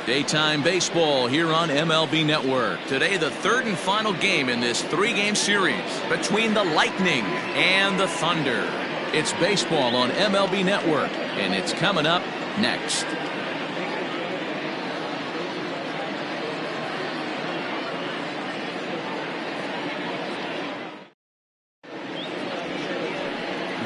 Daytime baseball here on MLB Network. Today, the third and final game in this three-game series between the Lightning and the Thunder. It's baseball on MLB Network, and it's coming up next.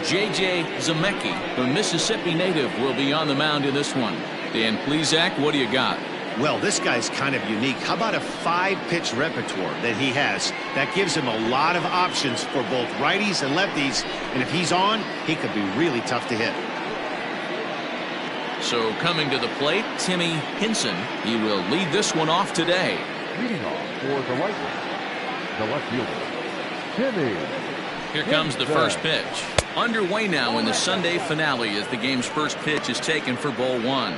J.J. Zemecki, the Mississippi native, will be on the mound in this one. Dan Plesac, what do you got? Well, this guy's kind of unique. How about a 5-pitch repertoire that he has? That gives him a lot of options for both righties and lefties. And if he's on, he could be really tough to hit. So coming to the plate, Timmy Hinson. He will lead this one off today. Leading off for the Lightning, the left fielder, Timmy. Here comes the first pitch. Underway now in the Sunday finale as the game's first pitch is taken for ball one.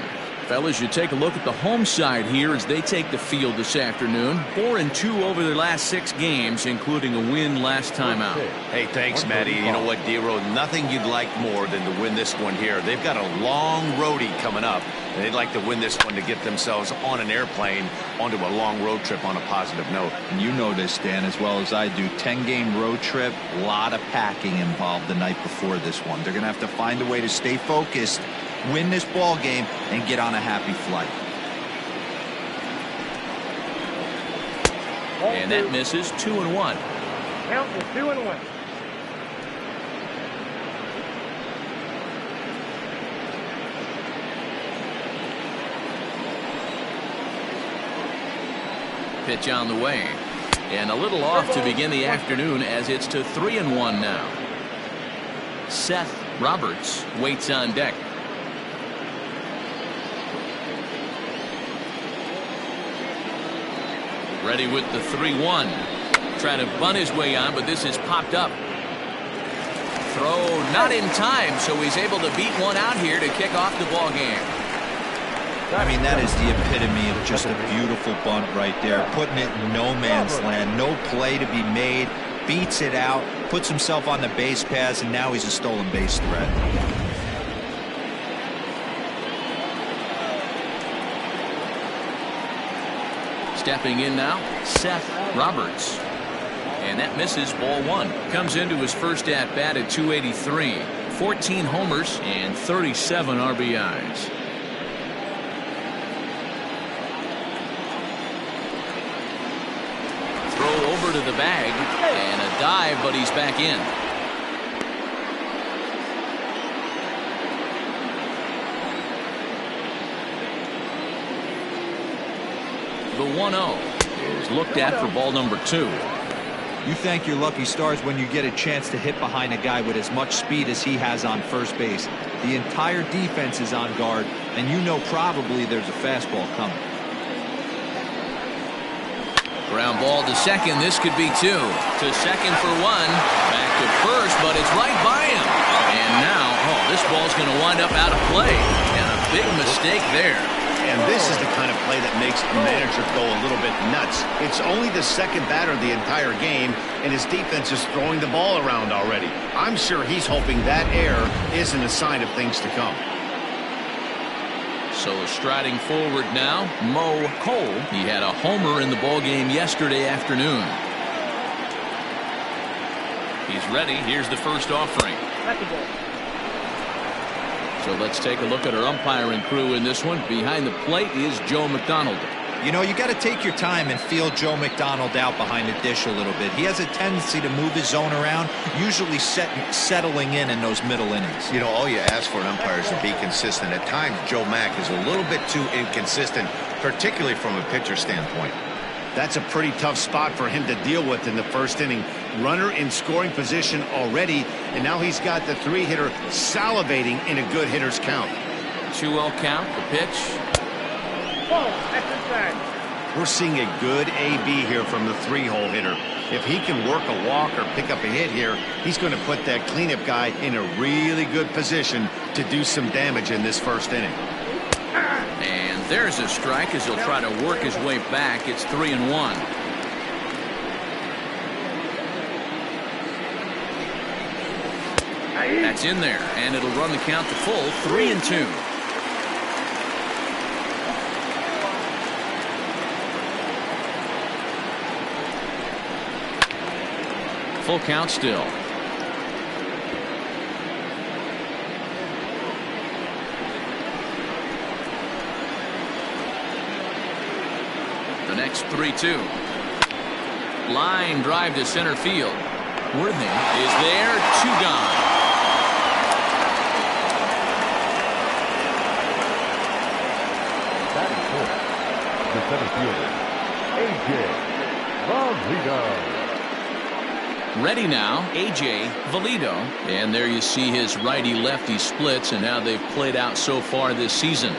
Fellas, you take a look at the home side here as they take the field this afternoon. 4-2 over their last 6 games, including a win last time out. Hey, thanks, Matty. You know what, D-Road? Nothing you'd like more than to win this one here. They've got a long roadie coming up, and they'd like to win this one to get themselves on an airplane onto a long road trip on a positive note. And you know this, Dan, as well as I do. 10-game road trip, a lot of packing involved the night before this one. They're going to have to find a way to stay focused, win this ball game, and get on a happy flight. And that misses. 2-1. Count is 2-1. Pitch on the way. And a little off to begin the afternoon as it's to 3-1 now. Seth Roberts waits on deck. Ready with the 3-1. Trying to bunt his way on, but this is popped up. Throw not in time, so he's able to beat one out here to kick off the ball game. I mean, that is the epitome of just a beautiful bunt right there. Putting it in no man's land. No play to be made. Beats it out. Puts himself on the base paths, and now he's a stolen base threat. Stepping in now, Seth Roberts. And that misses. Ball one. Comes into his first at-bat at 283. 14 homers and 37 RBIs. Throw over to the bag. And a dive, but he's back in. The 1-0 is looked at for ball number 2. You thank your lucky stars when you get a chance to hit behind a guy with as much speed as he has on first base. The entire defense is on guard, and you know probably there's a fastball coming. Ground ball to second. This could be 2. To second for 1. Back to first, but it's right by him. And now, this ball's going to wind up out of play. And a big mistake there. And this is the kind of play that makes a manager go a little bit nuts. It's only the second batter the entire game, and his defense is throwing the ball around already. I'm sure he's hoping that error isn't a sign of things to come. So striding forward now, Mo Cole. He had a homer in the ballgame yesterday afternoon. He's ready. Here's the first offering. So let's take a look at our umpiring crew in this one. Behind the plate is Joe McDonald. You know, you got to take your time and feel Joe McDonald out behind the dish a little bit. He has a tendency to move his zone around, usually settling in those middle innings. You know, all you ask for an umpire is to be consistent. At times, Joe Mack is a little bit too inconsistent, particularly from a pitcher standpoint. That's a pretty tough spot for him to deal with in the first inning. Runner in scoring position already, and now he's got the 3-hitter salivating in a good hitter's count. 2-0 count, the pitch. We're seeing a good AB here from the 3-hole hitter. If he can work a walk or pick up a hit here, he's going to put that cleanup guy in a really good position to do some damage in this first inning. And there's a strike as he'll try to work his way back. It's 3-1. That's in there, and it'll run the count to full. 3-2. Full count still. The next 3-2. Line drive to center field. Worthing is there. 2 gone. Batting fourth, the center fielder, A.J. Valito. Ready now, A.J. Valito. And there you see his righty-lefty splits and how they've played out so far this season.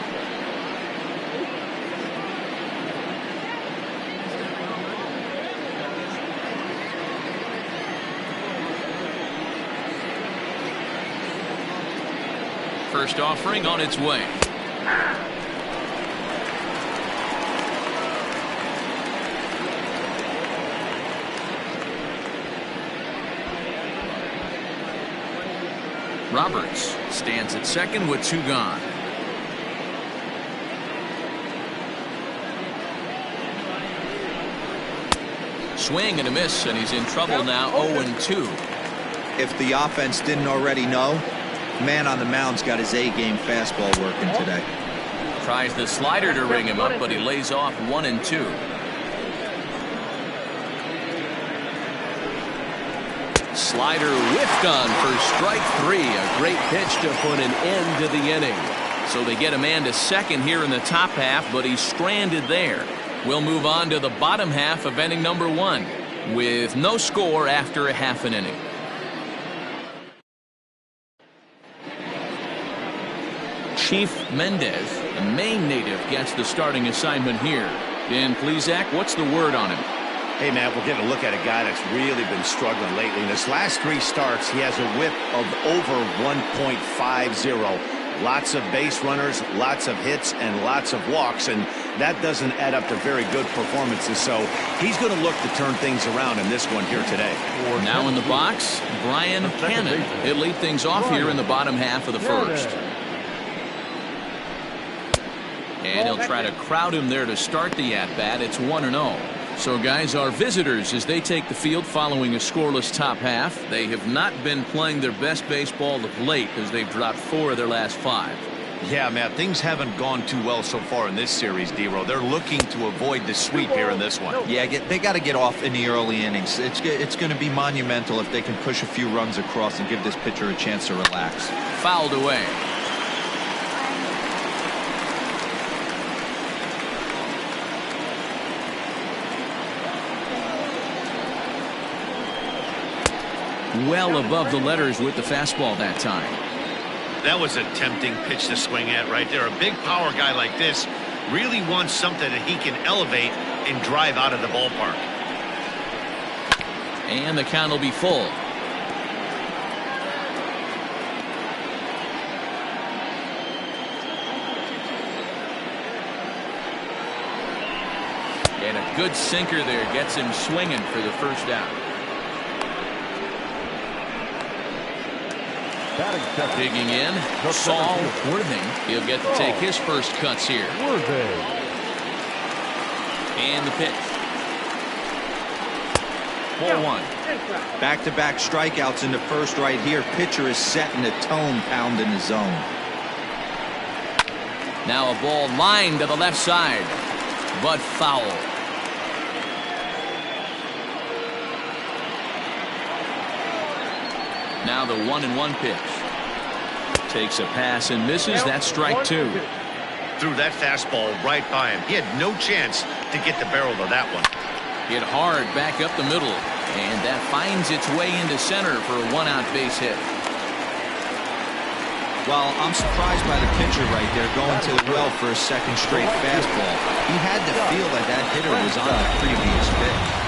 First offering on its way. Roberts stands at second with 2 gone. Swing and a miss, and he's in trouble now. 0-2. If the offense didn't already know, man on the mound's got his A-game fastball working today. Tries the slider to ring him up, but he lays off 1-2. Slider whiffed on for strike 3. A great pitch to put an end to the inning. So they get a man to second here in the top half, but he's stranded there. We'll move on to the bottom half of inning number 1 with no score after a half an inning. Chief Mendez, a Maine native, gets the starting assignment here. Dan Plesac, what's the word on him? Hey, Matt, we're getting a look at a guy that's really been struggling lately. In his last 3 starts, he has a whip of over 1.50. Lots of base runners, lots of hits, and lots of walks, and that doesn't add up to very good performances. So he's going to look to turn things around in this one here today. Now in the box, Brian Cannon. He'll lead things off here in the bottom half of the first. And he'll try to crowd him there to start the at-bat. It's 1-0. So, guys, our visitors, as they take the field following a scoreless top half, they have not been playing their best baseball of late as they've dropped 4 of their last 5. Yeah, Matt, things haven't gone too well so far in this series, D-Row. They're looking to avoid the sweep here in this one. Yeah, they got to get off in the early innings. It's going to be monumental if they can push a few runs across and give this pitcher a chance to relax. Fouled away. Well above the letters with the fastball that time. That was a tempting pitch to swing at right there. A big power guy like this really wants something that he can elevate and drive out of the ballpark. And the count will be full. And a good sinker there gets him swinging for the first out. Digging in, Saul Worthing. He'll get to take his first cuts here. And the pitch. 4-1. Back-to-back strikeouts in the first right here. Pitcher is setting the tone, pounding the zone. Now a ball lined to the left side, but foul. Now the 1-1 pitch. Takes a pass and misses. That's strike 2. Threw that fastball right by him. He had no chance to get the barrel of that one. Hit hard back up the middle. And that finds its way into center for a 1-out base hit. Well, I'm surprised by the pitcher right there going to the well for a second straight fastball. He had to feel that hitter was on the previous pitch.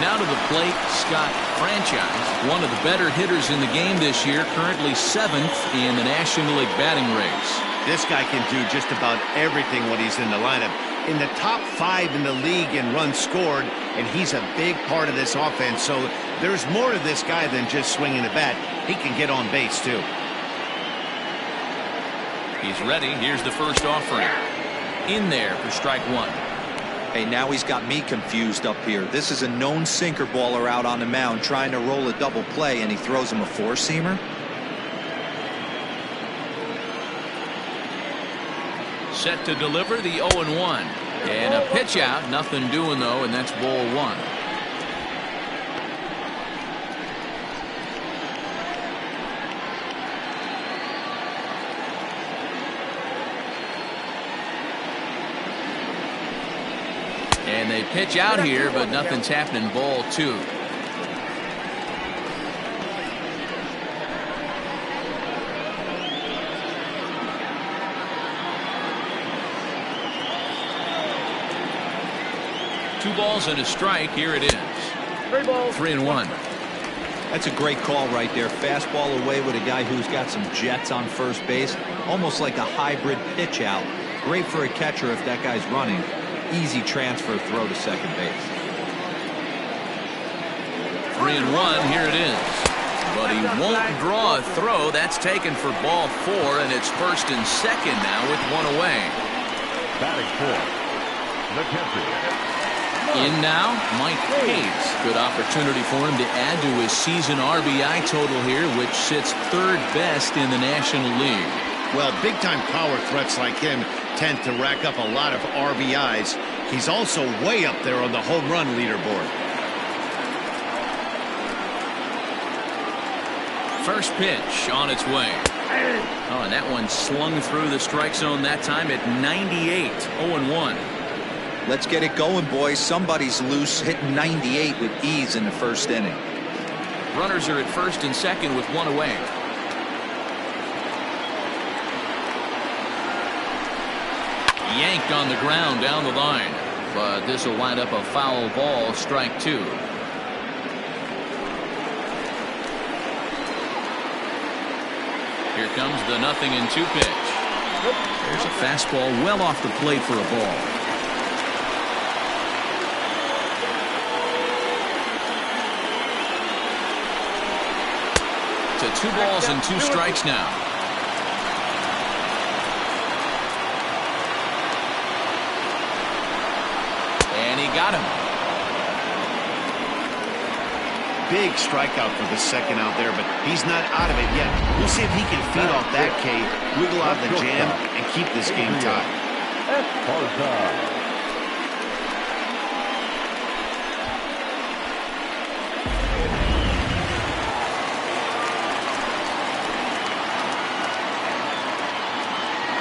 Now to the plate, Scott Franchise, one of the better hitters in the game this year, currently 7th in the National League batting race. This guy can do just about everything when he's in the lineup. In the top 5 in the league in runs scored, and he's a big part of this offense. So there's more to this guy than just swinging the bat. He can get on base, too. He's ready. Here's the first offering. In there for strike 1. Hey, now he's got me confused up here. This is a known sinker baller out on the mound trying to roll a double play, and he throws him a four-seamer? Set to deliver the 0-1. And a pitch out. Nothing doing, though, and that's ball one. And they pitch out here, but nothing's happening. Ball two. Two balls and a strike. Here it is. 3-1. That's a great call right there. Fastball away with a guy who's got some jets on first base. Almost like a hybrid pitch out. Great for a catcher if that guy's running. Easy transfer throw to second base. 3-1. Here it is. But he won't draw a throw. That's taken for ball four, and it's first and second now with one away. Batting fourth, the catcher. In now, Mike Hayes. Good opportunity for him to add to his season RBI total here, which sits third best in the National League. Well, big-time power threats like him tend to rack up a lot of RBIs. He's also way up there on the home run leaderboard. First pitch on its way. Oh, and that one slung through the strike zone that time at 98. 0-1. Let's get it going, boys. Somebody's loose, hitting 98 with ease in the first inning. Runners are at first and second with one away. Yanked on the ground down the line, but this will wind up a foul ball. Strike two. Here comes the 0-2 pitch. There's a fastball well off the plate for a ball. To 2 balls and 2 strikes now. And he got him. Big strikeout for the second out there, but he's not out of it yet. We'll see if he can feed off that K, wiggle out the jam, and keep this game tied.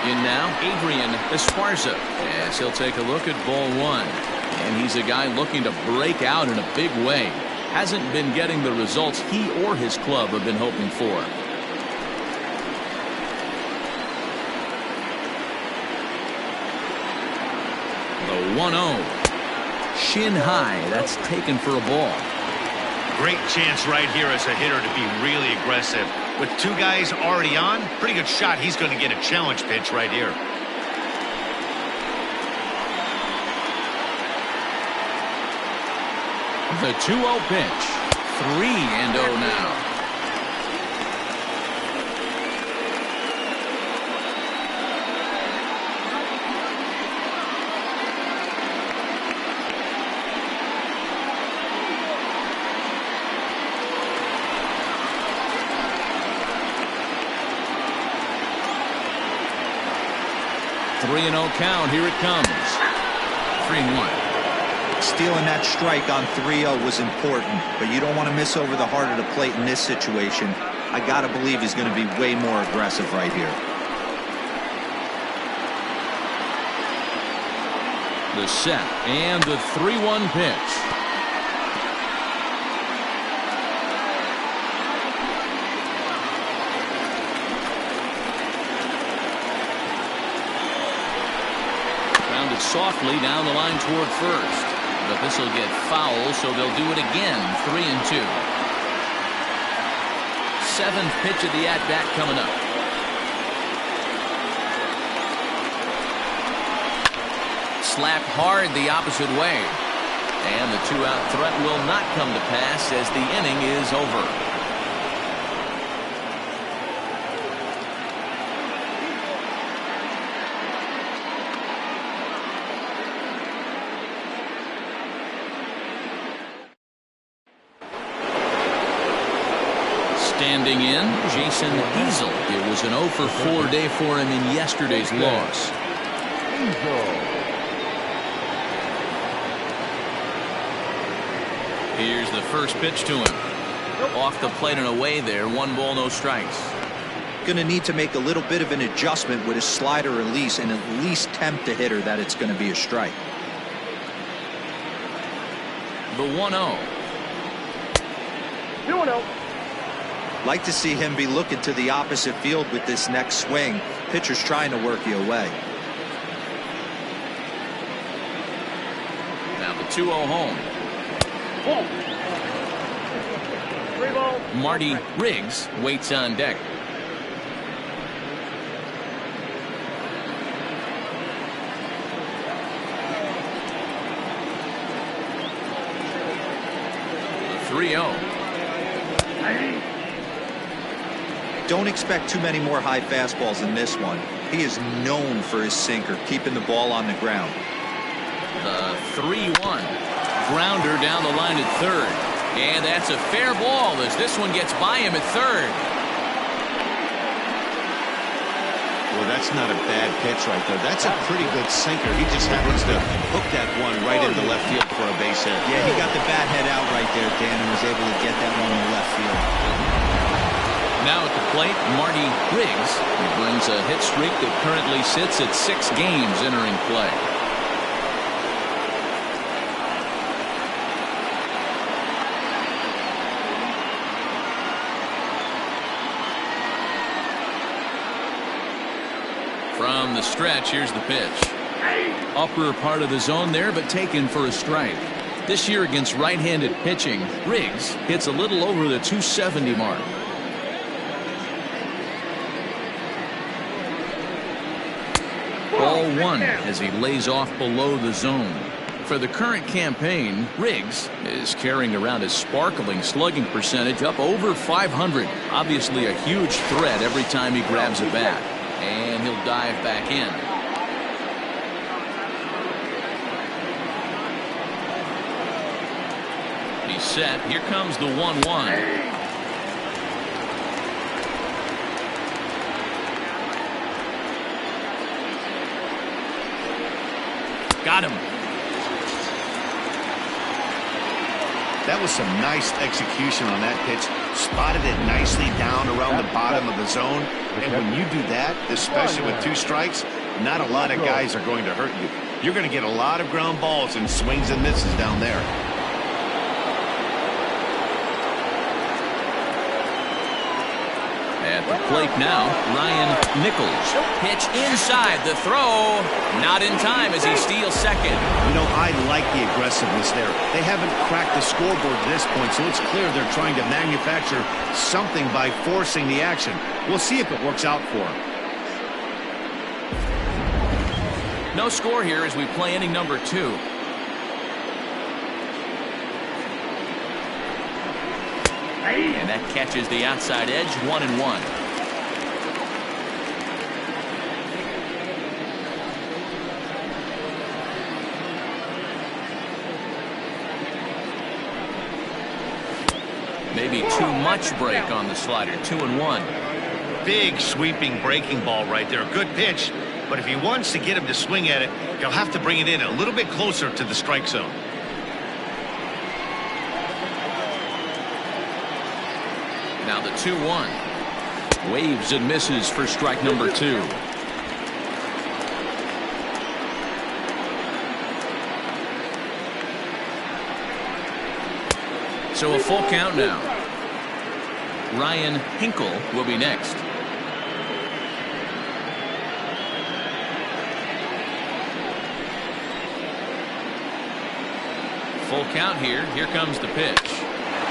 In now, Adrian Esparza, as he'll take a look at ball one. And he's a guy looking to break out in a big way. Hasn't been getting the results he or his club have been hoping for. The 1-0. Shin high. That's taken for a ball. Great chance right here as a hitter to be really aggressive. With 2 guys already on, pretty good shot he's going to get a challenge pitch right here. The 2-0 pitch. 3-0 now. Three and 0 count. Here it comes. 3-1. Stealing that strike on 3-0 was important, but you don't want to miss over the heart of the plate in this situation. I got to believe he's going to be way more aggressive right here. The set and the 3-1 pitch. Grounded softly down the line toward first. But this will get foul, so they'll do it again. 3-2. 7th pitch of the at-bat coming up. Slapped hard the opposite way. And the 2-out threat will not come to pass as the inning is over. Standing in, Jason Hazel. It was an 0 for 4 day for him in yesterday's loss. Here's the first pitch to him. Off the plate and away there. 1 ball, no strikes. Going to need to make a little bit of an adjustment with his slider release and at least tempt the hitter that it's going to be a strike. The 1-0. 2-0. Like to see him be looking to the opposite field with this next swing. Pitcher's trying to work you away. Now the 2-0 home. Ball. 3 balls. Marty Riggs waits on deck. The 3-0. Don't expect too many more high fastballs in this one. He is known for his sinker, keeping the ball on the ground. The 3-1. Grounder down the line at third. And that's a fair ball as this one gets by him at third. Well, that's not a bad pitch right there. That's a pretty good sinker. He just happens to hook that one right into left field for a base hit. Yeah, he got the bat head out right there, Dan, and was able to get that one in left field. Now at the plate, Marty Riggs. He brings a hit streak that currently sits at 6 games entering play. From the stretch, here's the pitch. Upper part of the zone there, but taken for a strike. This year against right-handed pitching, Riggs hits a little over the 270 mark. Ball 1 as he lays off below the zone. For the current campaign, Riggs is carrying around his sparkling slugging percentage up over 500. Obviously a huge threat every time he grabs a bat. And he'll dive back in. He's set. Here comes the 1-1. Got him. That was some nice execution on that pitch. Spotted it nicely down around the bottom of the zone. And when you do that, especially with 2 strikes, not a lot of guys are going to hurt you. You're going to get a lot of ground balls and swings and misses down there. At the plate now, Ryan Nichols. Pitch inside, the throw. Not in time as he steals second. You know, I like the aggressiveness there. They haven't cracked the scoreboard at this point, so it's clear they're trying to manufacture something by forcing the action. We'll see if it works out for them. No score here as we play inning number 2. And that catches the outside edge, 1-1. Maybe too much break on the slider, 2-1. Big sweeping breaking ball right there. Good pitch. But if he wants to get him to swing at it, he'll have to bring it in a little bit closer to the strike zone. Now the 2-1. Waves and misses for strike number 2. So a full count now. Ryan Hinkle will be next. Full count here. Here comes the pitch.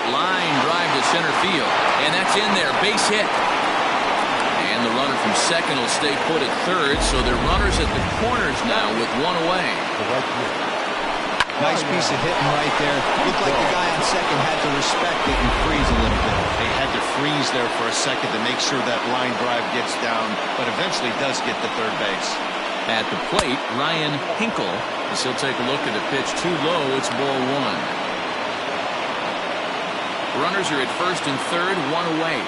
Line drive to center field. And that's in there. Base hit. And the runner from second will stay put at third. So they're runners at the corners now with 1 away. Nice piece of hitting right there. Looked like the guy on second had to respect it and freeze a little bit. They had to freeze there for a second to make sure that line drive gets down, but eventually does get to third base. At the plate, Ryan Hinkle, as he'll take a look at the pitch too low. It's ball 1. Runners are at first and third, 1 away.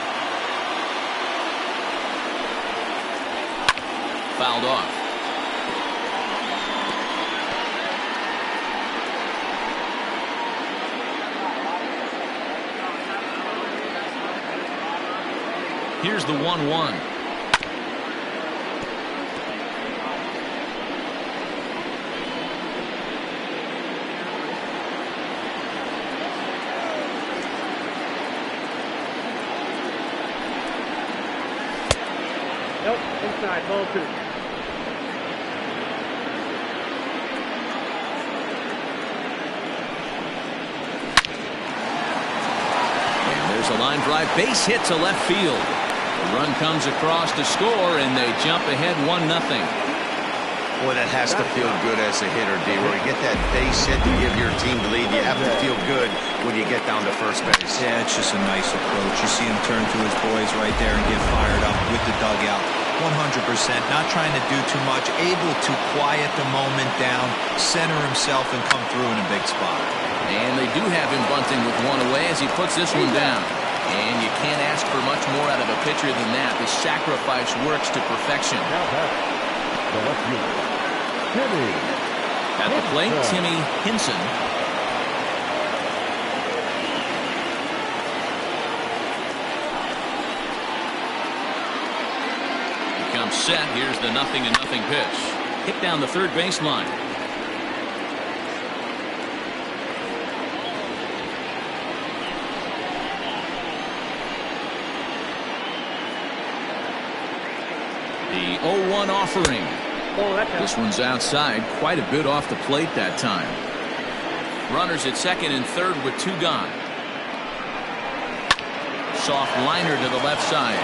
Fouled off. Here's the 1-1. Nope, inside, ball 2. And there's a line drive base hit to left field. The run comes across to score, and they jump ahead 1-0. Boy, that has to feel good as a hitter, D-Roy. Get that base hit to give your team the lead. You have to feel good when you get down to first base. Yeah, it's just a nice approach. You see him turn to his boys right there and get fired up with the dugout. 100%, not trying to do too much, able to quiet the moment down, center himself, and come through in a big spot. And they do have him bunting with one away as he puts this one down. And you can't ask for much more out of a pitcher than that. The sacrifice works to perfection. Now back, the left fielder, Timmy. At the plate, Timmy Hinson. Becomes set. Here's the 0-0 pitch. Hit down the third baseline. The 0-1 offering. This one's outside, quite a bit off the plate that time. Runners at second and third with 2 gone. Soft liner to the left side,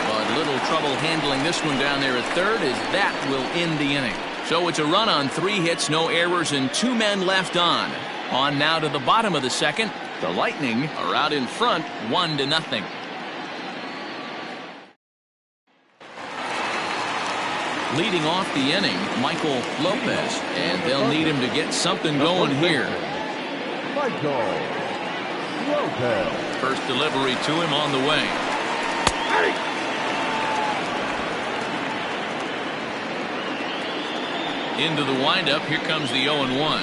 but little trouble handling this one down there at third, as that will end the inning. So it's a run on 3 hits, no errors, and 2 men left on. On now to the bottom of the second. The Lightning are out in front, 1-0. Leading off the inning, Michael Lopez, and they'll need him to get something going here. Michael Lopez. First delivery to him on the way. Into the windup, here comes the 0-1.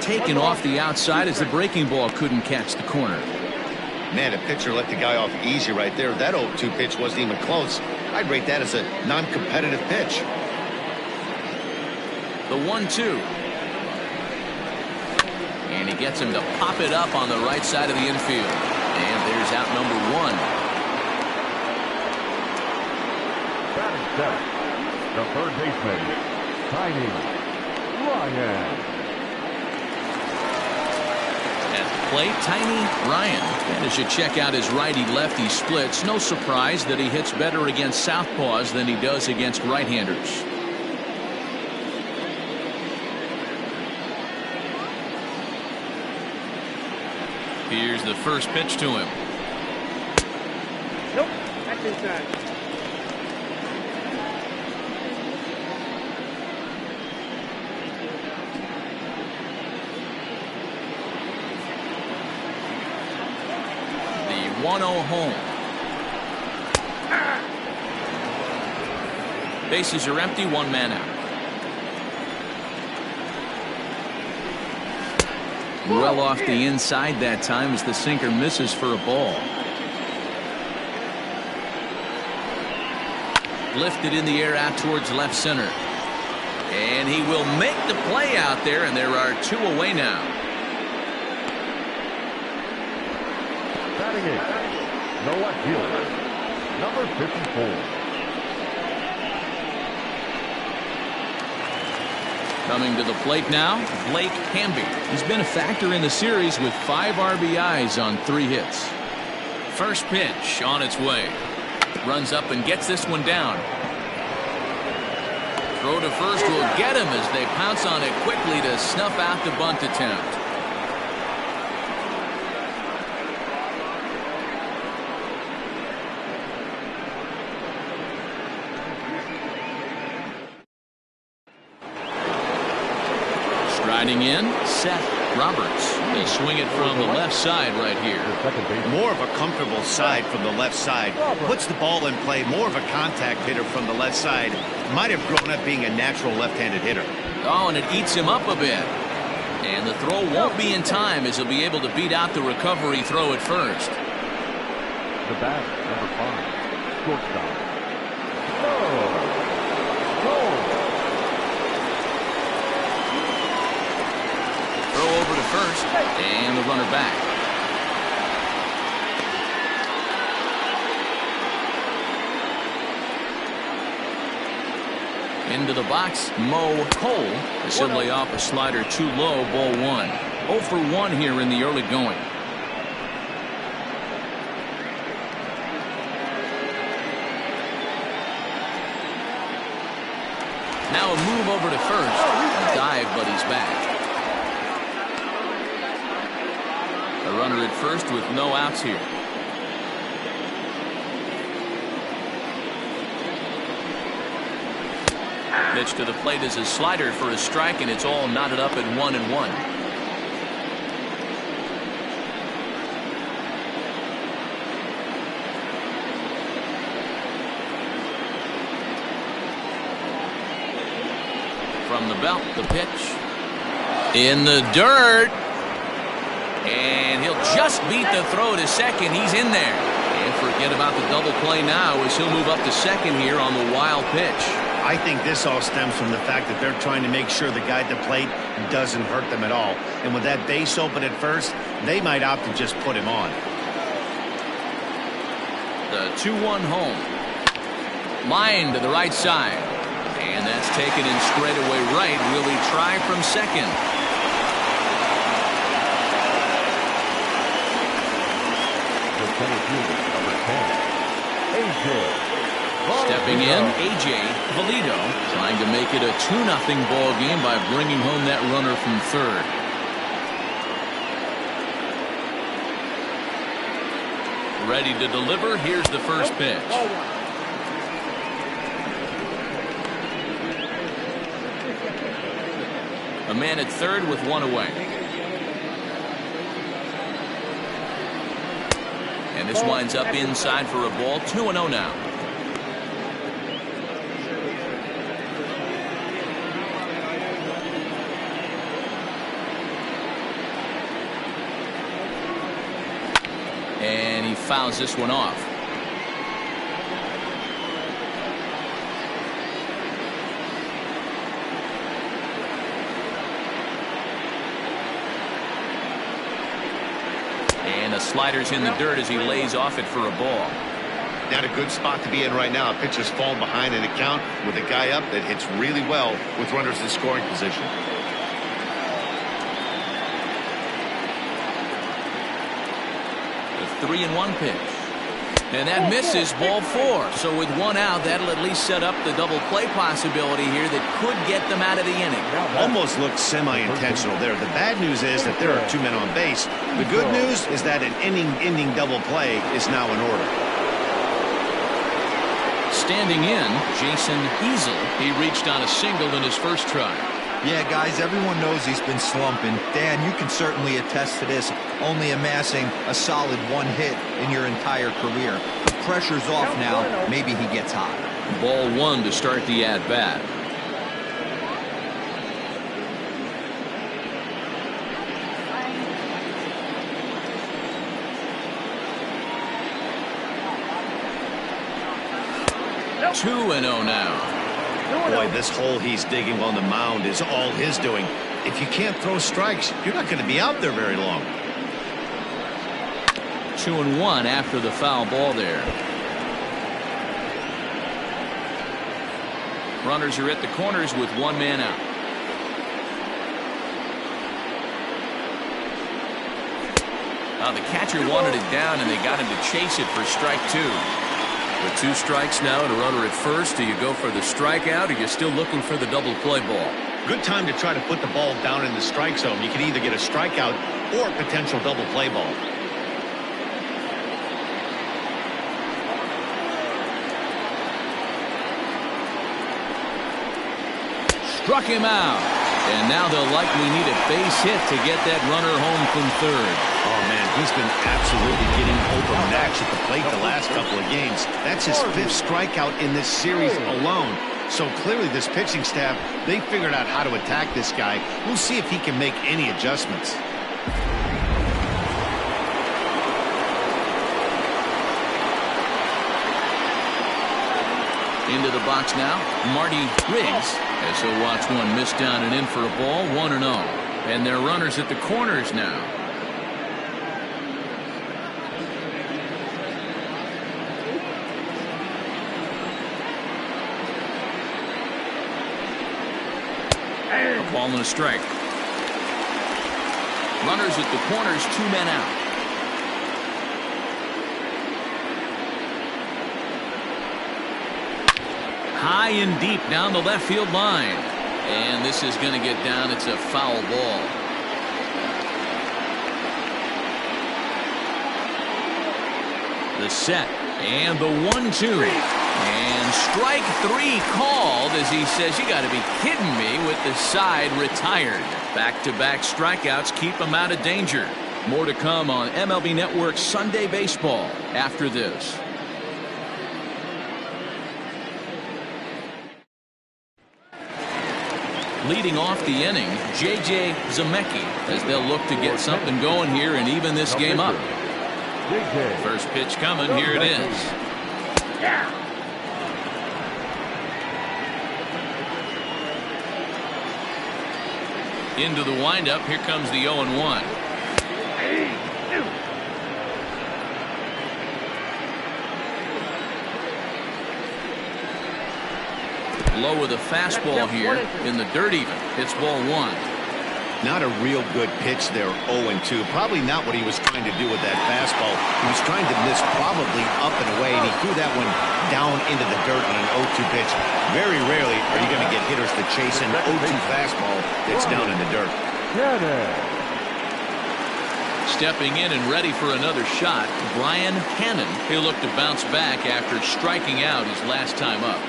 Taken off the outside as the breaking ball couldn't catch the corner. Man, the pitcher let the guy off easy right there. That 0-2 pitch wasn't even close. I'd rate that as a non-competitive pitch. The 1-2. And he gets him to pop it up on the right side of the infield. And there's out number 1. Batting seventh, the third baseman, Tiny Ryan. At the plate, Tiny Ryan. And as you check out his righty-lefty splits, no surprise that he hits better against southpaws than he does against right-handers. Here's the first pitch to him. Nope, that's inside. The 1-0 home. Bases are empty, 1 man out. Well off the inside that time as the sinker misses for a ball. Lifted in the air out towards left center. And he will make the play out there, and there are 2 away now. Batting eighth, the left fielder, number 54. Coming to the plate now, Blake Hamby. He's been a factor in the series with 5 RBIs on 3 hits. First pitch on its way. Runs up and gets this one down. Throw to first will get him as they pounce on it quickly to snuff out the bunt attempt. Grinding in, Seth Roberts. They swing it from the left side right here. More of a comfortable side from the left side. Puts the ball in play. More of a contact hitter from the left side. Might have grown up being a natural left-handed hitter. Oh, and it eats him up a bit. And the throw won't be in time as he'll be able to beat out the recovery throw at first. The batter, number 5, shortstop. Throw over to first, and the runner back. Into the box, Mo Cole. As he'll lay off a slider too low, ball 1. 0 for 1 here in the early going. Now a move over to first. A dive, but he's back. A runner at first with no outs here. Pitch to the plate is a slider for a strike, and it's all knotted up at 1-1. From the belt, the pitch. In the dirt. And he'll just beat the throw to second. He's in there. And forget about the double play now as he'll move up to second here on the wild pitch. I think this all stems from the fact that they're trying to make sure the guy at the plate doesn't hurt them at all. And with that base open at first, they might opt to just put him on. The 2-1 home. Line to the right side. And that's taken in straightaway right. Will he try from second? The center fielder, number 10, A.J. Stepping in, A.J. Valido, trying to make it a 2-0 ball game by bringing home that runner from third. Ready to deliver. Here's the first pitch. A man at third with 1 away. And this winds up inside for a ball. 2-0 now. And he fouls this one off. And the slider's in the dirt as he lays off it for a ball. Not a good spot to be in right now. Pitcher's fall behind in a count with a guy up that hits really well with runners in scoring position. The 3-1 pitch. And that misses, ball 4. So with 1 out, that'll at least set up the double play possibility here that could get them out of the inning. Almost looked semi-intentional there. The bad news is that there are 2 men on base. The good news is that an inning-ending double play is now in order. Standing in, Jason Easel. He reached on a single in his first try. Yeah, guys, everyone knows he's been slumping. Dan, you can certainly attest to this, only amassing a solid 1 hit in your entire career. The pressure's off now. Maybe he gets hot. Ball 1 to start the at-bat. Two and 0 now. Boy, this hole he's digging on the mound is all his doing. If you can't throw strikes, you're not going to be out there very long. 2-1 after the foul ball there. Runners are at the corners with 1 man out. The catcher wanted it down, and they got him to chase it for strike 2. With 2 strikes now and a runner at first, do you go for the strikeout, or you're still looking for the double play ball? Good time to try to put the ball down in the strike zone. You can either get a strikeout or a potential double play ball. Struck him out. And now they'll likely need a base hit to get that runner home from third. Oh, man, he's been absolutely getting overmatched at the plate the last couple of games. That's his 5th strikeout in this series alone. So clearly this pitching staff, they figured out how to attack this guy. We'll see if he can make any adjustments. Into the box now, Marty Riggs, as he'll watch one miss down and in for a ball, 1-0. And they're runners at the corners now. A ball and a strike. Runners at the corners, 2 men out. High and deep down the left field line. And this is going to get down. It's a foul ball. The set and the 1-2. And strike 3 called as he says, you got to be kidding me, with the side retired. Back-to-back strikeouts keep him out of danger. More to come on MLB Network Sunday Baseball after this. Leading off the inning, J.J. Zemecki, as they'll look to get something going here and even this game up. First pitch coming, here it is. Into the windup, here comes the 0-1. Low with a fastball here in the dirt even. It's ball 1. Not a real good pitch there, 0-2. Probably not what he was trying to do with that fastball. He was trying to miss probably up and away, and he threw that one down into the dirt on an 0-2 pitch. Very rarely are you going to get hitters that chase an 0-2 fastball that's down in the dirt. Stepping in and ready for another shot, Brian Hannon. He'll look to bounce back after striking out his last time up.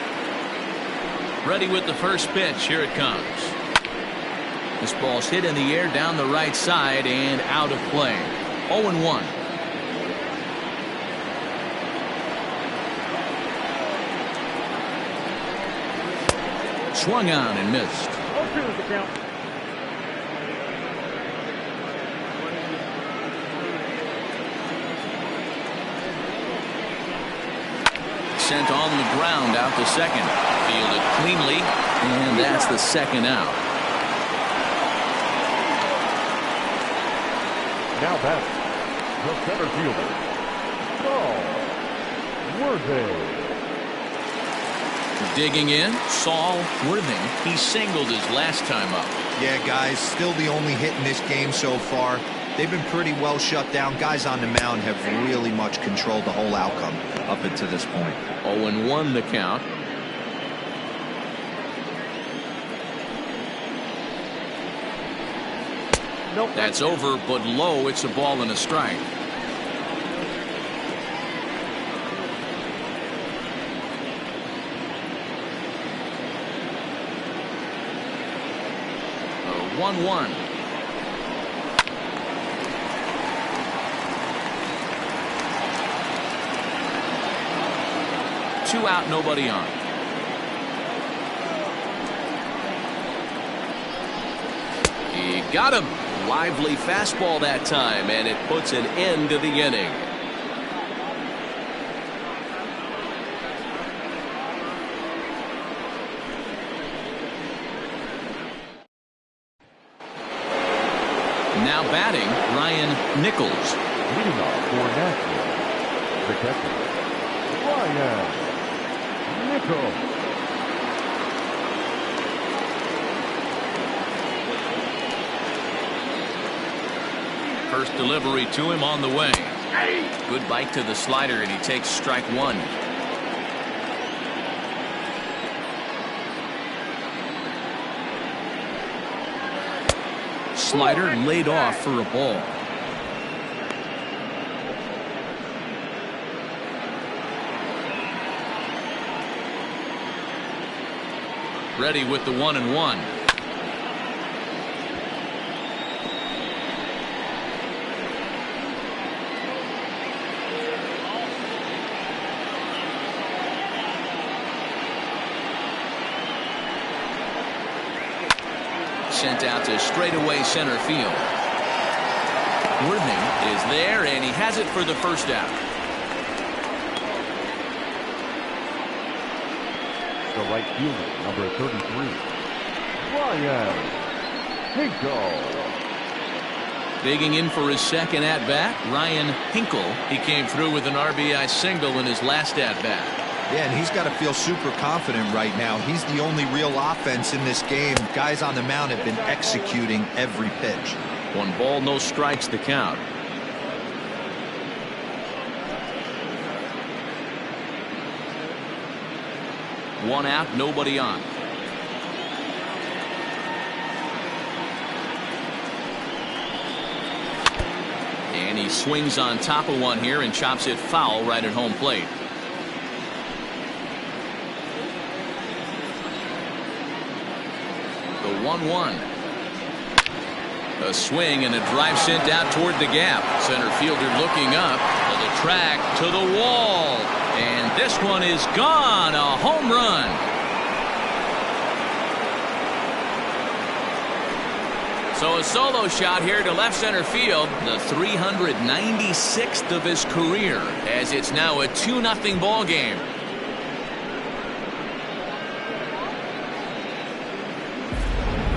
Ready with the first pitch. Here it comes. This ball's hit in the air down the right side and out of play. 0-1. Swung on and missed. 0-2 is the count. Sent on the ground out to second. Fielded cleanly, and that's the second out. Now batting, the center fielder, Saul Worthing. Digging in, Saul Worthing. He singled his last time up. Yeah, guys, still the only hit in this game so far. They've been pretty well shut down. Guys on the mound have really much controlled the whole outcome up until this point. 0-1 the count. Nope. That's over, but low. It's a ball and a strike. A 1-1. Two out, nobody on. He got him. Lively fastball that time, and it puts an end to the inning. Now batting, Ryan Nichols. Leading off for Nashville, the catcher, Ryan Nichols. First delivery to him on the way. Good bite to the slider, and he takes strike 1. Slider laid off for a ball. Ready with the 1-1. sent out to straightaway center field. Worthing is there, and he has it for the first out. The right fielder, number 33, Ryan Hinkle. Digging in for his second at-bat, Ryan Hinkle. He came through with an RBI single in his last at-bat. Yeah, and he's got to feel super confident right now. He's the only real offense in this game. Guys on the mound have been executing every pitch. 1 ball, no strikes the count. One out, nobody on. And he swings on top of one here and chops it foul right at home plate. The 1-1. A swing and a drive sent out toward the gap. Center fielder looking up to the track, to the wall. And this one is gone. A home run. So a solo shot here to left center field. The 396th of his career, as it's now a 2-0 ball game.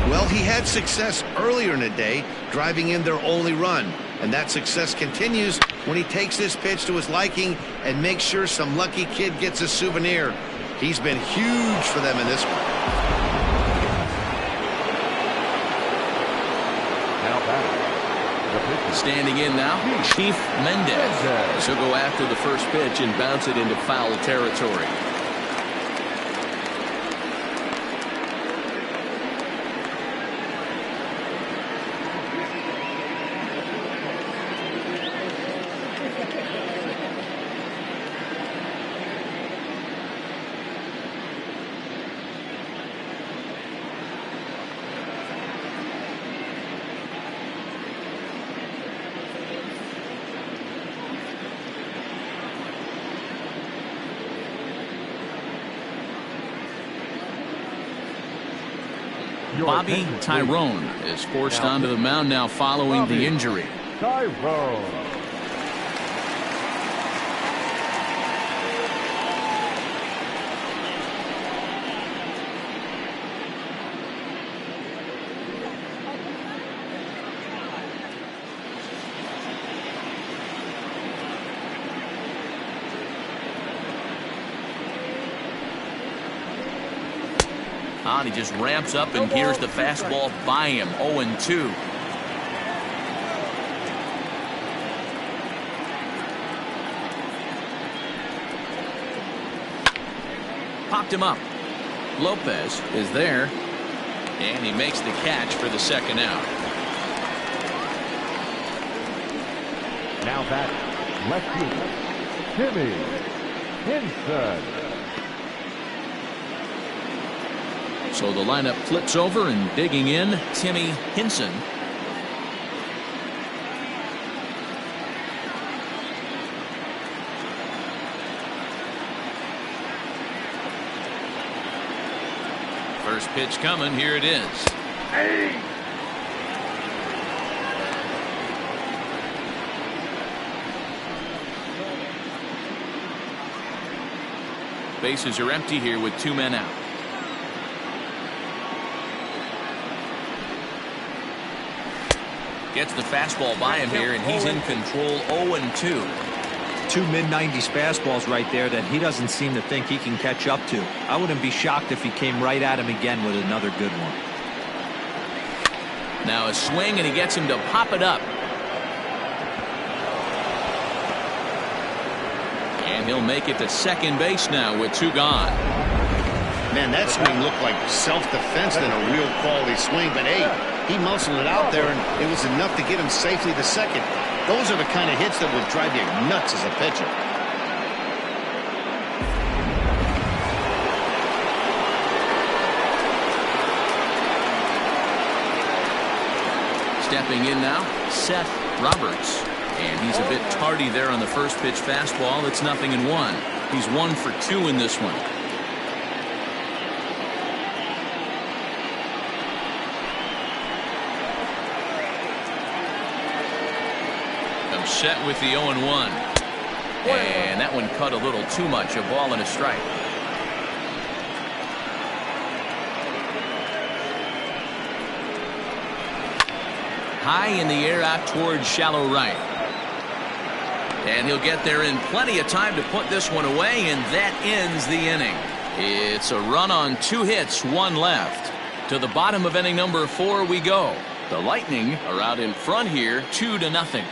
Well, he had success earlier in the day, driving in their only run. And that success continues when he takes this pitch to his liking and makes sure some lucky kid gets a souvenir. He's been huge for them in this one. Now batting. Standing in now, Chief Mendez. He'll go after the first pitch and bounce it into foul territory. Bobby Tyrone is forced onto the mound now following the injury. Tyrone. On, he just ramps up and here's the fastball by him. 0-2. Popped him up. Lopez is there, and he makes the catch for the second out. Now batting, left fielder, Timmy Henson. So the lineup flips over, and digging in, Timmy Henson. First pitch coming. Here it is. Hey! Bases are empty here with 2 men out. Gets the fastball by him here, and he's in control. 0-2. 2 mid-90s fastballs right there that he doesn't seem to think he can catch up to. I wouldn't be shocked if he came right at him again with another good one. Now a swing, and he gets him to pop it up. And he'll make it to second base now with 2 gone. Man, that swing looked like self-defense than a real quality swing. But, hey, he muscled it out there, and it was enough to get him safely to second. Those are the kind of hits that will drive you nuts as a pitcher. Stepping in now, Seth Roberts. And he's a bit tardy there on the first pitch fastball. It's 0-1. He's 1 for 2 in this one. set with the 0-1. And that one cut a little too much. A ball and a strike. High in the air out towards shallow right. And he'll get there in plenty of time to put this one away, and that ends the inning. It's a run on 2 hits, 1 left. To the bottom of inning number 4 we go. The Lightning are out in front here, 2-0.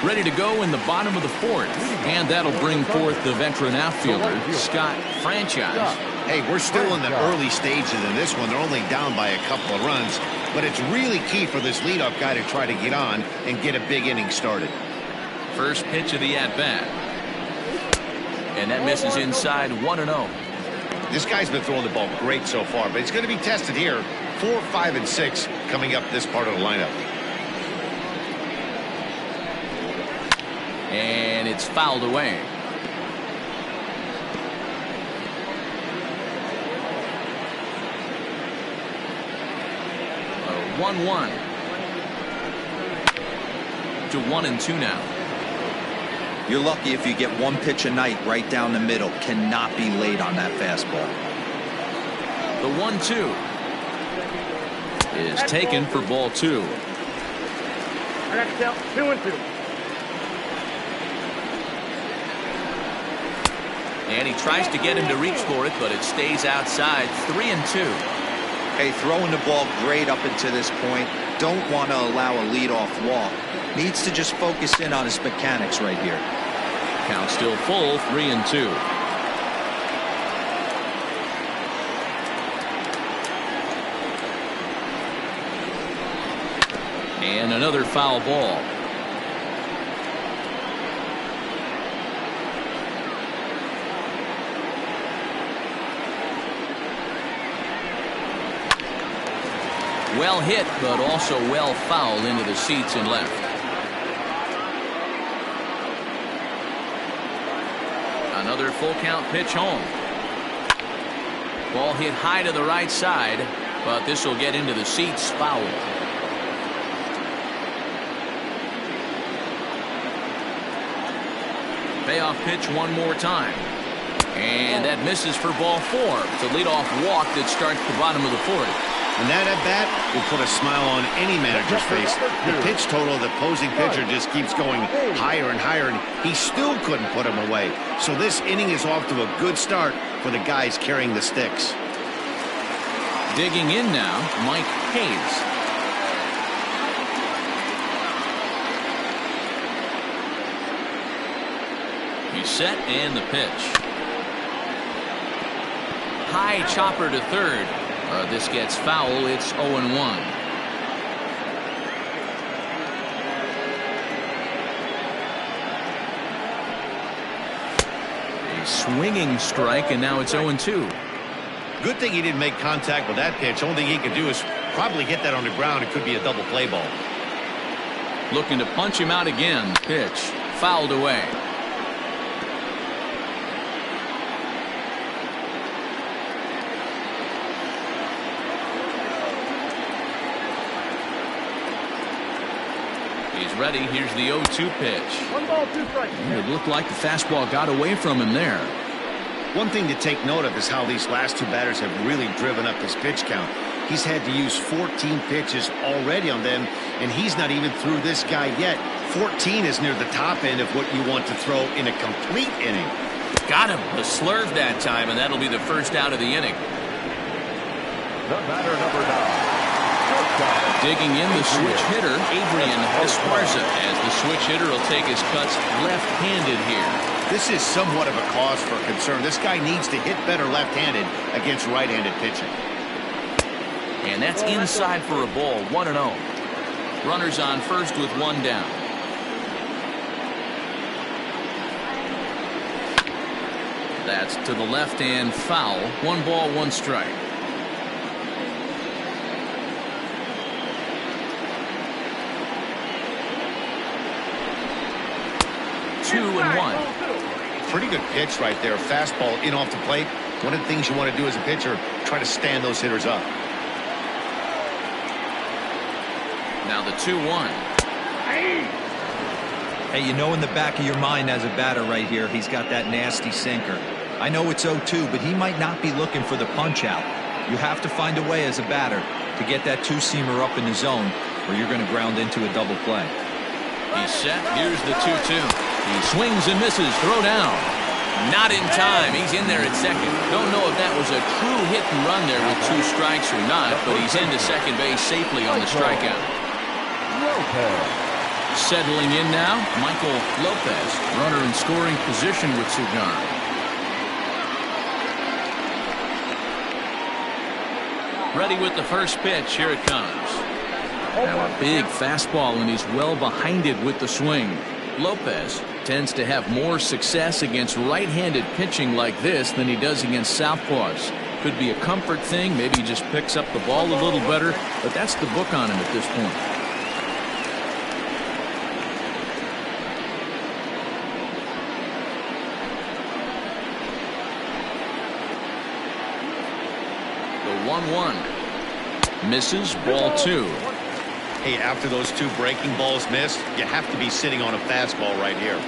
Ready to go in the bottom of the 4th, and that'll bring forth the veteran outfielder, Scott Franchise. Hey, we're still in the early stages in this one. They're only down by a couple of runs, but it's really key for this leadoff guy to try to get on and get a big inning started. First pitch of the at-bat. And that misses inside 1-0. This guy's been throwing the ball great so far, but he's going to be tested here. 4, 5, and 6 coming up this part of the lineup. And it's fouled away. A 1-1 to 1-2 now. You're lucky if you get 1 pitch a night right down the middle. Cannot be late on that fastball. The 1-2 is taken for ball 2. I got to tell 2-2. And he tries to get him to reach for it, but it stays outside. 3-2. Hey, throwing the ball great up until this point. Don't want to allow a leadoff walk. Needs to just focus in on his mechanics right here. Count still full, 3-2. And another foul ball. Well hit, but also well fouled into the seats and left. Another full count pitch home. Ball hit high to the right side, but this will get into the seats, foul. Payoff pitch one more time. And that misses for ball 4. It's a leadoff walk that starts the bottom of the 4th. And that at-bat will put a smile on any manager's face. The pitch total of the opposing pitcher just keeps going higher and higher, and he still couldn't put him away. So this inning is off to a good start for the guys carrying the sticks. Digging in now, Mike Hayes. He's set and the pitch. High chopper to third. This gets foul. It's 0-1. A swinging strike, and now it's 0-2. Good thing he didn't make contact with that pitch. Only thing he could do is probably hit that on the ground. It could be a double play ball. Looking to punch him out again. Pitch fouled away. He's ready. Here's the 0-2 pitch. 1 ball, 2 strikes. It looked like the fastball got away from him there. One thing to take note of is how these last 2 batters have really driven up his pitch count. He's had to use 14 pitches already on them, and he's not even through this guy yet. 14 is near the top end of what you want to throw in a complete inning. Got him. The slurve that time, and that'll be the first out of the inning. The batter, number 9. Digging in, the switch hitter, Adrian Esparza, as the switch hitter will take his cuts left-handed here. This is somewhat of a cause for concern. This guy needs to hit better left-handed against right-handed pitching. And that's inside for a ball, 1-0. Runners on first with 1 down. That's to the left and foul. 1 ball, 1 strike. Two and 1. Pretty good pitch right there. Fastball in off the plate. One of the things you want to do as a pitcher, try to stand those hitters up. Now the 2-1. Hey, you know in the back of your mind as a batter right here, he's got that nasty sinker. I know it's 0-2, but he might not be looking for the punch out. You have to find a way as a batter to get that two-seamer up in the zone, or you're going to ground into a double play. He's set. Here's the 2-2. He swings and misses. Throw down. Not in time. He's in there at second. Don't know if that was a true hit and run there with 2 strikes or not, but he's into second base safely on the strikeout. Settling in now, Michael Lopez. Runner in scoring position with Cigar. Ready with the first pitch. Here it comes. Now a big fastball, and he's well behind it with the swing. Lopez tends to have more success against right-handed pitching like this than he does against southpaws. Could be a comfort thing. Maybe he just picks up the ball a little better, but that's the book on him at this point. The 1-1 misses. Ball 2. Hey, after those 2 breaking balls missed, you have to be sitting on a fastball right here.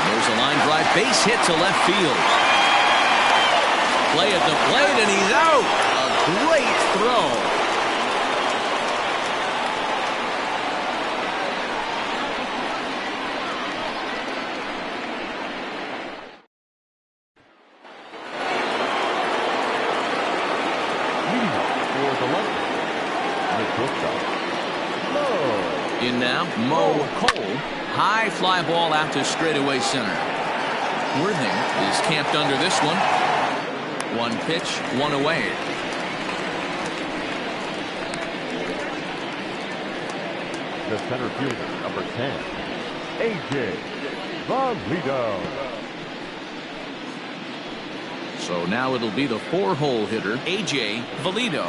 There's a line drive. Base hit to left field. Play at the plate, and he's out. A great throw. In now, Mo Cole. High fly ball out to straightaway center. Worthing is camped under this one. 1 pitch, 1 away. The center fielder, number 10, A.J. Valito. So now it'll be the 4-hole hitter, A.J. Valito.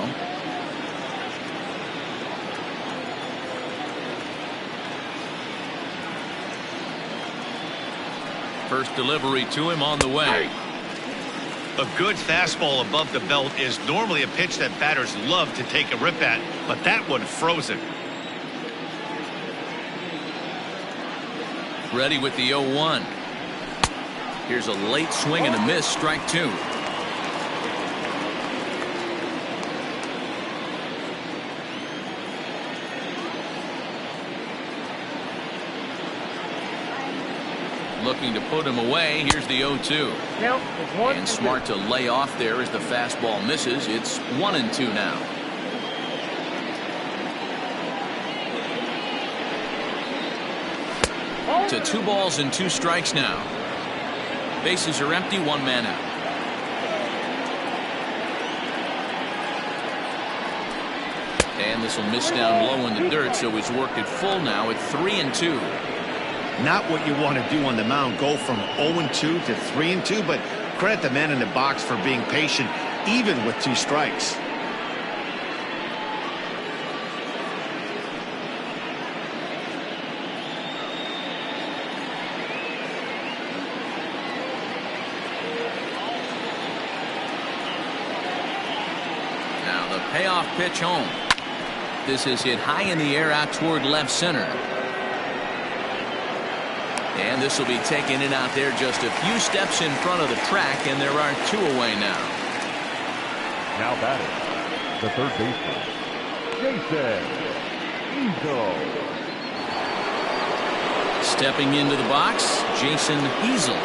First delivery to him on the way. A good fastball above the belt is normally a pitch that batters love to take a rip at, but that one frozen. Ready with the 0-1. Here's a late swing and a miss. Strike 2. Looking to put him away. Here's the 0-2. And smart to lay off there as the fastball misses. It's 1-2 now. To 2 balls and 2 strikes now. Bases are empty. 1 man out. And this will miss down low in the dirt, so he's worked it full now at 3-2. Not what you want to do on the mound. Go from 0-2 to 3-2, but credit the man in the box for being patient, even with 2 strikes. Now the payoff pitch home. This is hit high in the air out toward left center. And this will be taken in out there just a few steps in front of the track, and there are 2 away now. Now batting, the third baseman, Jason Easel. Stepping into the box, Jason Easel.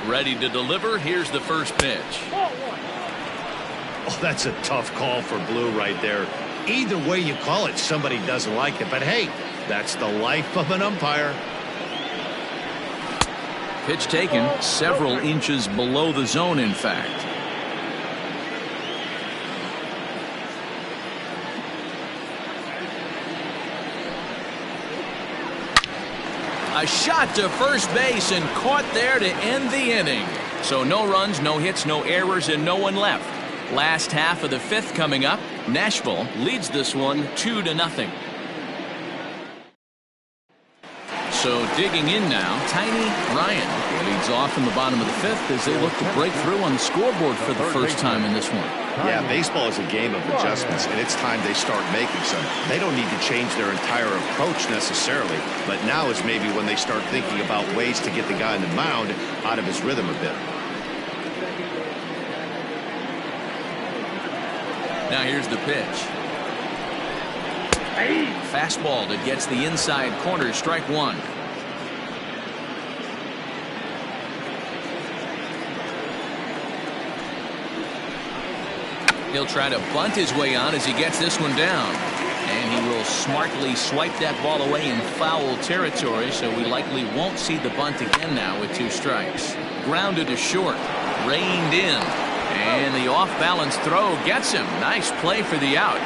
Ready to deliver. Here's the first pitch. Oh, that's a tough call for Blue right there. Either way you call it, somebody doesn't like it. But hey, that's the life of an umpire. Pitch taken several inches below the zone, in fact. A A shot to first base and caught there to end the inning. So no runs, no hits, no errors, and no one left. Last half of the fifth coming up. Nashville leads this one 2-0. So digging in now, Tiny Ryan leads off in the bottom of the fifth as they look to break through on the scoreboard for the first time in this one. Yeah, baseball is a game of adjustments, and it's time they start making some. They don't need to change their entire approach necessarily, but now is maybe when they start thinking about ways to get the guy on the mound out of his rhythm a bit. Now here's the pitch. Fastball that gets the inside corner, strike one. He'll try to bunt his way on as he gets this one down. And he will smartly swipe that ball away in foul territory, so we likely won't see the bunt again now with 2 strikes. Grounded to short, reined in, and the off-balance throw gets him. Nice play for the out.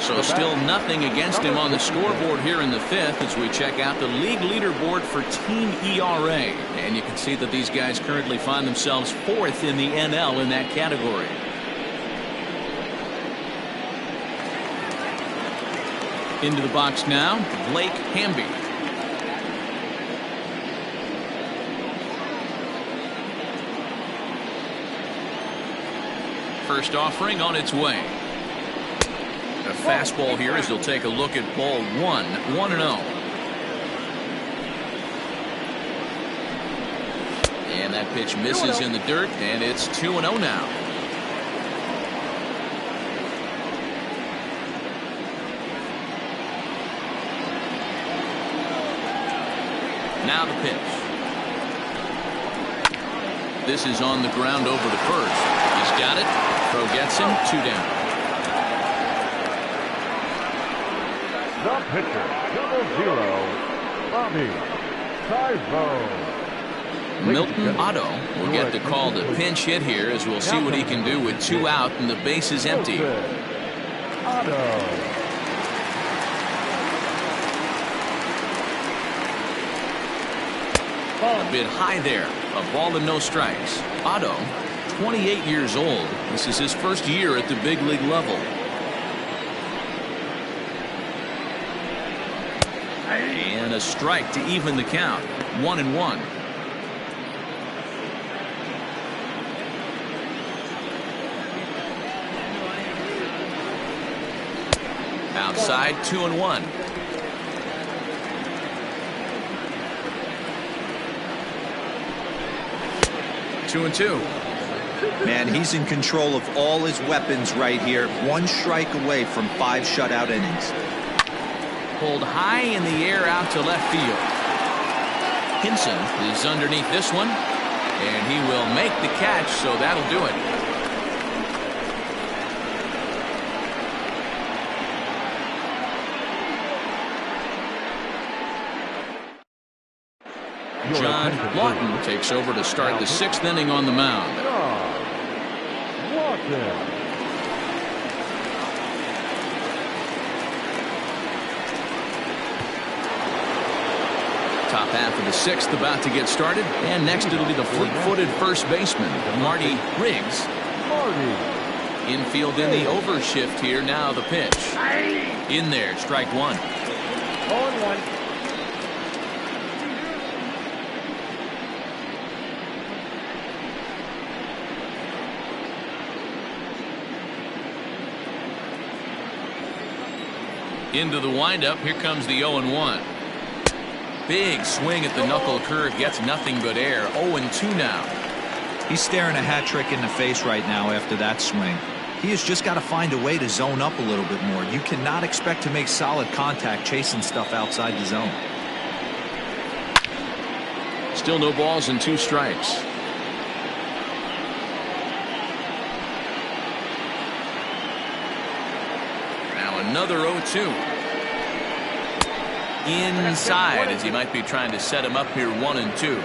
So still nothing against him on the scoreboard here in the fifth as we check out the league leaderboard for team ERA. And you can see that these guys currently find themselves 4th in the NL in that category. Into the box now, Blake Hamby. First offering on its way. A fastball here as he'll take a look at ball 1, 1-0. And that pitch misses in the dirt, and it's 2-0 now. Now the pitch. This is on the ground over to first. He's got it. Throw gets him. 2 down. The pitcher, number 0, Bobby Tybo. Milton Otto will get the call to pinch hit here as we'll see what he can do with 2 out and the base is empty. Otto. A bit high there. A ball and no strikes. Otto, 28 years old. This is his first year at the big league level. And a strike to even the count. 1-1. Outside, 2-1. Two and two. Man, he's in control of all his weapons right here. 1 strike away from 5 shutout innings. Pulled high in the air out to left field. Hinson is underneath this one, and he will make the catch, so that'll do it. John Lawton takes over to start the 6th inning on the mound. Top half of the 6th about to get started, and next it'll be the fleet-footed first baseman, Marty Riggs. Infield in the overshift here. Now the pitch. In there, strike 1. 0-1. Into the windup. Here comes the 0-1. Big swing at the knuckle curve. Gets nothing but air. 0-2 now. He's staring a hat trick in the face right now after that swing. He has just got to find a way to zone up a little bit more. You cannot expect to make solid contact chasing stuff outside the zone. Still no balls and 2 strikes. Another 0-2. Inside as he might be trying to set him up here 1-2.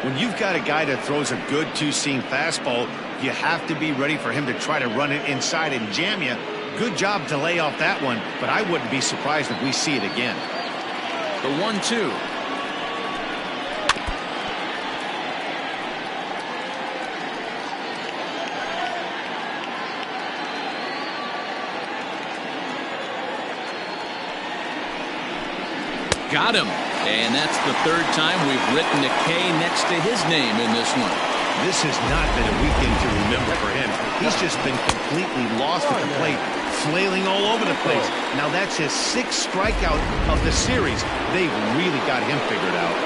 When you've got a guy that throws a good 2-seam fastball, you have to be ready for him to try to run it inside and jam you. Good job to lay off that one, but I wouldn't be surprised if we see it again. The 1-2. Got him. And that's the third time we've written a K next to his name in this one. This has not been a weekend to remember for him. He's just been completely lost at the plate, flailing all over the place. Now that's his 6th strikeout of the series. They've really got him figured out.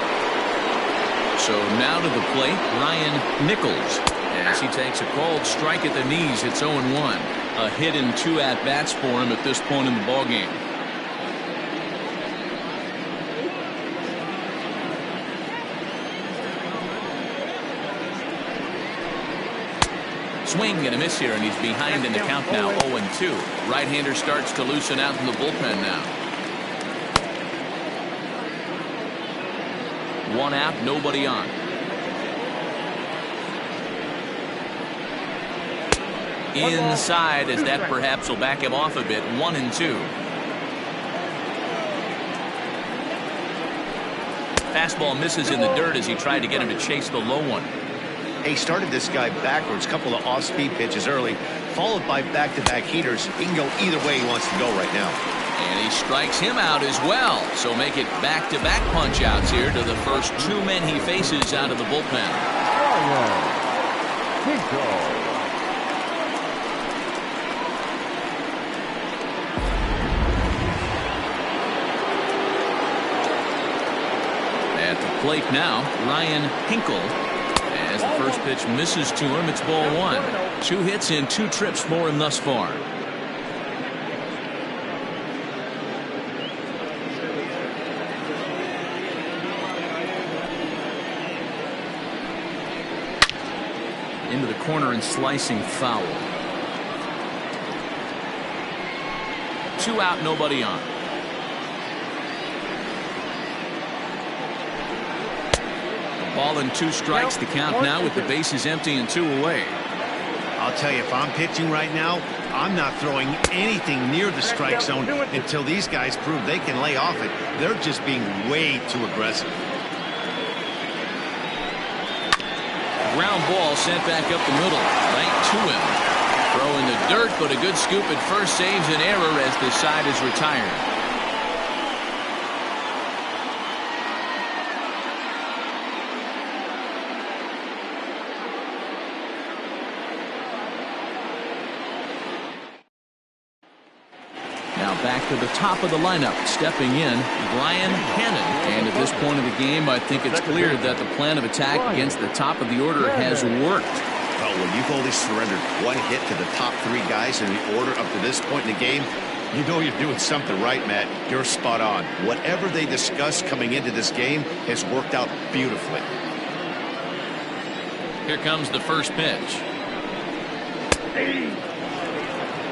So now to the plate, Ryan Nichols. As he takes a called strike at the knees, it's 0-1. A hit in 2 at-bats for him at this point in the ballgame. Swing and a miss here, and he's behind in the count now, 0-2. Right-hander starts to loosen out in the bullpen now. 1 out, nobody on. Inside, as that perhaps will back him off a bit, 1-2. Fastball misses in the dirt as he tried to get him to chase the low one. He started this guy backwards, couple of off-speed pitches early, followed by back-to-back heaters. He can go either way he wants to go right now. And he strikes him out as well. So make it back-to-back punch-outs here to the first 2 men he faces out of the bullpen. At the plate now, Ryan Hinkle. As the first pitch misses to him, it's ball 1. 2 hits in 2 trips for him thus far. Into the corner and slicing foul. 2 out, nobody on. Ball and 2 strikes, the count now with the bases empty and 2 away. I'll tell you, if I'm pitching right now, I'm not throwing anything near the strike zone until these guys prove they can lay off it. They're just being way too aggressive. Ground ball sent back up the middle, right to him. Throw in the dirt, but a good scoop at first saves an error as the side is retired. Back to the top of the lineup, stepping in, Brian Hannon. And at this point of the game, I think it's clear that the plan of attack against the top of the order has worked. Well, when you've only surrendered 1 hit to the top 3 guys in the order up to this point in the game, you know you're doing something right, Matt. You're spot on. Whatever they discussed coming into this game has worked out beautifully. Here comes the first pitch.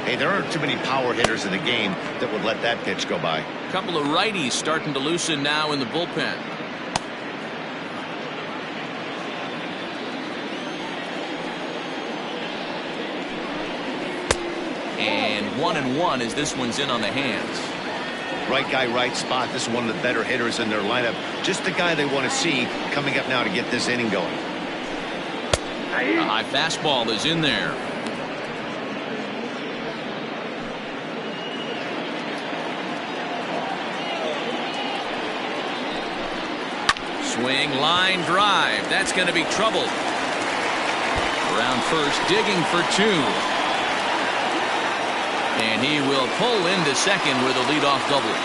Hey, there aren't too many power hitters in the game that would let that pitch go by. A couple of righties starting to loosen now in the bullpen. And 1-1 as this one's in on the hands. Right guy, right spot. This is one of the better hitters in their lineup. Just the guy they want to see coming up now to get this inning going. A high fastball is in there. Swing, line drive. That's going to be trouble. Around first, digging for 2. And he will pull into second with a leadoff double.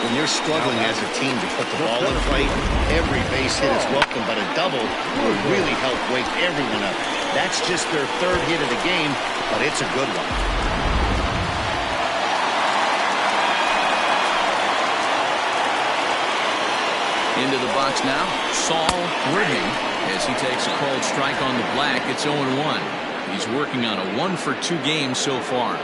When you're struggling as a team to put the ball in play, every base hit is welcome, but a double will really help wake everyone up. That's just their 3rd hit of the game, but it's a good one. Into the box now, Saul Worthing, as he takes a called strike on the black. It's 0-1. He's working on a 1-for-2 game so far.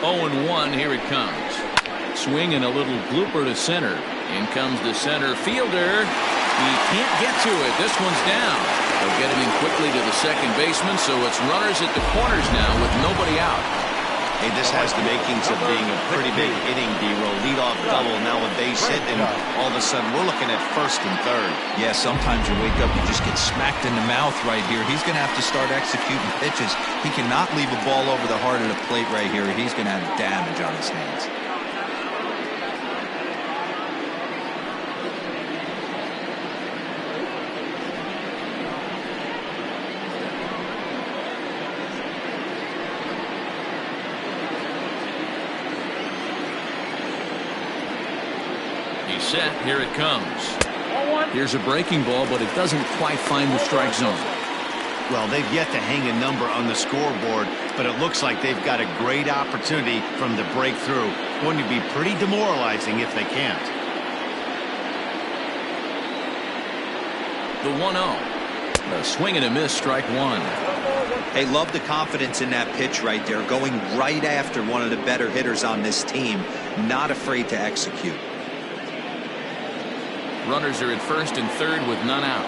Oh, 1, here it comes. Swing and a little blooper to center. In comes the center fielder. He can't get to it. This one's down. They'll get it in quickly to the second baseman, so it's runners at the corners now with nobody out. Hey, this has the makings of being a pretty big inning, D-Roll. Leadoff double, now a base hit, and all of a sudden we're looking at first and third. Yeah, sometimes you wake up, you just get smacked in the mouth right here. He's going to have to start executing pitches. He cannot leave a ball over the heart of the plate right here. He's going to have damage on his hands. Set. Here it comes. Here's a breaking ball, but it doesn't quite find the strike zone. Well, they've yet to hang a number on the scoreboard, but it looks like they've got a great opportunity from the breakthrough. Going to be pretty demoralizing if they can't. The 1-0. A swing and a miss, strike one. Hey, love the confidence in that pitch right there. Going right after one of the better hitters on this team. Not afraid to execute. Runners are at first and third with none out.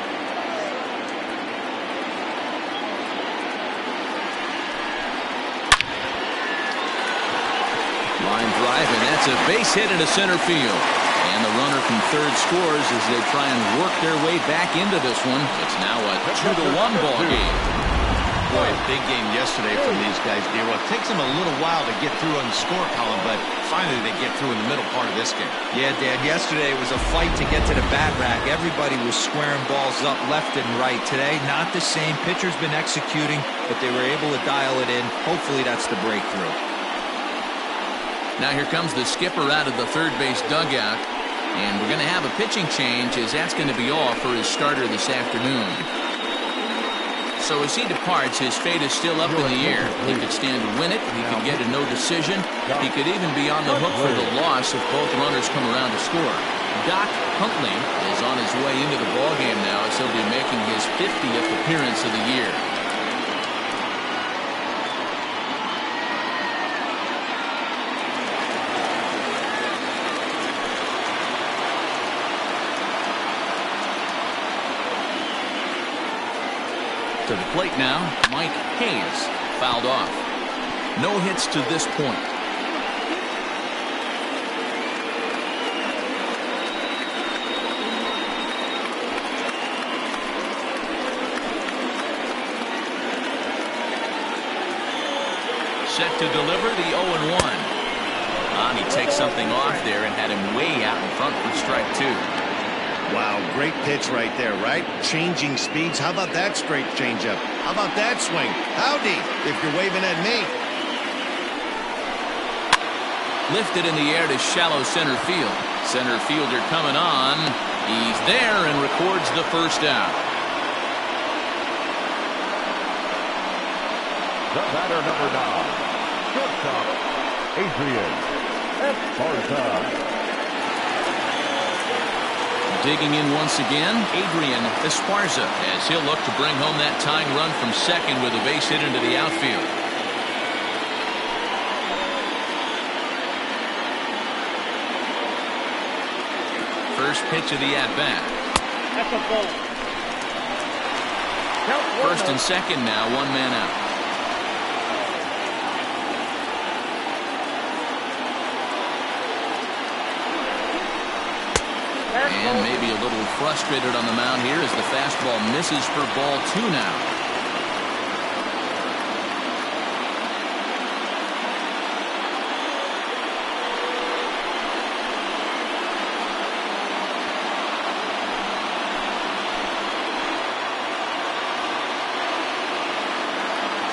Line drive, and that's a base hit into center field. And the runner from third scores as they try and work their way back into this one. It's now a 2-1 ball game. Boy, a big game yesterday from these guys, D-Roll. It takes them a little while to get through on the score column, but finally they get through in the middle part of this game. Yeah, Dan, yesterday it was a fight to get to the bat rack. Everybody was squaring balls up left and right. Today, not the same. Pitcher's been executing, but they were able to dial it in. Hopefully that's the breakthrough. Now here comes the skipper out of the third base dugout. And we're going to have a pitching change, as that's going to be all for his starter this afternoon. So as he departs, his fate is still up in the air. He could stand to win it. He could get a no decision. He could even be on the hook for the loss if both runners come around to score. Doc Huntley is on his way into the ballgame now, as he'll be making his 50th appearance of the year. To the plate now, Mike Hayes, fouled off. No hits to this point. Set to deliver the 0-1. He takes something off there and had him way out in front for strike two. Wow, great pitch right there, right? Changing speeds. How about that straight changeup? How about that swing? Howdy, if you're waving at me. Lifted in the air to shallow center field. Center fielder coming on. He's there and records the first out. The batter, number 9, shortstop, Adrian Esparza. Digging in once again, Adrian Esparza, as he'll look to bring home that tying run from second with a base hit into the outfield. First pitch of the at-bat. That's a ball. First and second now, one man out. And maybe a little frustrated on the mound here as the fastball misses for ball two now.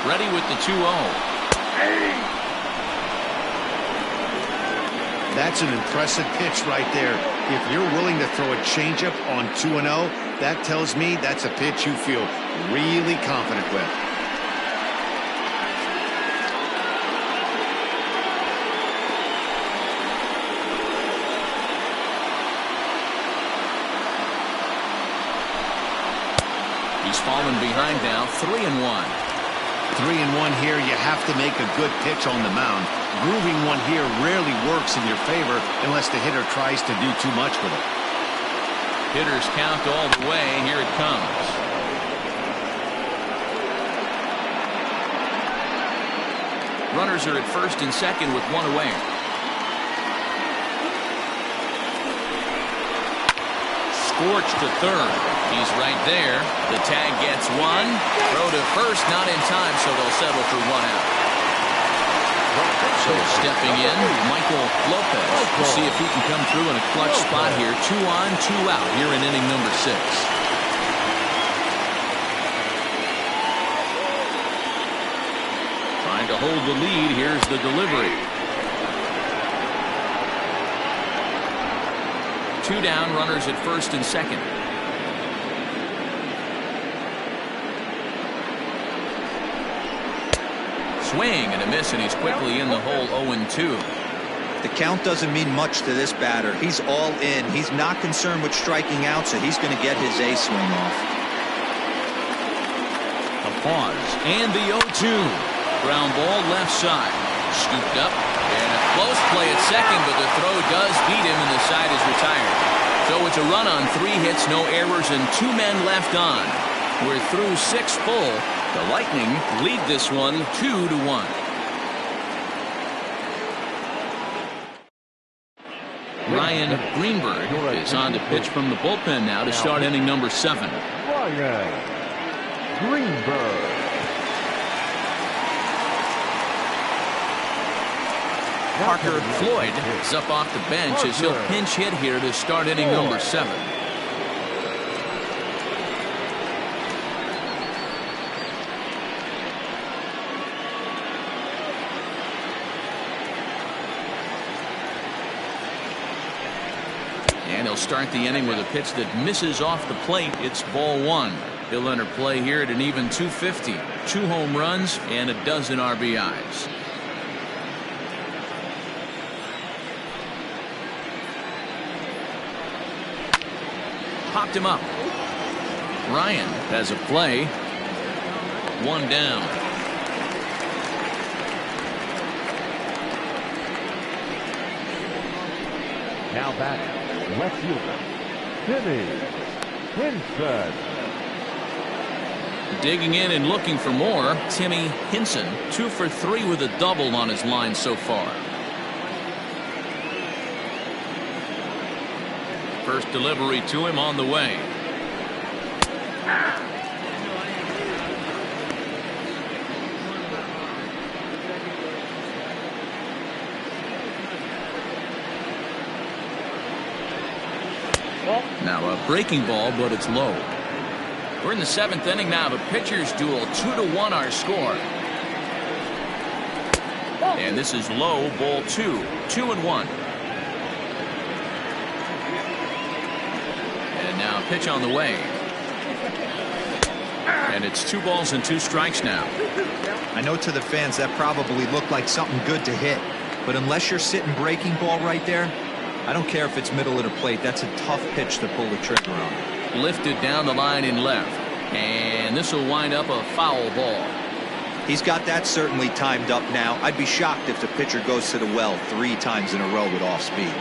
Ready with the 2-0. That's an impressive pitch right there. If you're willing to throw a changeup on 2-0, that tells me that's a pitch you feel really confident with. He's fallen behind now, 3-1. 3-1 here. You have to make a good pitch on the mound. Grooving one here rarely works in your favor unless the hitter tries to do too much with it. Hitters count all the way. Here it comes. Runners are at first and second with one away. Scorched to third. He's right there. The tag gets one. Throw to first, not in time, so they'll settle for one out. So stepping in, Michael Lopez. We'll see if he can come through in a clutch spot here. 2 on, 2 out here in inning number 6. Trying to hold the lead. Here's the delivery. 2 down, runners at first and second. Swing and a miss, and he's quickly in the hole. 0-2. The count doesn't mean much to this batter. He's all in. He's not concerned with striking out, so he's going to get his A swing off. A pause and the 0-2. Ground ball left side. Scooped up and a close play at second, but the throw does beat him and the side is retired. So it's a run on 3 hits, no errors, and 2 men left on. We're through 6 full. The Lightning lead this one 2-1. Ryan Greenberg is on to pitch from the bullpen now to start inning number 7. Ryan Greenberg. Parker Floyd is up off the bench as he'll pinch hit here to start inning number 7. And he'll start the inning with a pitch that misses off the plate. It's ball 1. He'll enter play here at an even 250. 2 home runs and a dozen RBIs. Popped him up. Ryan has a play. 1 down. Now back, left fielder, Timmy Hinson. Digging in and looking for more, Timmy Hinson. 2 for 3 with a double on his line so far. First delivery to him on the way. Now a breaking ball, but it's low. We're in the 7th inning now. The pitchers duel. 2-1 our score. And this is low, ball 2. 2-1. And now pitch on the way. And it's 2 balls and 2 strikes now. I know to the fans that probably looked like something good to hit, but unless you're sitting breaking ball right there, I don't care if it's middle of the plate. That's a tough pitch to pull the trigger on. Lifted down the line in left. And this will wind up a foul ball. He's got that certainly timed up now. I'd be shocked if the pitcher goes to the well 3 times in a row with off speed.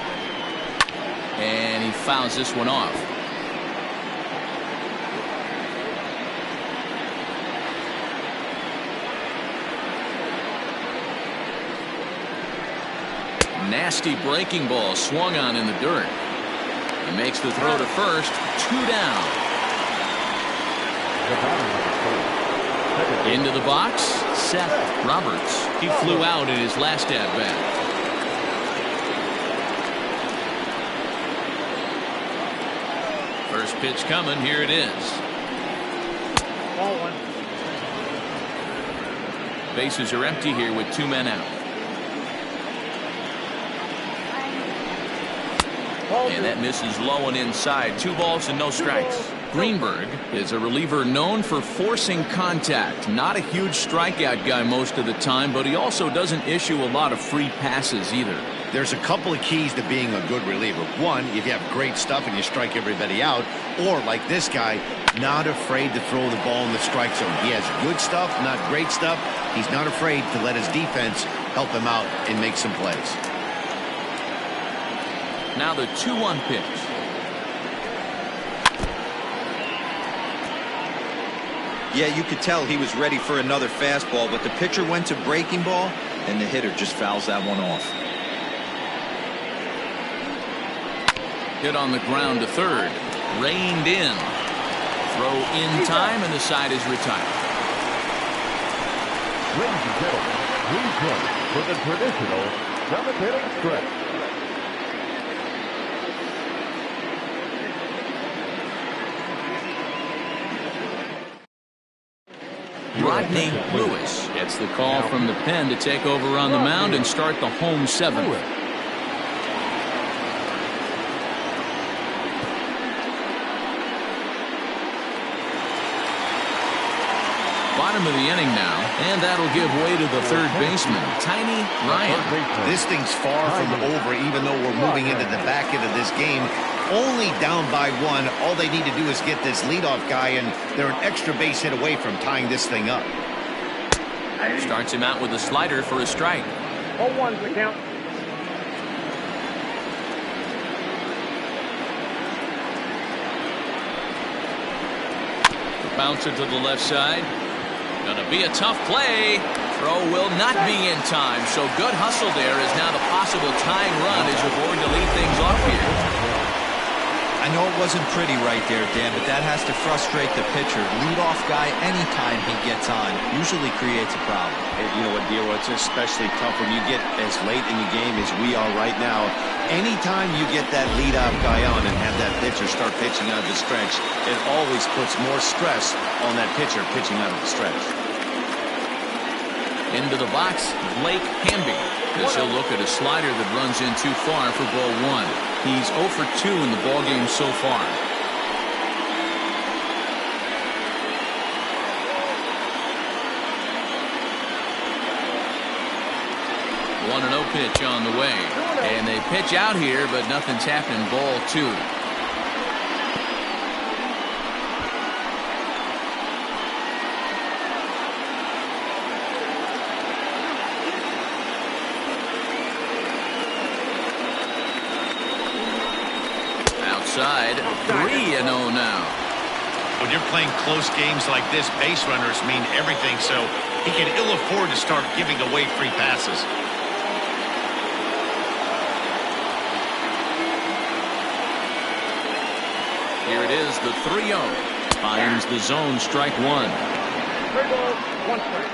And he fouls this one off. Nasty breaking ball swung on in the dirt. He makes the throw to first. 2 down. Into the box, Seth Roberts. He flew out in his last at bat. First pitch coming. Here it is. Ball 1. Bases are empty here with 2 men out. And that misses low and inside. 2 balls and no strikes. Greenberg is a reliever known for forcing contact. Not a huge strikeout guy most of the time, but he also doesn't issue a lot of free passes either. There's a couple of keys to being a good reliever. One, if you have great stuff and you strike everybody out, or like this guy, not afraid to throw the ball in the strike zone. He has good stuff, not great stuff. He's not afraid to let his defense help him out and make some plays. Now the 2-1 pitch. Yeah, you could tell he was ready for another fastball, but the pitcher went to breaking ball, and the hitter just fouls that one off. Hit on the ground to third. Reined in. Throw in time, and the side is retired. Ladies and gentlemen, please join for the traditional 7th-inning stretch. Rodney Lewis gets the call from the pen to take over on the mound and start the home 7th. Bottom of the inning now, and that'll give way to the third baseman, Tiny Ryan. This thing's far from over, even though we're moving into the back end of this game. Only down by 1. All they need to do is get this leadoff guy, and they're an extra base hit away from tying this thing up. Starts him out with a slider for a strike. 0-1's the count. Bounce it to the left side. Gonna be a tough play. Throw will not be in time, so good hustle there is now the possible tying run as you're going to lead things off here. I know it wasn't pretty right there, Dan, but that has to frustrate the pitcher. Leadoff guy, anytime he gets on, usually creates a problem. You know what, Dero, it's especially tough when you get as late in the game as we are right now. Anytime you get that leadoff guy on and have that pitcher start pitching out of the stretch, it always puts more stress on that pitcher pitching out of the stretch. Into the box, Blake Hamby. As he'll look at a slider that runs in too far for ball 1. He's 0 for 2 in the ballgame so far. One 1-0 pitch on the way. And they pitch out here, but nothing's happening. Ball 2. Outside, 3-0 now. When you're playing close games like this, base runners mean everything, so he can ill afford to start giving away free passes. Here it is, the 3-0. Finds the zone, strike 1. 3 balls, 1 strike.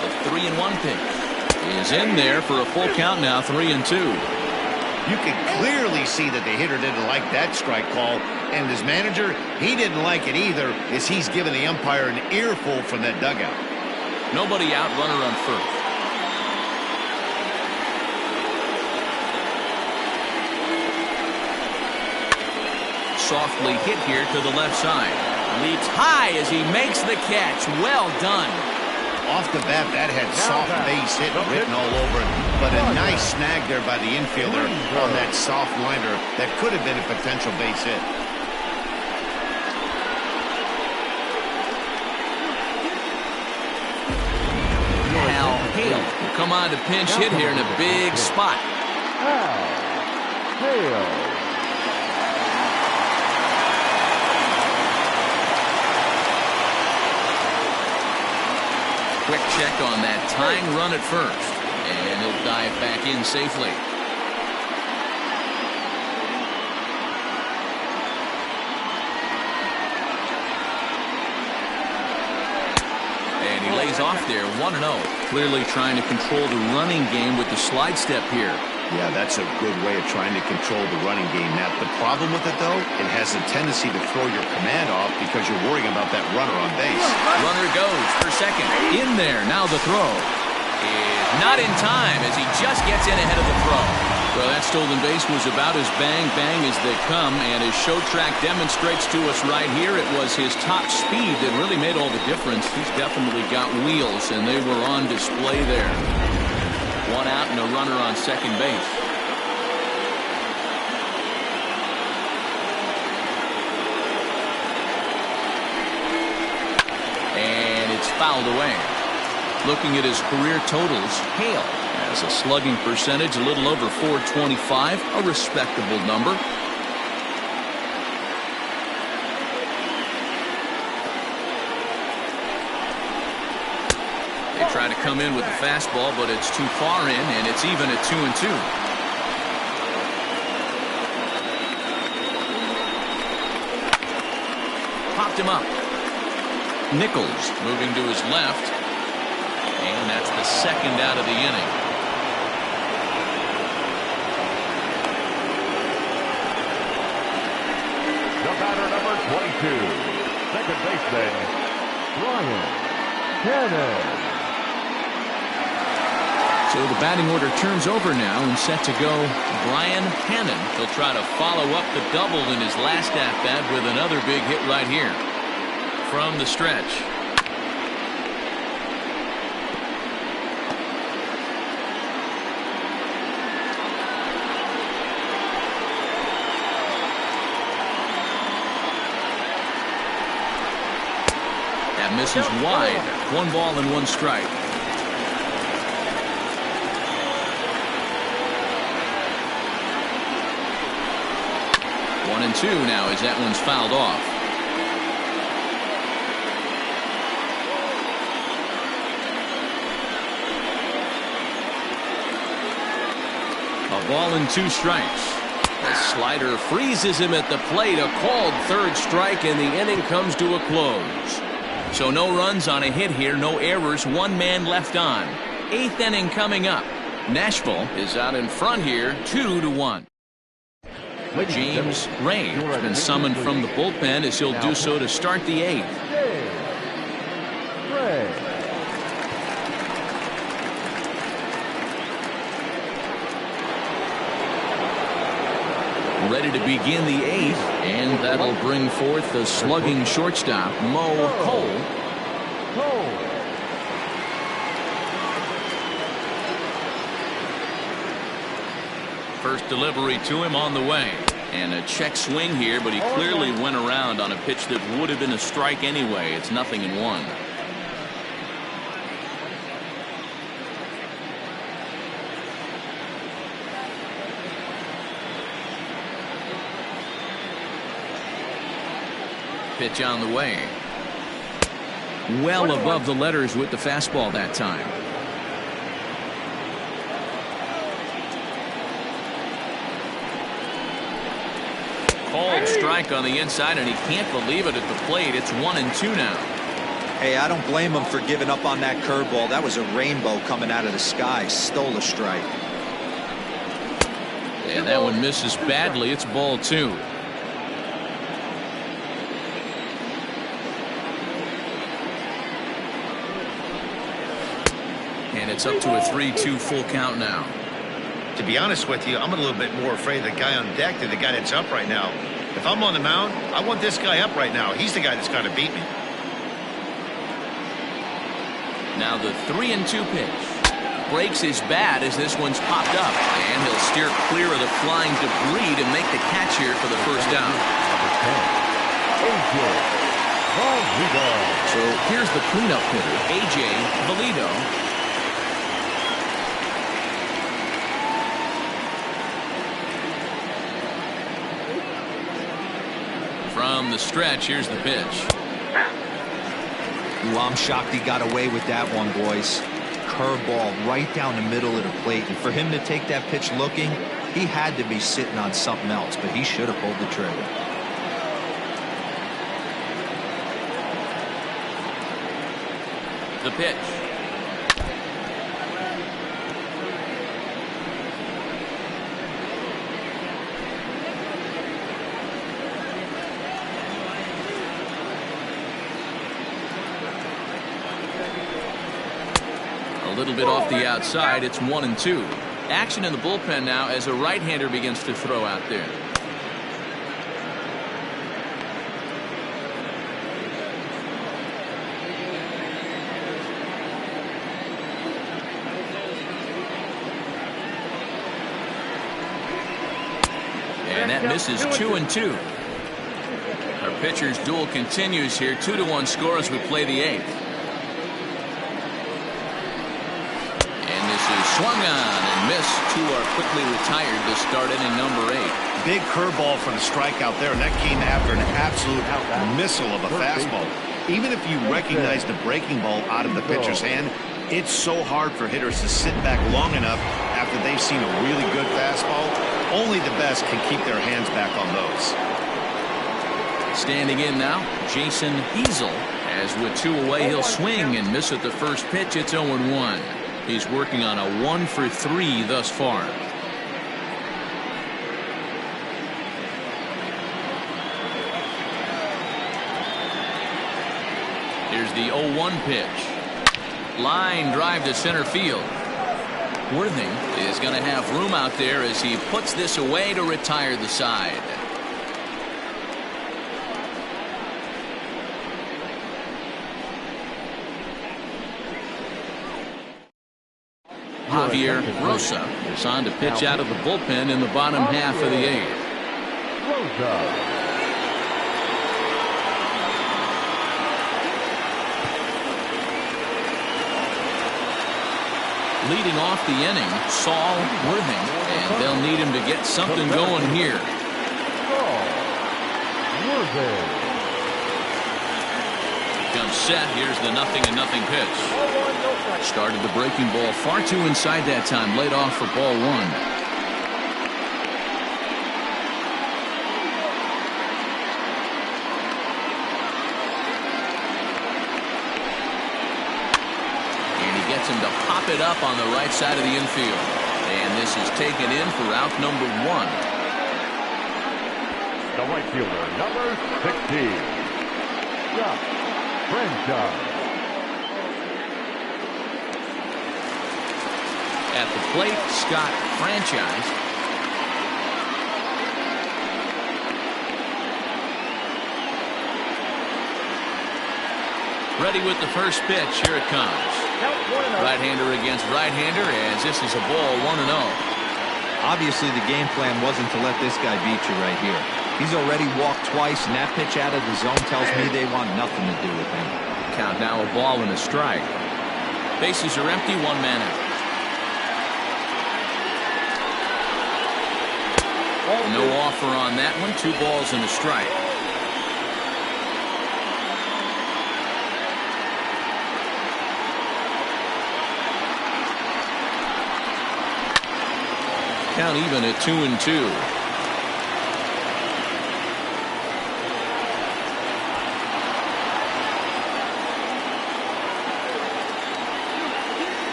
The 3-1 pitch is in there for a full count now, 3-2. You can clearly see that the hitter didn't like that strike call, and his manager, he didn't like it either, as he's giving the umpire an earful from that dugout. Nobody out, runner on first. Softly hit here to the left side. Leaps high as he makes the catch. Well done. Off the bat, that had soft base hit written all over it, but a nice snag there by the infielder on that soft liner that could have been a potential base hit. Al Hale will come on to pinch hit here in a big spot. Hale. Quick check on that tying run at first, and he'll dive back in safely. And he lays is off there, 1-0. Clearly trying to control the running game with the slide step here. Yeah, that's a good way of trying to control the running game, Matt. The problem with it, though, it has a tendency to throw your command off because you're worrying about that runner on base. Runner goes for second. In there. Now the throw is not in time as he just gets in ahead of the throw. Well, that stolen base was about as bang-bang as they come, and as Show Track demonstrates to us right here, it was his top speed that really made all the difference. He's definitely got wheels, and they were on display there. One out and a runner on second base. And it's fouled away. Looking at his career totals, Hale has a slugging percentage a little over .425, a respectable number. They try to come in with the fastball, but it's too far in, and it's even at 2-2. Popped him up. Nichols moving to his left, and that's the second out of the inning. The batter, number 22, second baseman, Ryan Cannon. So the batting order turns over now and set to go Brian Hannon. He'll try to follow up the double in his last at-bat with another big hit right here from the stretch. That misses wide. 1 ball and 1 strike. 1-2 now as that one's fouled off. A ball and 2 strikes. The slider freezes him at the plate. A called third strike, and the inning comes to a close. So no runs on a hit here, no errors, 1 man left on. 8th inning coming up. Nashville is out in front here, 2-1. James Ray has been summoned from the bullpen as he'll do so to start the 8th. Ready to begin the 8th, and that'll bring forth the slugging shortstop, Mo Cole. First delivery to him on the way. And a check swing here, but he clearly went around on a pitch that would have been a strike anyway. It's 0-1. Pitch on the way. Well above the letters with the fastball that time. Called strike on the inside, and he can't believe it at the plate. It's 1-2 now. Hey, I don't blame him for giving up on that curveball. That was a rainbow coming out of the sky. Stole a strike. And that one misses badly. It's ball 2. And it's up to a 3-2 full count now. To be honest with you, I'm a little bit more afraid of the guy on deck than the guy that's up right now. If I'm on the mound, I want this guy up right now. He's the guy that's got to beat me. Now the 3-2 pitch. Breaks his bat as this one's popped up. And he'll steer clear of the flying debris to make the catch here for the first down. So here's the cleanup hitter, A.J. Valido. From the stretch, here's the pitch. Ooh, I'm shocked he got away with that one, boys. Curveball right down the middle of the plate. And for him to take that pitch looking, he had to be sitting on something else, but he should have pulled the trigger. the pitch. A little bit off the outside. It's 1-2. Action in the bullpen now as a right-hander begins to throw out there. And that misses 2-2. Our pitcher's duel continues here. 2-1 score as we play the 8th. Swung on and missed. Two are quickly retired to start inning number 8. Big curveball for the strikeout there, and that came after an absolute missile of a fastball. Even if you recognize the breaking ball out of the pitcher's hand, it's so hard for hitters to sit back long enough after they've seen a really good fastball. Only the best can keep their hands back on those. Standing in now, Jason Heasel, as with 2 away, he'll swing and miss at the first pitch. It's 0-1. He's working on a 1-for-3 thus far. Here's the 0-1 pitch. Line drive to center field. Worthing is going to have room out there as he puts this away to retire the side. Javier Rosa is on to pitch out of the bullpen in the bottom half of the 8th. Leading off the inning, Saul Worthing, and they'll need him to get something going here. Comes set. Here's the 0-0 pitch. Started the breaking ball far too inside that time. Laid off for ball 1. And he gets him to pop it up on the right side of the infield. And this is taken in for out number 1. The right fielder, number 16. Franchise. At the plate, Scott Franchise. Ready with the first pitch. Here it comes. Right-hander against right-hander, as this is a ball 1-0. Obviously, the game plan wasn't to let this guy beat you right here. He's already walked twice, and that pitch out of the zone tells me they want nothing to do with him. Count now, a ball and a strike. Bases are empty, 1 man out. No offer on that one. 2 balls and a strike. Count even at 2-2.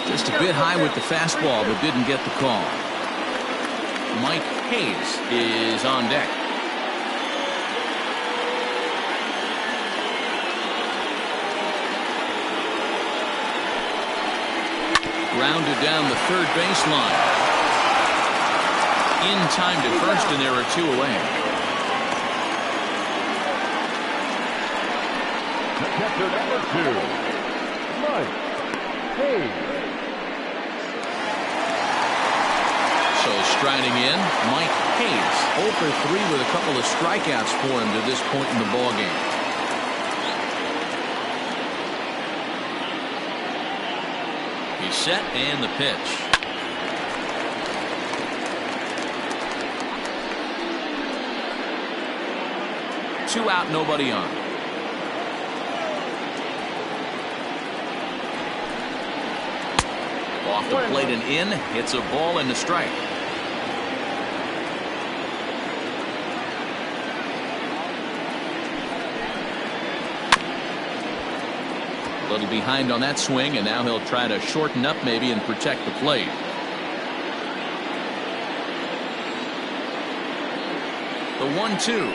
Just a bit high with the fastball, but didn't get the call. Mike Hayes is on deck. Grounded down the third baseline. In time to first, and there are 2 away. The catcher, number 2, Mike Hayes. So striding in, Mike Hayes, 0 for 3 with a couple of strikeouts for him to this point in the ballgame. He's set, and the pitch. Two out, nobody on. Off the plate and in, hits a ball and a strike. A little behind on that swing, and now he'll try to shorten up maybe and protect the plate. The 1-2.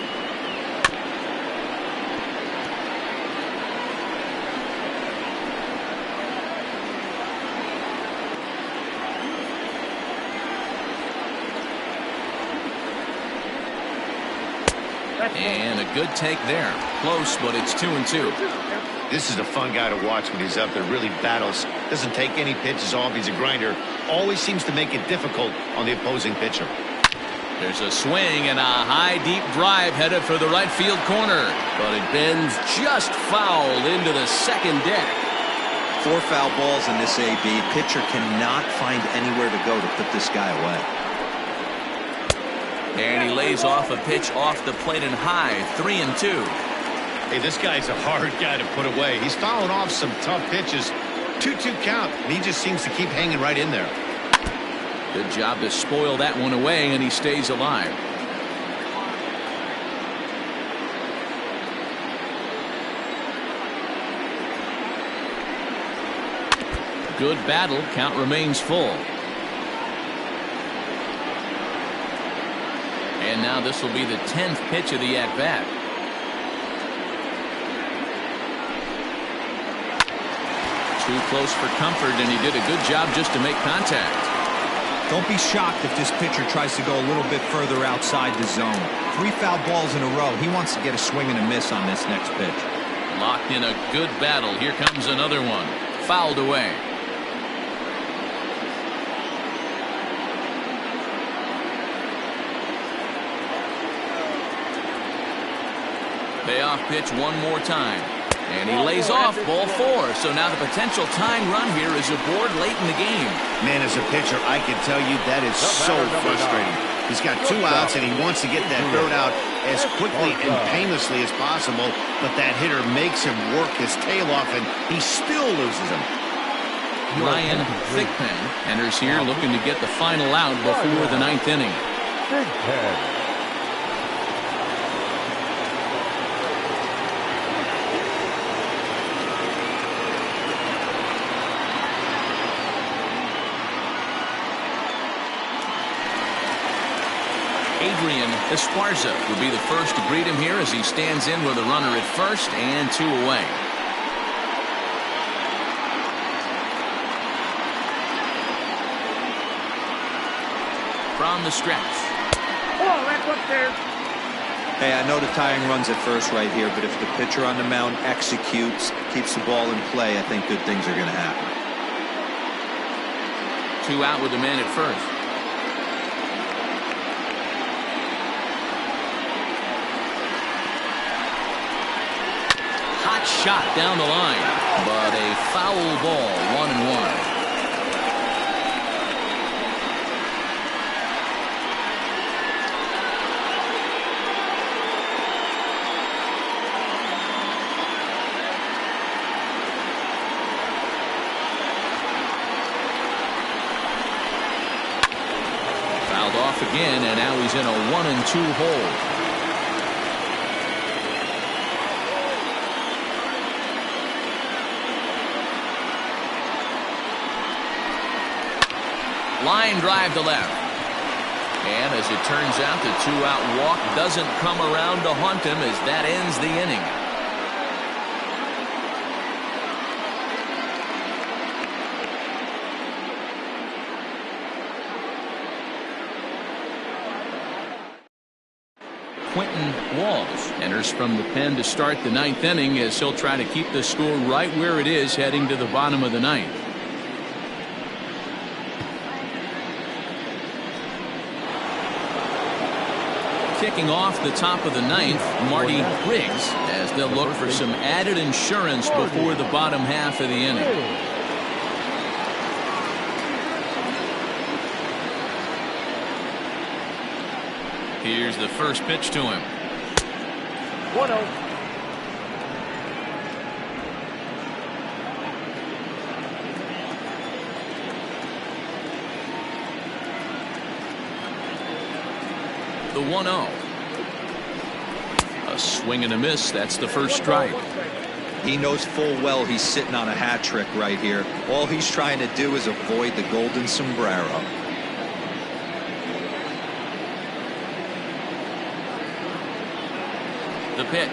And a good take there. Close, but it's 2-2. This is a fun guy to watch when he's up there. Really battles. Doesn't take any pitches off. He's a grinder. Always seems to make it difficult on the opposing pitcher. There's a swing and a high deep drive headed for the right field corner. But it bends just foul into the second deck. 4 foul balls in this AB. Pitcher cannot find anywhere to go to put this guy away. And he lays off a pitch off the plate and high. 3-2. Hey, this guy's a hard guy to put away. He's fouling off some tough pitches. 2-2 count, and he just seems to keep hanging right in there. Good job to spoil that one away, and he stays alive. Good battle. Count remains full. And now this will be the 10th pitch of the at-bat. Too close for comfort, and he did a good job just to make contact. Don't be shocked if this pitcher tries to go a little bit further outside the zone. 3 foul balls in a row. He wants to get a swing and a miss on this next pitch. Locked in a good battle. Here comes another one. Fouled away. Payoff pitch one more time. And he lays off ball 4. So now the potential tying run here is aboard late in the game. Man, as a pitcher, I can tell you that is so frustrating. He's got 2 outs, and he wants to get that third out as quickly and painlessly as possible. But that hitter makes him work his tail off, and he still loses him. Ryan Thigpen enters here looking to get the final out before the 9th inning. Adrian Esparza will be the first to greet him here as he stands in with a runner at first and 2 away. From the stretch. Oh, that's upstairs. Hey, I know the tying run's at first right here, but if the pitcher on the mound executes, keeps the ball in play, I think good things are going to happen. 2 out with the man at first. Hot shot down the line, but a foul ball. 1-1. Fouled off again, and now he's in a 1-2 hole. Line drive to left. And as it turns out, the 2-out walk doesn't come around to haunt him as that ends the inning. Quentin Walls enters from the pen to start the 9th inning as he'll try to keep the score right where it is heading to the bottom of the 9th. Kicking off the top of the 9th, Marty Riggs, as they'll look for some added insurance before the bottom half of the inning. Here's the first pitch to him. 1-0. The 1-0. A swing and a miss. That's the first strike. He knows full well he's sitting on a hat trick right here. All he's trying to do is avoid the golden sombrero. The pitch.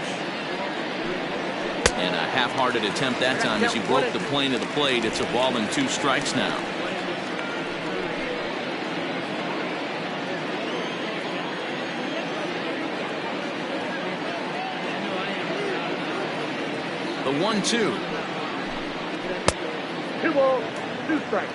And a half-hearted attempt that time as he broke the plane of the plate. It's a ball and 2 strikes now. The 1-2. 2 balls, 2 strikes.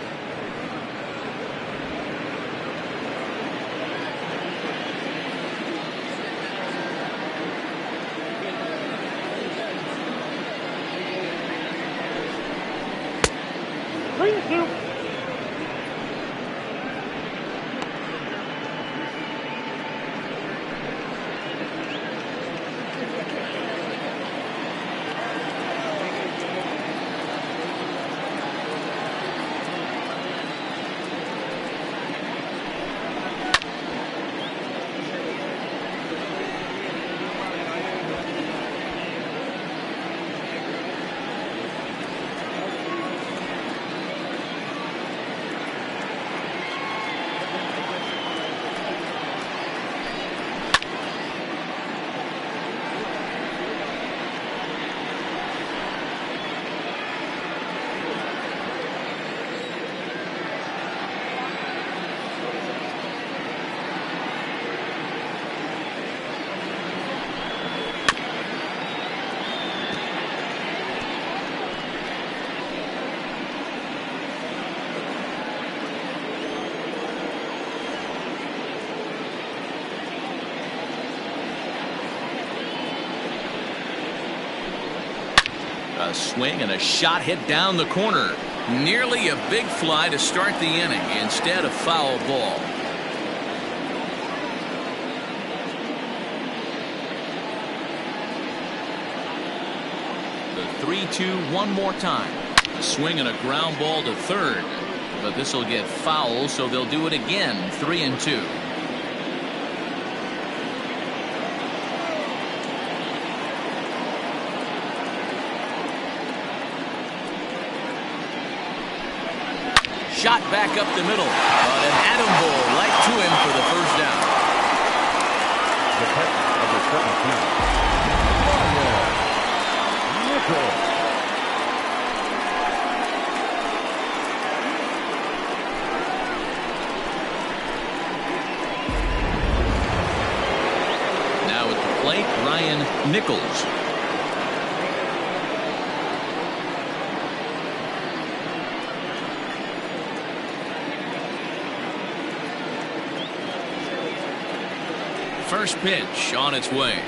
A swing and a shot hit down the corner. Nearly a big fly to start the inning. Instead, a foul ball. The 3-2 one more time. A swing and a ground ball to third. But this will get foul, so they'll do it again. 3-2. Shot back up the middle, but an atom ball right to him for the first down. The catch of the 17th. Nichols. Now at the plate, Ryan Nichols. First pitch on its way.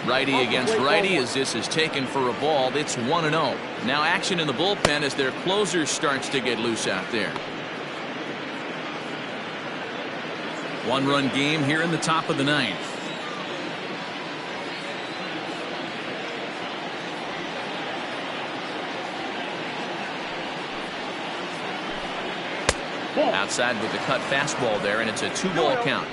Righty against righty as this is taken for a ball. It's 1-0. Now action in the bullpen as their closer starts to get loose out there. 1-run game here in the top of the 9th. Outside with the cut fastball there, and it's a 2-ball count.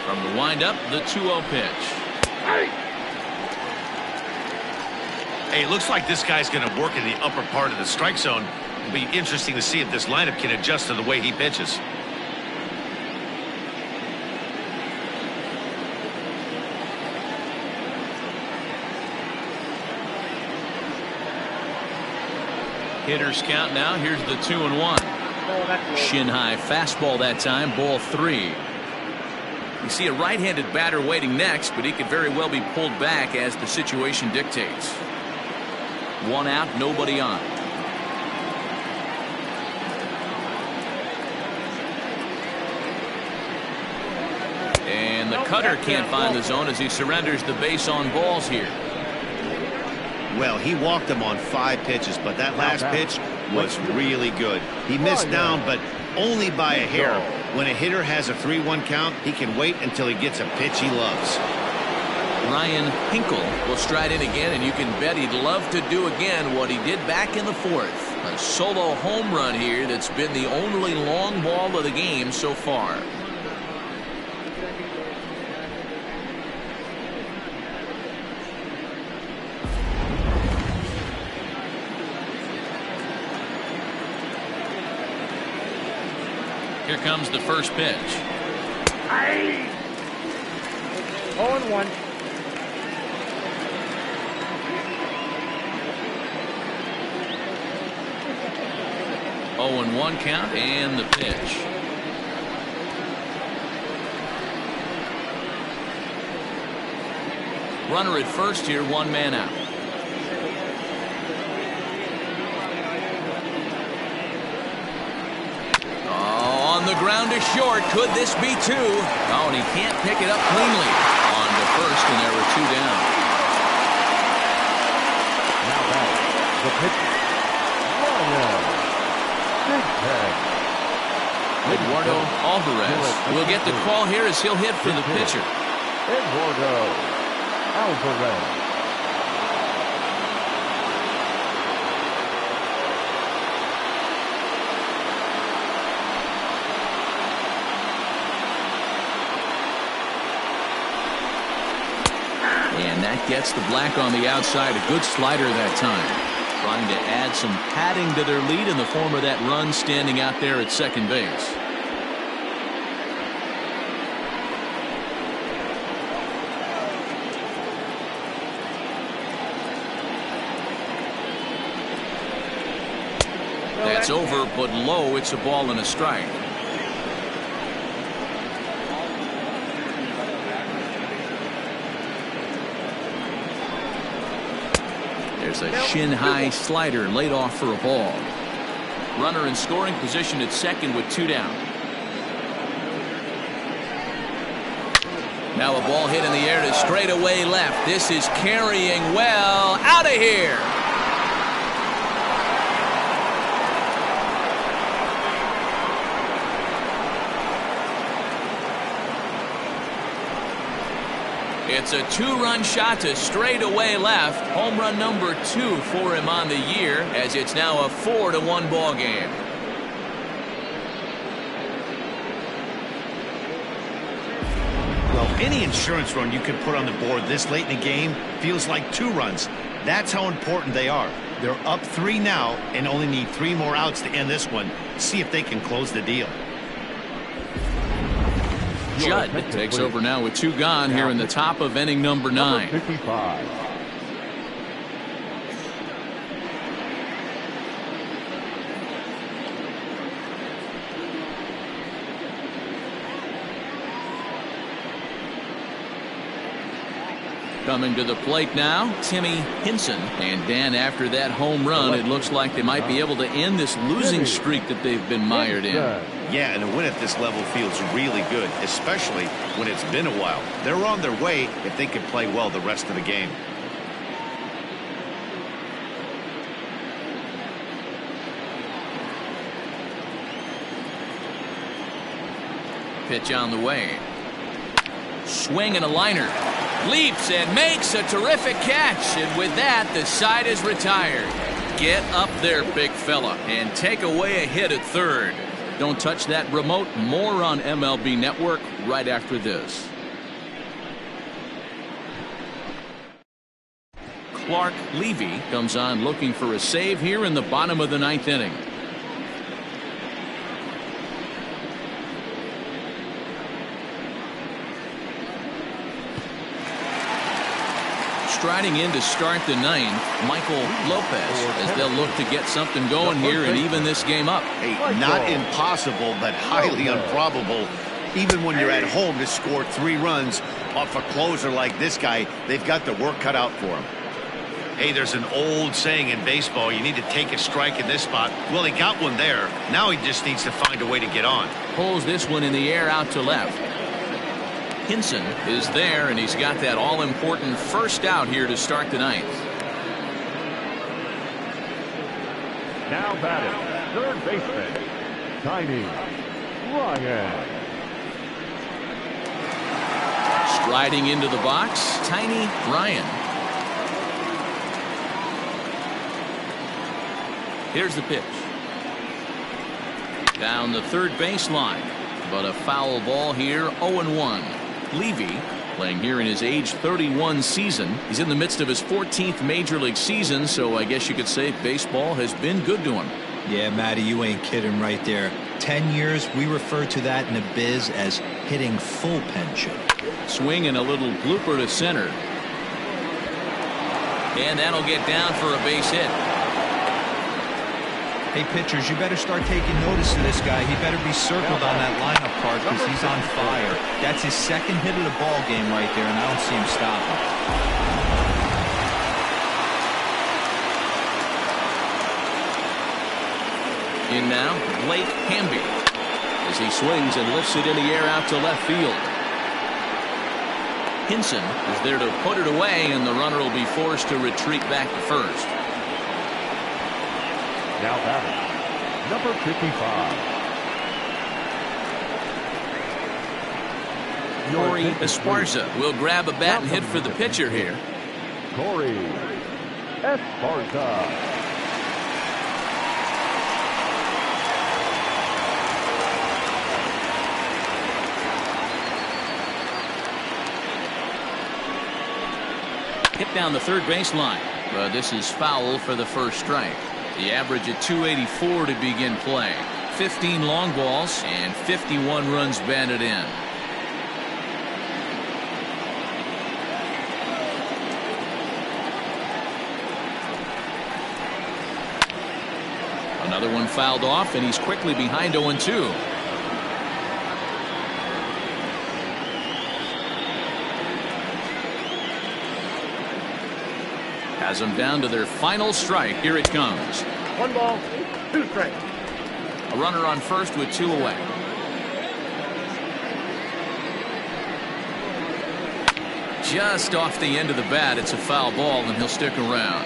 From the windup, the 2-0 pitch. Hey, it looks like this guy's going to work in the upper part of the strike zone. It'll be interesting to see if this lineup can adjust to the way he pitches. Hitters count now. Here's the 2-1. Shin high fastball that time. Ball 3. You see a right-handed batter waiting next, but he could very well be pulled back as the situation dictates. 1 out, nobody on. And the cutter can't find the zone as he surrenders the base on balls here. Well, he walked him on 5 pitches, but that last pitch was really good. He missed down, but only by a hair. When a hitter has a 3-1 count, he can wait until he gets a pitch he loves. Ryan Hinkle will stride in again, and you can bet he'd love to do again what he did back in the fourth. A solo home run here that's been the only long ball of the game so far. Here comes the first pitch. 0-1. Oh, and 1 count, and the pitch. Runner at first here, 1 man out. Oh, on the ground to short. Could this be 2? Oh, and he can't pick it up cleanly. On to first, and there were 2 down. Now back, the pitcher. Eduardo Alvarez will get the call here as he'll hit for the pitcher. Eduardo Alvarez. And that gets the black on the outside. A good slider that time. Trying to add some padding to their lead in the form of that run standing out there at second base. That's over, but low. It's a ball and a strike. There's a shin-high slider laid off for a ball. Runner in scoring position at second with 2 down. Now a ball hit in the air to straightaway left. This is carrying well. Out of here. It's a 2-run shot to straightaway left. Home run number 2 for him on the year, as it's now a 4-1 ball game. Well, any insurance run you can put on the board this late in the game feels like 2 runs. That's how important they are. They're up 3 now and only need 3 more outs to end this one. See if they can close the deal. Judd takes over now with 2 gone here in the top of inning number 9. 55. Coming to the plate now, Timmy Hinson. And Dan, after that home run, it looks like they might be able to end this losing streak that they've been mired in. Yeah, and a win at this level feels really good, especially when it's been a while. They're on their way if they can play well the rest of the game. Pitch on the way. Swing and a liner. Leaps and makes a terrific catch. And with that, the side is retired. Get up there, big fella, and take away a hit at third. Don't touch that remote. More on MLB Network right after this. Clark Levy comes on looking for a save here in the bottom of the 9th inning. Striding in to start the 9th, Michael Lopez, as they'll look to get something going here and even this game up. Hey, not impossible, but highly improbable. Even when you're at home to score 3 runs off a closer like this guy, they've got the work cut out for him. Hey, there's an old saying in baseball, you need to take a strike in this spot. Well, he got one there. Now he just needs to find a way to get on. Pulls this one in the air out to left. Hinson is there, and he's got that all-important first out here to start the 9th. Now batting, third baseman, Tiny Ryan. Striding into the box, Tiny Ryan. Here's the pitch. Down the third baseline. But a foul ball here, 0-1. Levy, playing here in his age 31 season. He's in the midst of his 14th major league season, so I guess you could say baseball has been good to him. Yeah, Matty, you ain't kidding right there. 10 years, we refer to that in the biz as hitting full pension. Swing and a little blooper to center. And that'll get down for a base hit. Hey, pitchers, you better start taking notice of this guy. He better be circled on that lineup card because he's on fire. That's his second hit of the ball game right there, and I don't see him stopping. In now, Blake Hamby, as he swings and lifts it in the air out to left field. Hinson is there to put it away, and the runner will be forced to retreat back to first. Now batting, number 55. Corey Esparza will grab a bat and hit for the pitcher here. Corey Esparza. Hit down the third baseline, but this is foul for the first strike. The average at 284 to begin play. 15 long balls and 51 runs batted in. Another one fouled off, and he's quickly behind 0-2. Has them down to their final strike. Here it comes. 1 ball, 2 strikes. A runner on first with 2 away. Just off the end of the bat, it's a foul ball, and he'll stick around.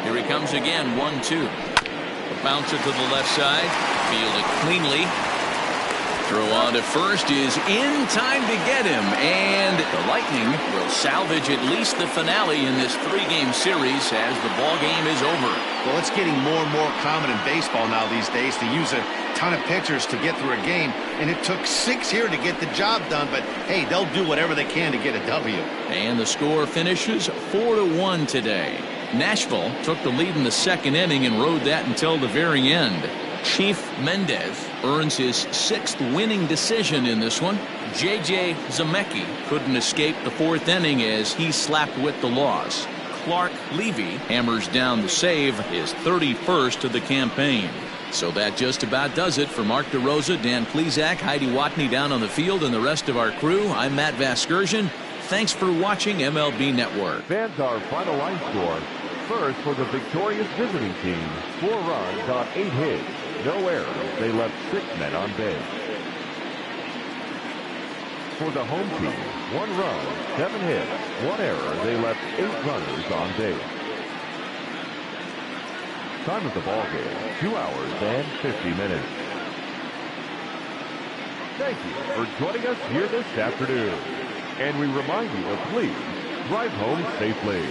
Here he comes again, 1-2. A bouncer to the left side. Fielded cleanly. Throw on to first is in time to get him, and the Lightning will salvage at least the finale in this 3-game series as the ball game is over. Well, it's getting more and more common in baseball now these days to use a ton of pitchers to get through a game, and it took 6 here to get the job done, but hey, they'll do whatever they can to get a W. And the score finishes 4-1 today. Nashville took the lead in the second inning and rode that until the very end. Chief Mendez earns his 6th winning decision in this one. J.J. Zemecki couldn't escape the 4th inning as he slapped with the loss. Clark Levy hammers down the save, his 31st of the campaign. So that just about does it for Mark DeRosa, Dan Plesac, Heidi Watney down on the field, and the rest of our crew. I'm Matt Vasgersian. Thanks for watching MLB Network. Fans, our final line score. First for the victorious visiting team, 4 runs on 8 hits. No errors. They left 6 men on base. For the home team, 1 run, 7 hits, 1 error. They left 8 runners on base. Time of the ball game, 2 hours and 50 minutes. Thank you for joining us here this afternoon. And we remind you to please drive home safely.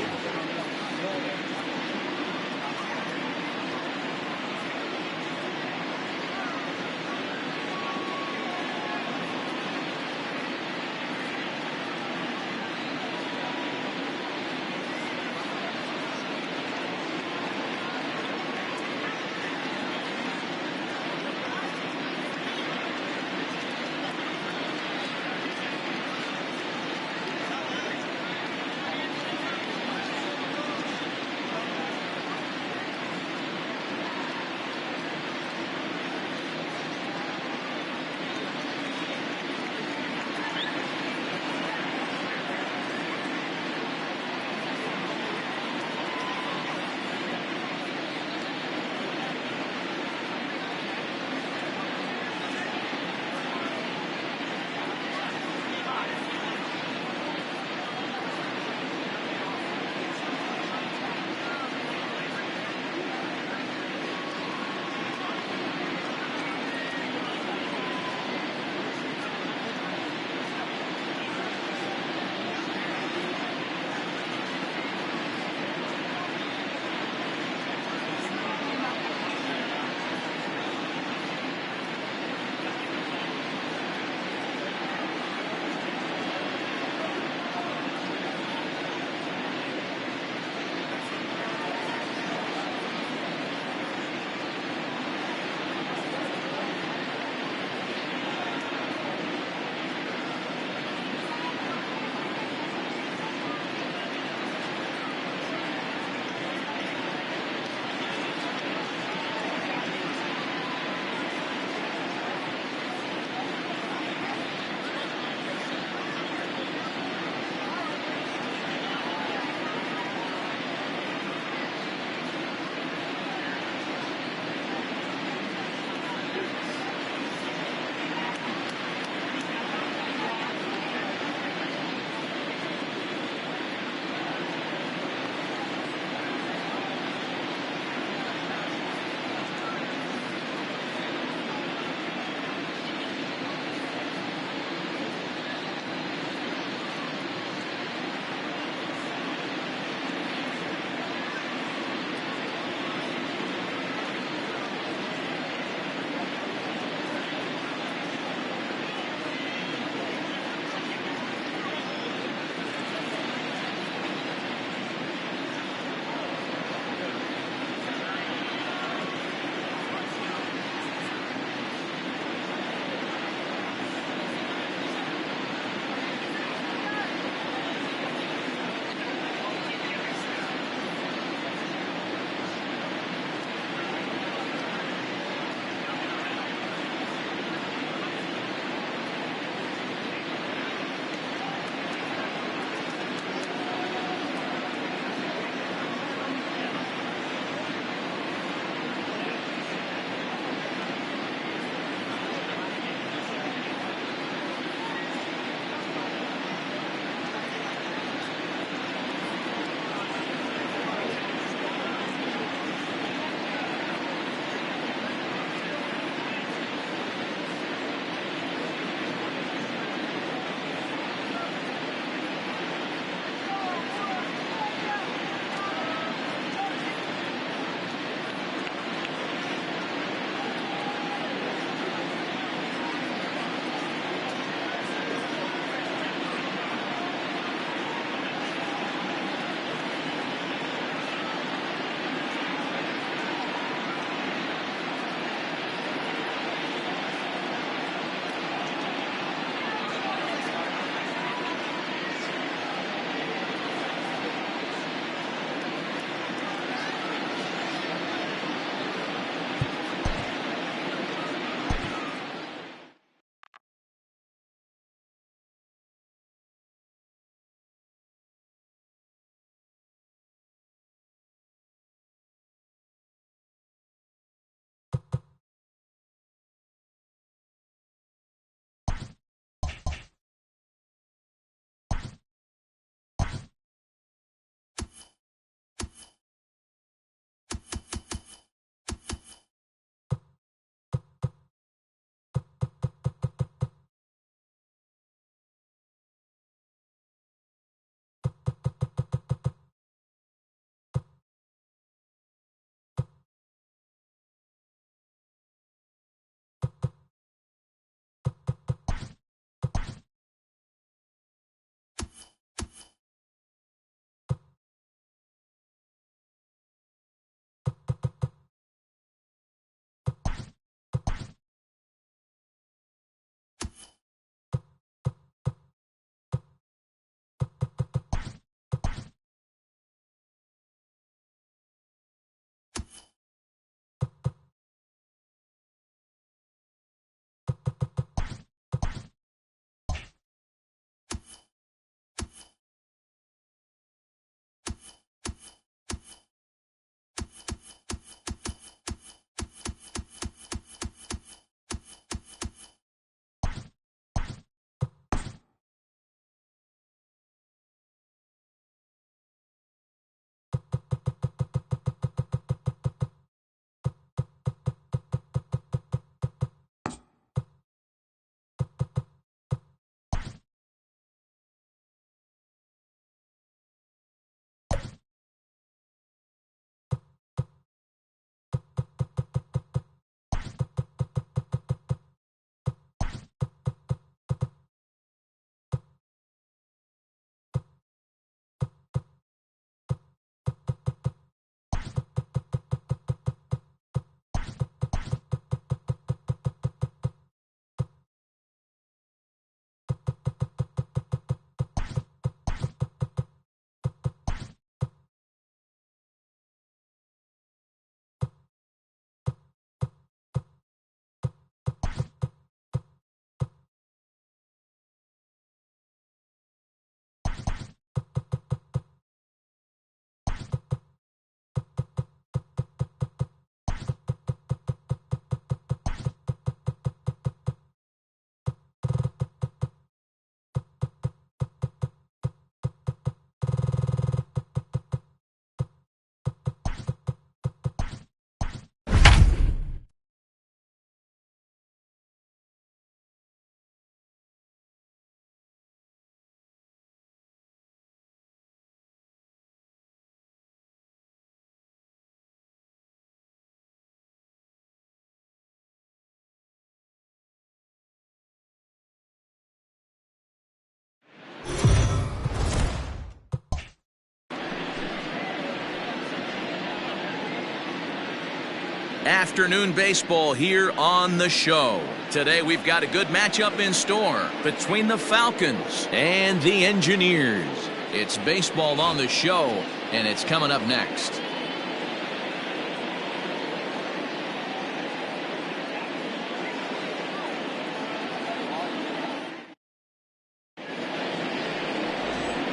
Afternoon baseball here on the show. Today we've got a good matchup in store between the Falcons and the Engineers. It's baseball on the show, and it's coming up next.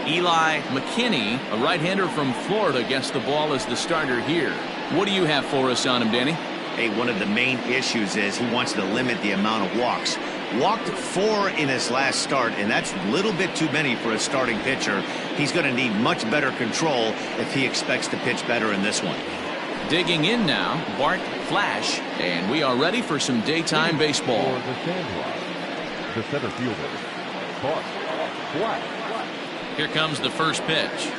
Eli McKinney, a right-hander from Florida, gets the ball as the starter here. What do you have for us on him, Danny? Hey, one of the main issues is he wants to limit the amount of walks. Walked 4 in his last start, and that's a little bit too many for a starting pitcher. He's going to need much better control if he expects to pitch better in this one. Digging in now, Bart Flash, and we are ready for some daytime baseball. For the Sandlot, the center fielder, Bart Flash. Here comes the first pitch.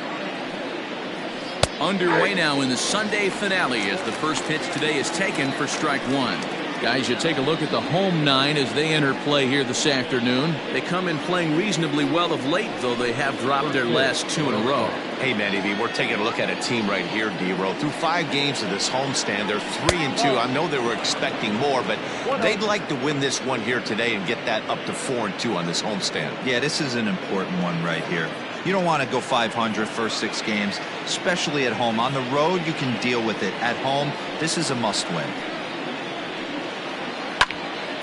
Underway now in the Sunday finale as the first pitch today is taken for strike one. Guys, you take a look at the home nine as they enter play here this afternoon. They come in playing reasonably well of late, though they have dropped their last 2 in a row. Hey, Manny V, we're taking a look at a team right here, D-Row. Through 5 games of this homestand, they're 3-2. I know they were expecting more, but they'd like to win this one here today and get that up to 4-2 on this homestand. Yeah, this is an important one right here. You don't want to go 500 first 6 games, especially at home. On the road, you can deal with it. At home, this is a must-win.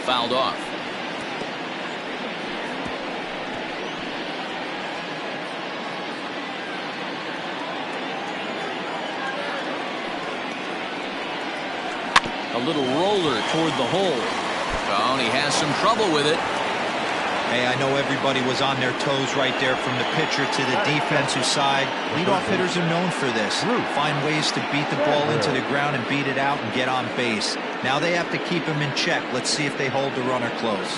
Fouled off. A little roller toward the hole. Oh, and he has some trouble with it. Hey, I know everybody was on their toes right there from the pitcher to the defensive side. Leadoff hitters are known for this. Find ways to beat the ball into the ground and beat it out and get on base. Now they have to keep him in check. Let's see if they hold the runner close.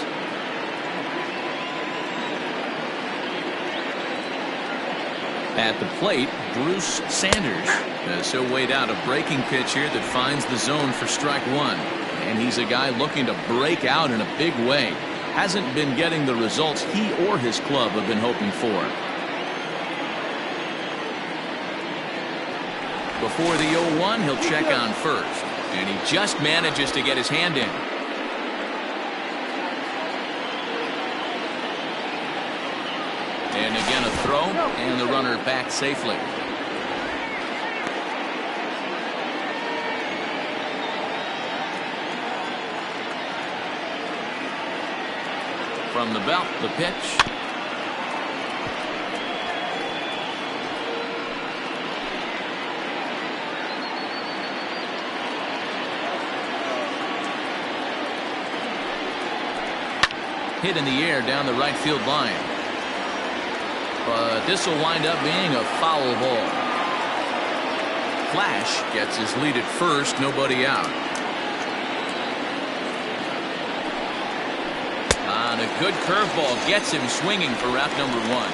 At the plate, Bruce Sanders has so weighed out a breaking pitch here that finds the zone for strike one. And he's a guy looking to break out in a big way. Hasn't been getting the results he or his club have been hoping for. Before the 0-1, he'll check on first. And he just manages to get his hand in. And again a throw, and the runner back safely. From the belt, the pitch. Hit in the air down the right field line. But this will wind up being a foul ball. Flash gets his lead at first, nobody out. And a good curveball gets him swinging for route number 1.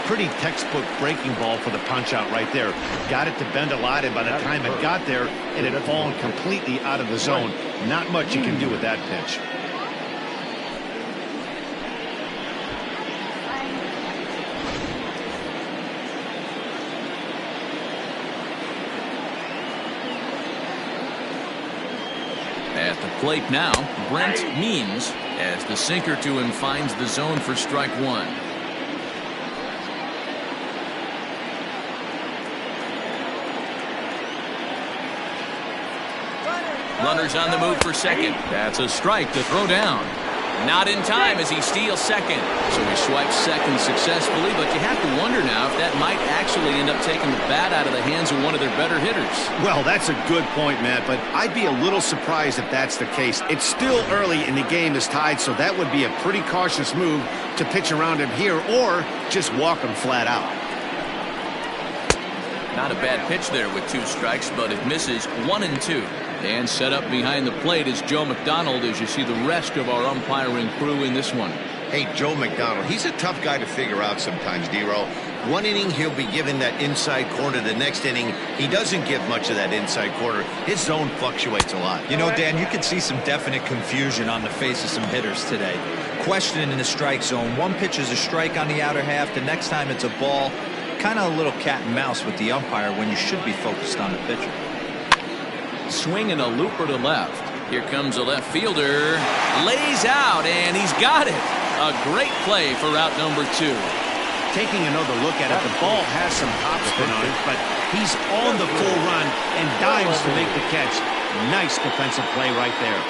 Pretty textbook breaking ball for the punch out right there. Got it to bend a lot, and by the time it got there, it had fallen completely out of the zone. Not much you can do with that pitch. At the plate now, Brent Means, as the sinker to him finds the zone for strike one. Runners on the move for second. That's a strike to throw down. Not in time as he steals second. So he swipes second successfully, but you have to wonder now if that might actually end up taking the bat out of the hands of one of their better hitters. Well, that's a good point, Matt, but I'd be a little surprised if that's the case. It's still early and the game is tied, so that would be a pretty cautious move to pitch around him here or just walk him flat out. Not a bad pitch there with 2 strikes, but it misses 1-2. And set up behind the plate is Joe McDonald as you see the rest of our umpiring crew in this one. Hey, Joe McDonald, he's a tough guy to figure out sometimes, D-Row. One inning, he'll be given that inside corner. The next inning, he doesn't give much of that inside corner. His zone fluctuates a lot. You know, Dan, you could see some definite confusion on the face of some hitters today. Questioning in the strike zone. One pitch is a strike on the outer half. The next time it's a ball. Kind of a little cat and mouse with the umpire when you should be focused on the pitcher. Swinging a looper to left. Here comes a left fielder. Lays out, and he's got it. A great play for out number 2. Taking another look at it, the ball has some topspin on it, but he's on the full run and dives to make the catch. Nice defensive play right there.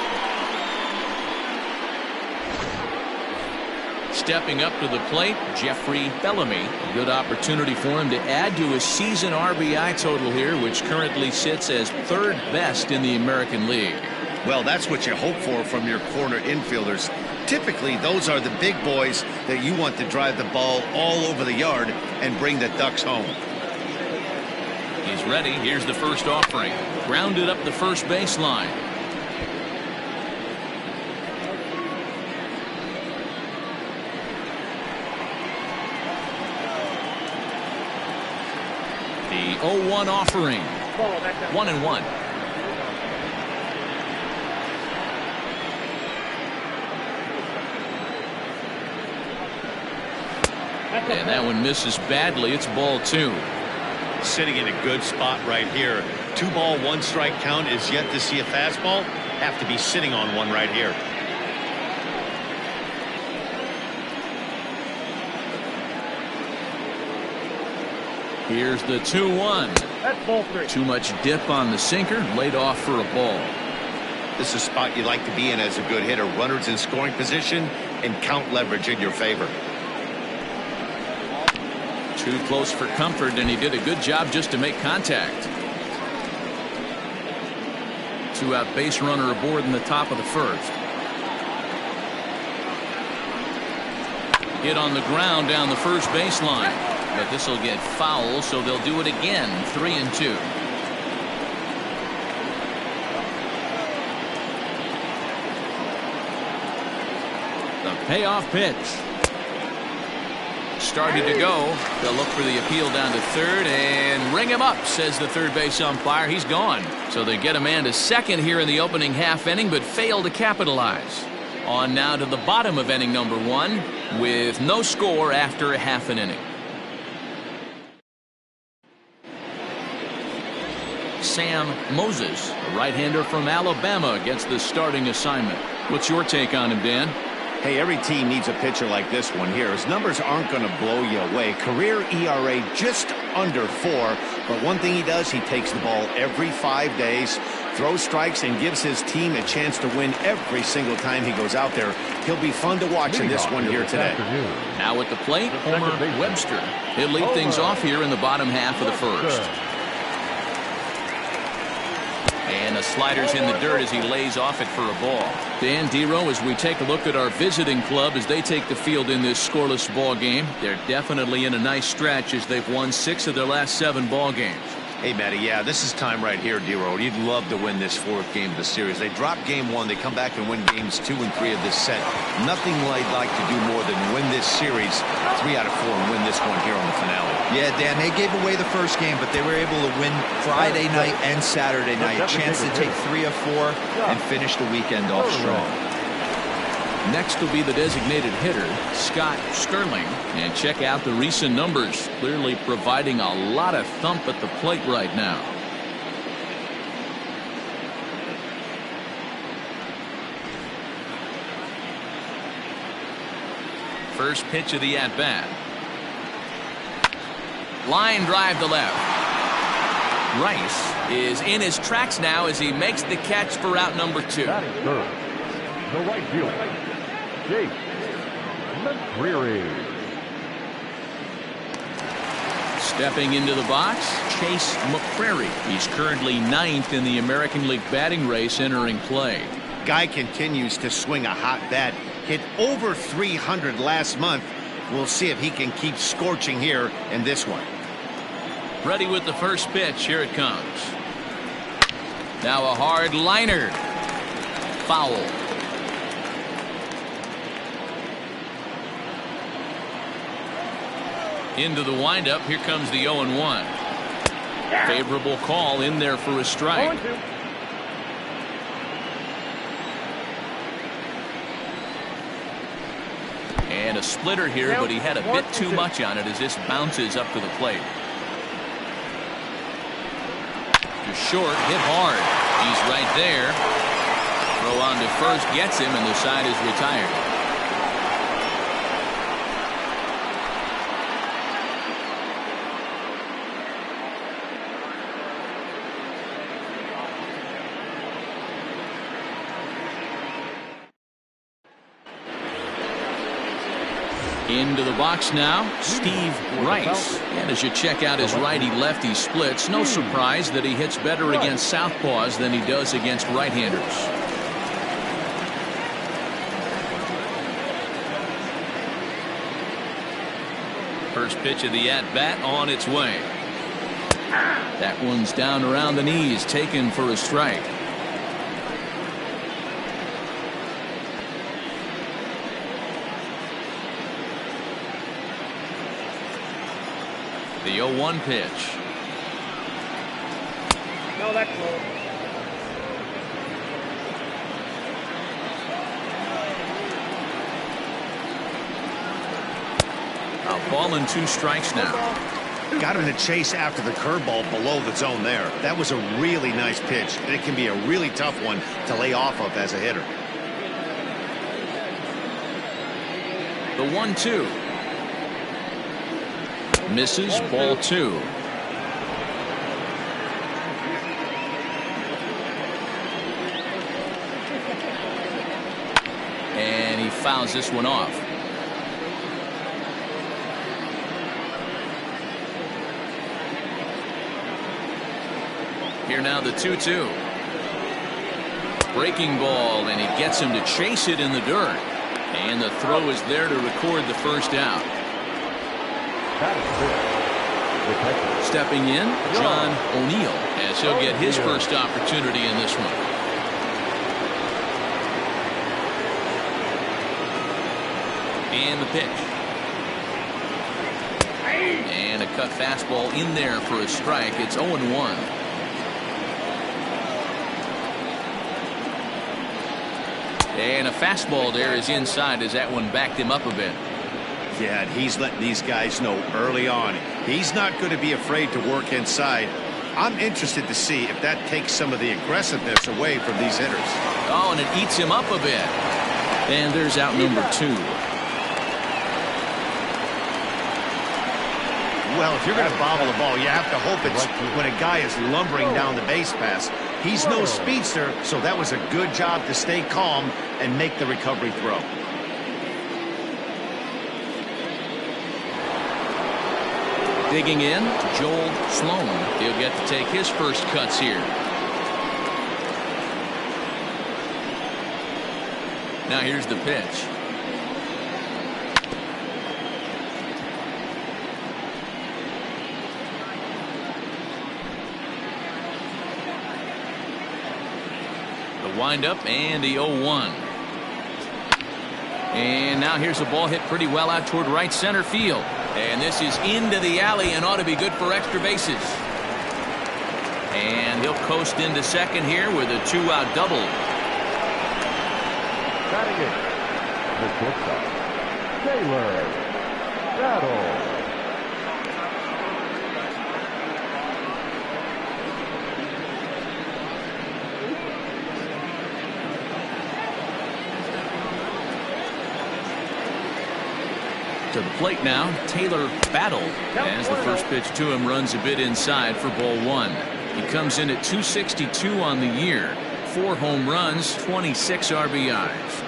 Stepping up to the plate, Jeffrey Bellamy. A good opportunity for him to add to his season RBI total here, which currently sits as 3rd best in the American League. Well, that's what you hope for from your corner infielders. Typically, those are the big boys that you want to drive the ball all over the yard and bring the Ducks home. He's ready. Here's the first offering. Grounded up the first baseline. The 0-1 offering. 1-1. And that one misses badly. It's ball 2. Sitting in a good spot right here. 2 ball, 1 strike count is yet to see a fastball. Have to be sitting on one right here. Here's the 2-1. That's ball 3. Too much dip on the sinker. Laid off for a ball. This is a spot you like to be in as a good hitter. Runners in scoring position and count leverage in your favor. Too close for comfort, and he did a good job just to make contact. 2-out base runner aboard in the top of the first. Hit on the ground down the first baseline, but this will get foul, so they'll do it again. 3-2. The payoff pitch. Started to go. They'll look for the appeal down to third and ring him up, says the third base umpire. He's gone. So they get a man to second here in the opening half inning, but fail to capitalize. On now to the bottom of inning number 1 with no score after a half an inning. Sam Moses, a right-hander from Alabama, gets the starting assignment. What's your take on him, Dan? Hey, every team needs a pitcher like this one here. His numbers aren't going to blow you away. Career ERA just under 4. But one thing he does, he takes the ball every 5 days, throws strikes, and gives his team a chance to win every single time he goes out there. He'll be fun to watch in this one here today. Now at the plate, Homer Webster. He'll lead things off here in the bottom half of the first. And the slider's in the dirt as he lays off it for a ball. Dan Dero, as we take a look at our visiting club as they take the field in this scoreless ball game, they're definitely in a nice stretch as they've won 6 of their last 7 ball games. Hey, Matty, yeah, this is time right here, Dero. You'd love to win this 4th game of the series. They drop game 1. They come back and win games 2 and 3 of this set. Nothing they'd like to do more than win this series 3 out of 4 and win this one here on the finale. Yeah, Dan, they gave away the first game, but they were able to win Friday night and Saturday night. Chance to take 3 of 4 and finish the weekend off strong. Next will be the designated hitter, Scott Sterling. And check out the recent numbers. Clearly providing a lot of thump at the plate right now. First pitch of the at-bat. Line drive to left. Rice is in his tracks now as he makes the catch for out number 2. Batting third, the right fielder, Jake McCreary. Stepping into the box, Chase McCreary. He's currently 9th in the American League batting race entering play. Guy continues to swing a hot bat. Hit over 300 last month. We'll see if he can keep scorching here in this one. Ready with the first pitch. Here it comes. Now a hard liner. Foul. Into the windup. Here comes the 0-1. Favorable call in there for a strike. And a splitter here, but he had a bit too much on it as this bounces up to the plate. to short, hit hard. He's right there. Throw on to first gets him, and the side is retired. Into the box now, Steve Rice. And as you check out his righty-lefty splits, no surprise that he hits better against southpaws than he does against right-handers. First pitch of the at-bat on its way. That one's down around the knees, taken for a strike. The 0-1 pitch. No, that's low. A ball and 2 strikes now. Got him to chase after the curveball below the zone there. That was a really nice pitch, and it can be a really tough one to lay off of as a hitter. The 1-2. Misses, ball 2. And he fouls this one off. Here now the 2-2. Breaking ball, and he gets him to chase it in the dirt. And the throw is there to record the first out. Stepping in, John O'Neill, as he'll get his first opportunity in this one. And the pitch. And a cut fastball in there for a strike. It's 0-1. And a fastball there is inside as that one backed him up a bit. Yeah, and he's letting these guys know early on he's not going to be afraid to work inside. I'm interested to see if that takes some of the aggressiveness away from these hitters. Oh, and it eats him up a bit. And there's out number 2. Well, if you're going to bobble the ball, you have to hope it's when a guy is lumbering down the base pass. He's no speedster, so that was a good job to stay calm and make the recovery throw. Digging in, Joel Sloan. He'll get to take his first cuts here. Now here's the pitch. The windup and the 0-1. And now here's a ball hit pretty well out toward right center field. And this is into the alley and ought to be good for extra bases. And he'll coast into second here with a 2-out double. Batting it, the shortstop, Taylor Battle. To the plate now, Taylor Battle, as the first pitch to him runs a bit inside for ball 1. He comes in at 262 on the year, 4 home runs, 26 RBIs.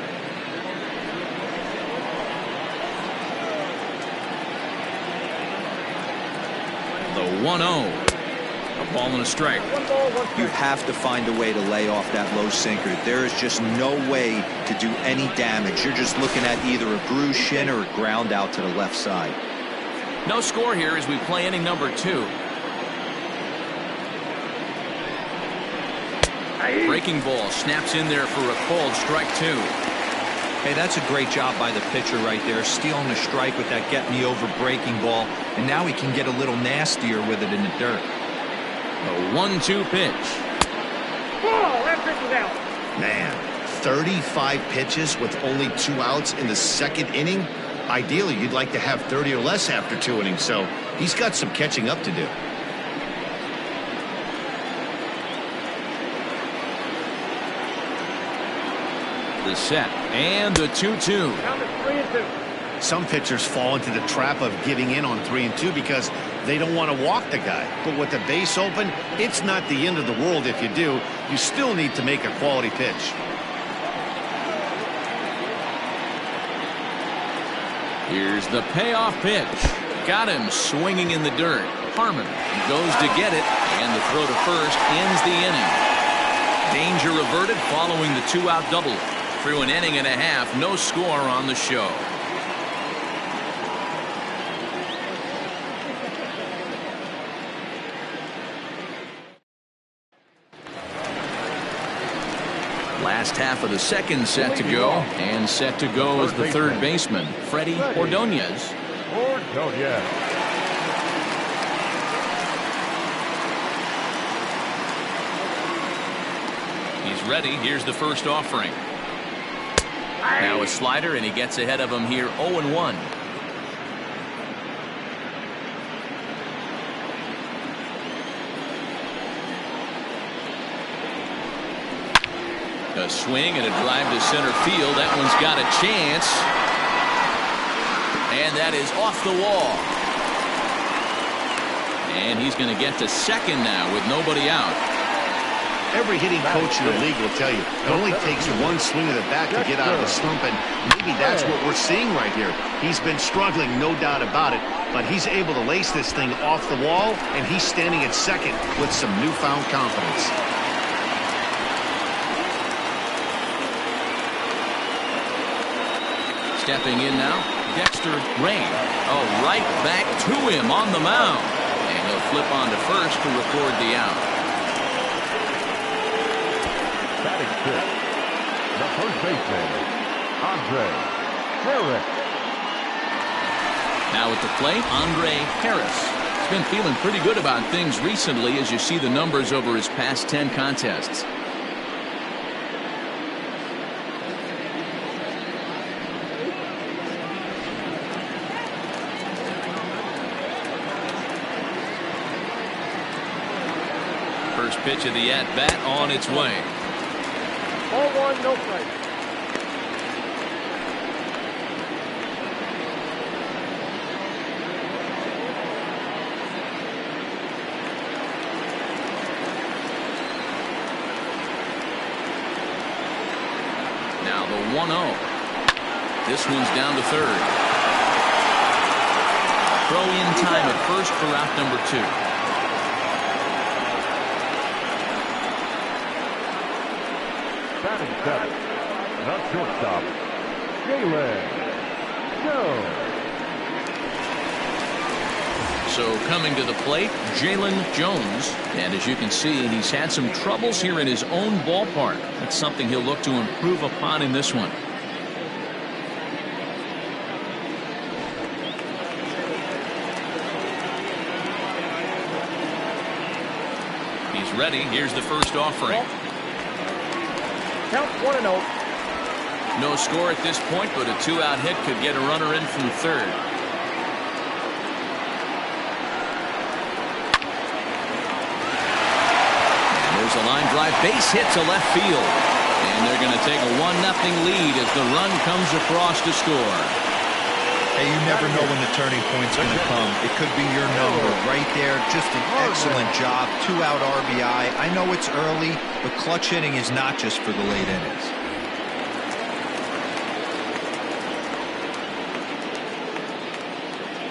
The 1-0. A ball and a strike. You have to find a way to lay off that low sinker. There is just no way to do any damage. You're just looking at either a bruised shin or a ground out to the left side. No score here as we play inning number 2. Breaking ball snaps in there for a called strike 2. Hey, that's a great job by the pitcher right there, stealing the strike with that get me over breaking ball, and now he can get a little nastier with it in the dirt. A 1-2 pitch. Ball, that pitch is out. Man, 35 pitches with only 2 outs in the second inning. Ideally, you'd like to have 30 or less after 2 innings, so he's got some catching up to do. The set and the 2-2. Down to 3-2. Some pitchers fall into the trap of giving in on 3-2 because they don't want to walk the guy. But with the base open, it's not the end of the world if you do. You still need to make a quality pitch. Here's the payoff pitch. Got him swinging in the dirt. Harmon goes to get it, and the throw to first ends the inning. Danger averted following the 2-out double. Through an inning and a half, no score on the show. Last half of the second set to go, and set to go is the third baseman, Freddie Ordonez. He's ready. Here's the first offering. Now a slider, and he gets ahead of him here, 0-1. A swing and a drive to center field. That one's got a chance. And that is off the wall. And he's going to get to second now with nobody out. Every hitting coach in the league will tell you it only takes one swing of the bat to get out of the slump, and maybe that's what we're seeing right here. He's been struggling, no doubt about it, but he's able to lace this thing off the wall, and he's standing at second with some newfound confidence. Stepping in now, Dexter Rain. Oh, right back to him on the mound. And he'll flip on to first to record the out. Batting fifth, the first baseman, Andre Harris. Now at the plate, Andre Harris. He's been feeling pretty good about things recently as you see the numbers over his past 10 contests. First pitch of the at-bat on its way. 0-1, no play. Now the 1-0. This one's down to third. Throw in time at first for out number 2. Batting seventh, the shortstop, Jalen Jones. So coming to the plate, Jalen Jones. And as you can see, he's had some troubles here in his own ballpark. That's something he'll look to improve upon in this one. He's ready. Here's the first offering. Count 1-0. No score at this point, but a 2-out hit could get a runner in from third. And there's a line drive, base hit to left field. And they're going to take a 1-0 lead as the run comes across to score. Hey, you never know when the turning point's going to come. It could be your number right there. Just an excellent job. 2-out RBI. I know it's early, but clutch hitting is not just for the late innings.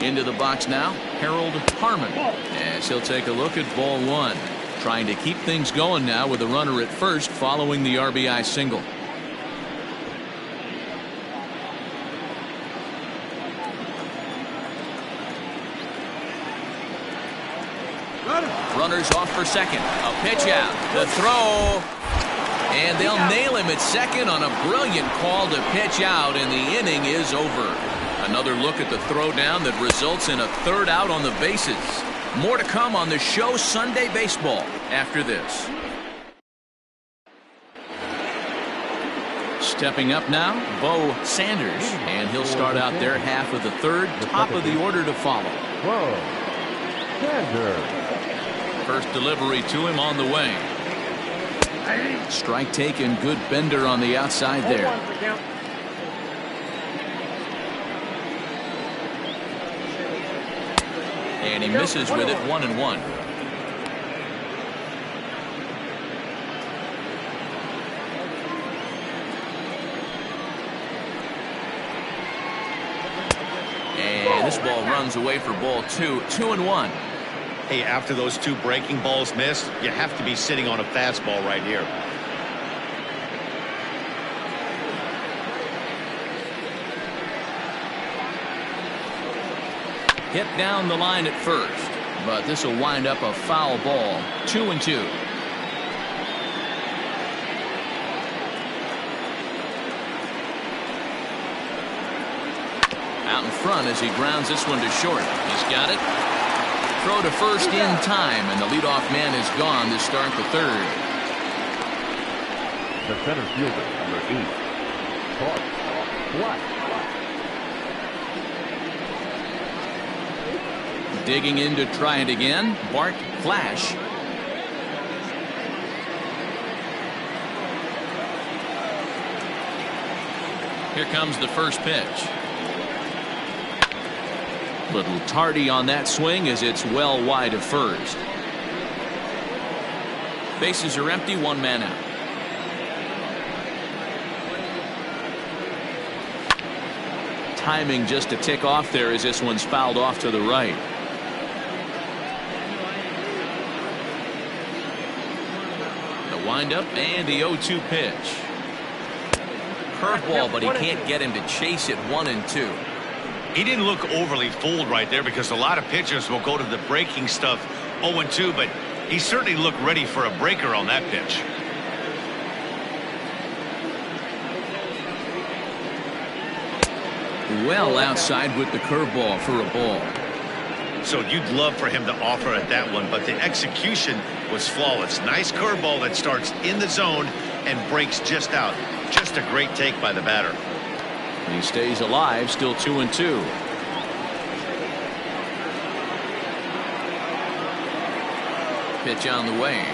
Into the box now, Harold Harmon, as he'll take a look at ball 1. Trying to keep things going now with a runner at first following the RBI single. Runners off for second. A pitch out. The throw. And they'll nail him at second on a brilliant call to pitch out, and the inning is over. Another look at the throwdown that results in a 3rd out on the bases. More to come on the show Sunday Baseball after this. Stepping up now, Bo Sanders, and he'll start out their half of the 3rd, top of the order to follow. Bo Sanders. First delivery to him on the way. Strike taken, good bender on the outside there. And he misses with it, 1-1. And this ball runs away for ball 2, 2-1. Hey, after those 2 breaking balls missed, you have to be sitting on a fastball right here. Hit down the line at first, but this will wind up a foul ball, 2-2. Out in front as he grounds this one to short. He's got it. Throw to first in time, and the leadoff man is gone to start the third. The center fielder, number 8, Bart Flash. Digging in to try it again, Bart Flash. Here comes the first pitch. Little tardy on that swing as it's well wide of first. Bases are empty, 1 man out. Timing just a tick off there as this one's fouled off to the right. The windup and the 0-2 pitch. Curveball, but he can't get him to chase it, 1-2. He didn't look overly fooled right there because a lot of pitchers will go to the breaking stuff 0-2, but he certainly looked ready for a breaker on that pitch. Well outside with the curveball for a ball. So you'd love for him to offer at that one, but the execution was flawless. Nice curveball that starts in the zone and breaks just out. Just a great take by the batter. He stays alive, still 2-2. Pitch on the way.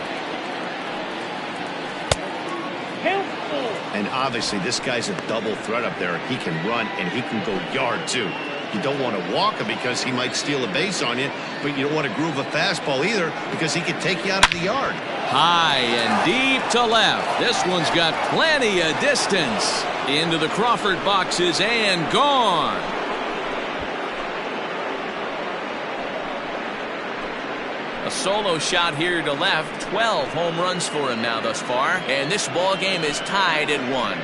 And obviously this guy's a double threat up there. He can run and he can go yard too. You don't want to walk him because he might steal a base on you, but you don't want to groove a fastball either because he can take you out of the yard. High and deep to left. This one's got plenty of distance. Into the Crawford boxes and gone. A solo shot here to left. 12 home runs for him now thus far. And this ball game is tied at 1.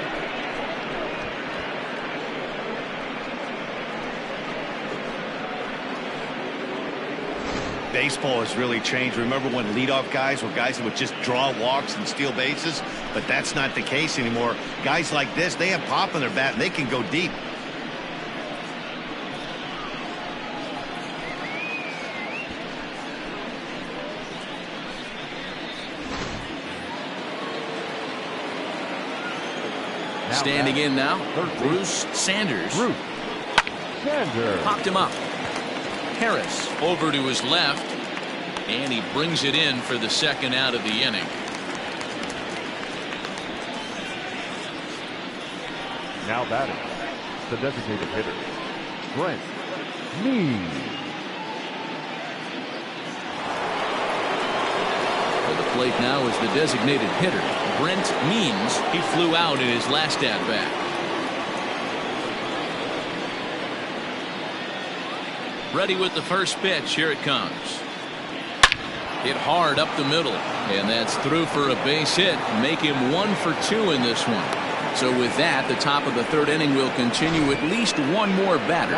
Baseball has really changed. Remember when leadoff guys were guys that would just draw walks and steal bases? But that's not the case anymore. Guys like this, they have pop in their bat and they can go deep. Standing in now, Bruce Sanders. Popped him up. Harris over to his left, and he brings it in for the second out of the inning. Now batting, the designated hitter, Brent Mead. For the plate now is the designated hitter, Brent Means. He flew out in his last at-bat. Ready with the first pitch. Here it comes. Hit hard up the middle, and that's through for a base hit. Make him 1 for 2 in this one. So with that, the top of the third inning will continue. At least one more batter.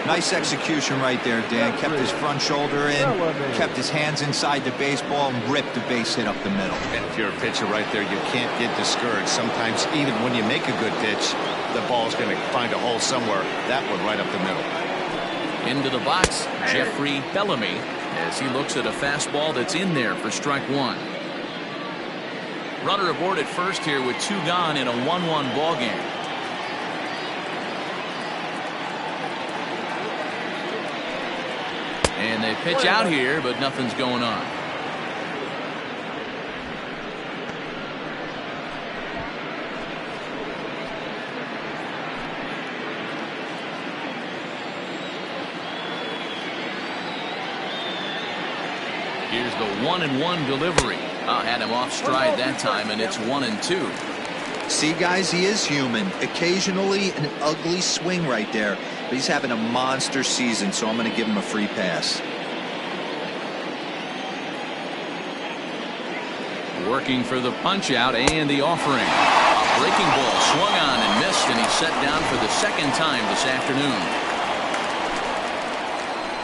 Nice execution right there, Dan. Kept his front shoulder in, kept his hands inside the baseball, and ripped the base hit up the middle. And if you're a pitcher right there, you can't get discouraged. Sometimes even when you make a good pitch, the ball's going to find a hole somewhere. That one right up the middle. Into the box, Jeffrey Bellamy, as he looks at a fastball that's in there for strike 1. Runner aboard at first here with 2 gone in a 1-1 ball game. And they pitch out here, but nothing's going on. Here's the 1-1 delivery. Had him off stride that time, and it's 1-2. See, guys, he is human. Occasionally an ugly swing right there, but he's having a monster season, so I'm going to give him a free pass. Working for the punch out and the offering. A breaking ball swung on and missed, and he's set down for the second time this afternoon.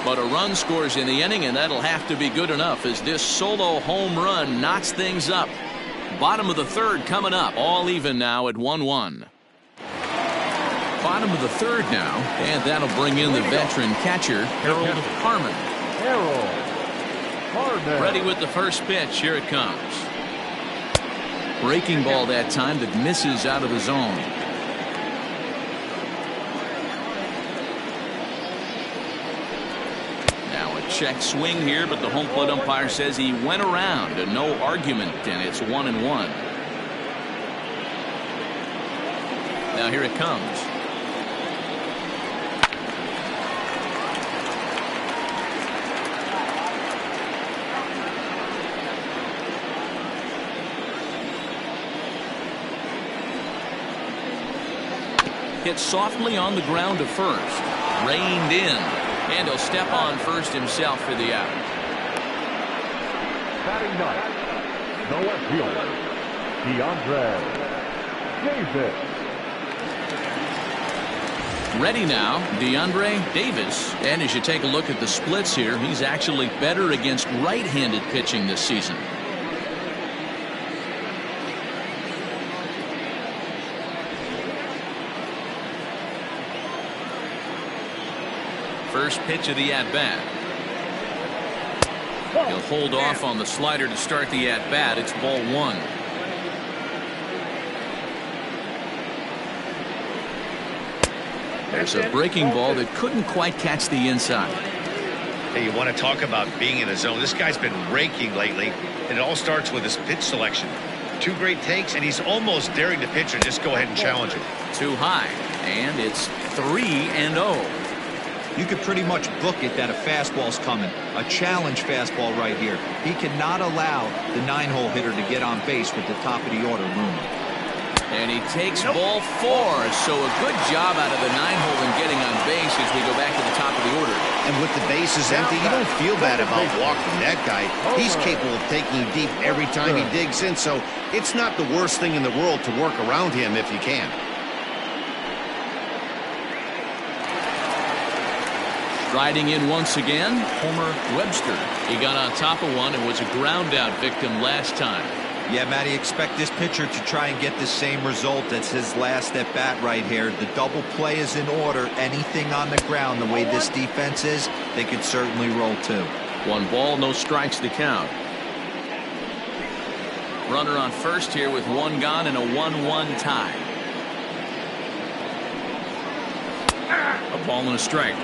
But a run scores in the inning, and that'll have to be good enough as this solo home run knocks things up. Bottom of the third coming up, all even now at 1-1. Bottom of the third now, and that'll bring in the veteran catcher, Harold Harmon. Ready with the first pitch. Here it comes. Breaking ball that time that misses out of the zone. Now a check swing here, but the home plate umpire says he went around, and no argument, and it's 1-1. Now here it comes. Hit softly on the ground to first. Reined in. And he'll step on first himself for the out. Batting ninth, the left fielder, DeAndre Davis. Ready now, DeAndre Davis. And as you take a look at the splits here, he's actually better against right-handed pitching this season. First pitch of the at-bat. He'll hold off on the slider to start the at-bat. It's ball one. There's a breaking ball that couldn't quite catch the inside. Hey, you want to talk about being in the zone? This guy's been raking lately, and it all starts with his pitch selection. Two great takes, and he's almost daring the pitcher. Just go ahead and challenge him. Too high, and it's 3-0. You could pretty much book it that a fastball's coming. A challenge fastball right here. He cannot allow the 9-hole hitter to get on base with the top of the order looming. And he takes ball 4, so a good job out of the 9-hole in getting on base as we go back to the top of the order. And with the bases empty, you don't feel bad about walking that guy. He's capable of taking you deep every time he digs in, so it's not the worst thing in the world to work around him if you can. Riding in once again, Homer Webster. He got on top of one and was a ground-out victim last time. Yeah, Matty, expect this pitcher to try and get the same result as his last at-bat right here. The double play is in order. Anything on the ground, the way this defense is, they could certainly roll too. 1 ball, no strikes to count. Runner on first here with 1 gone and a 1-1 tie. A ball and a strike.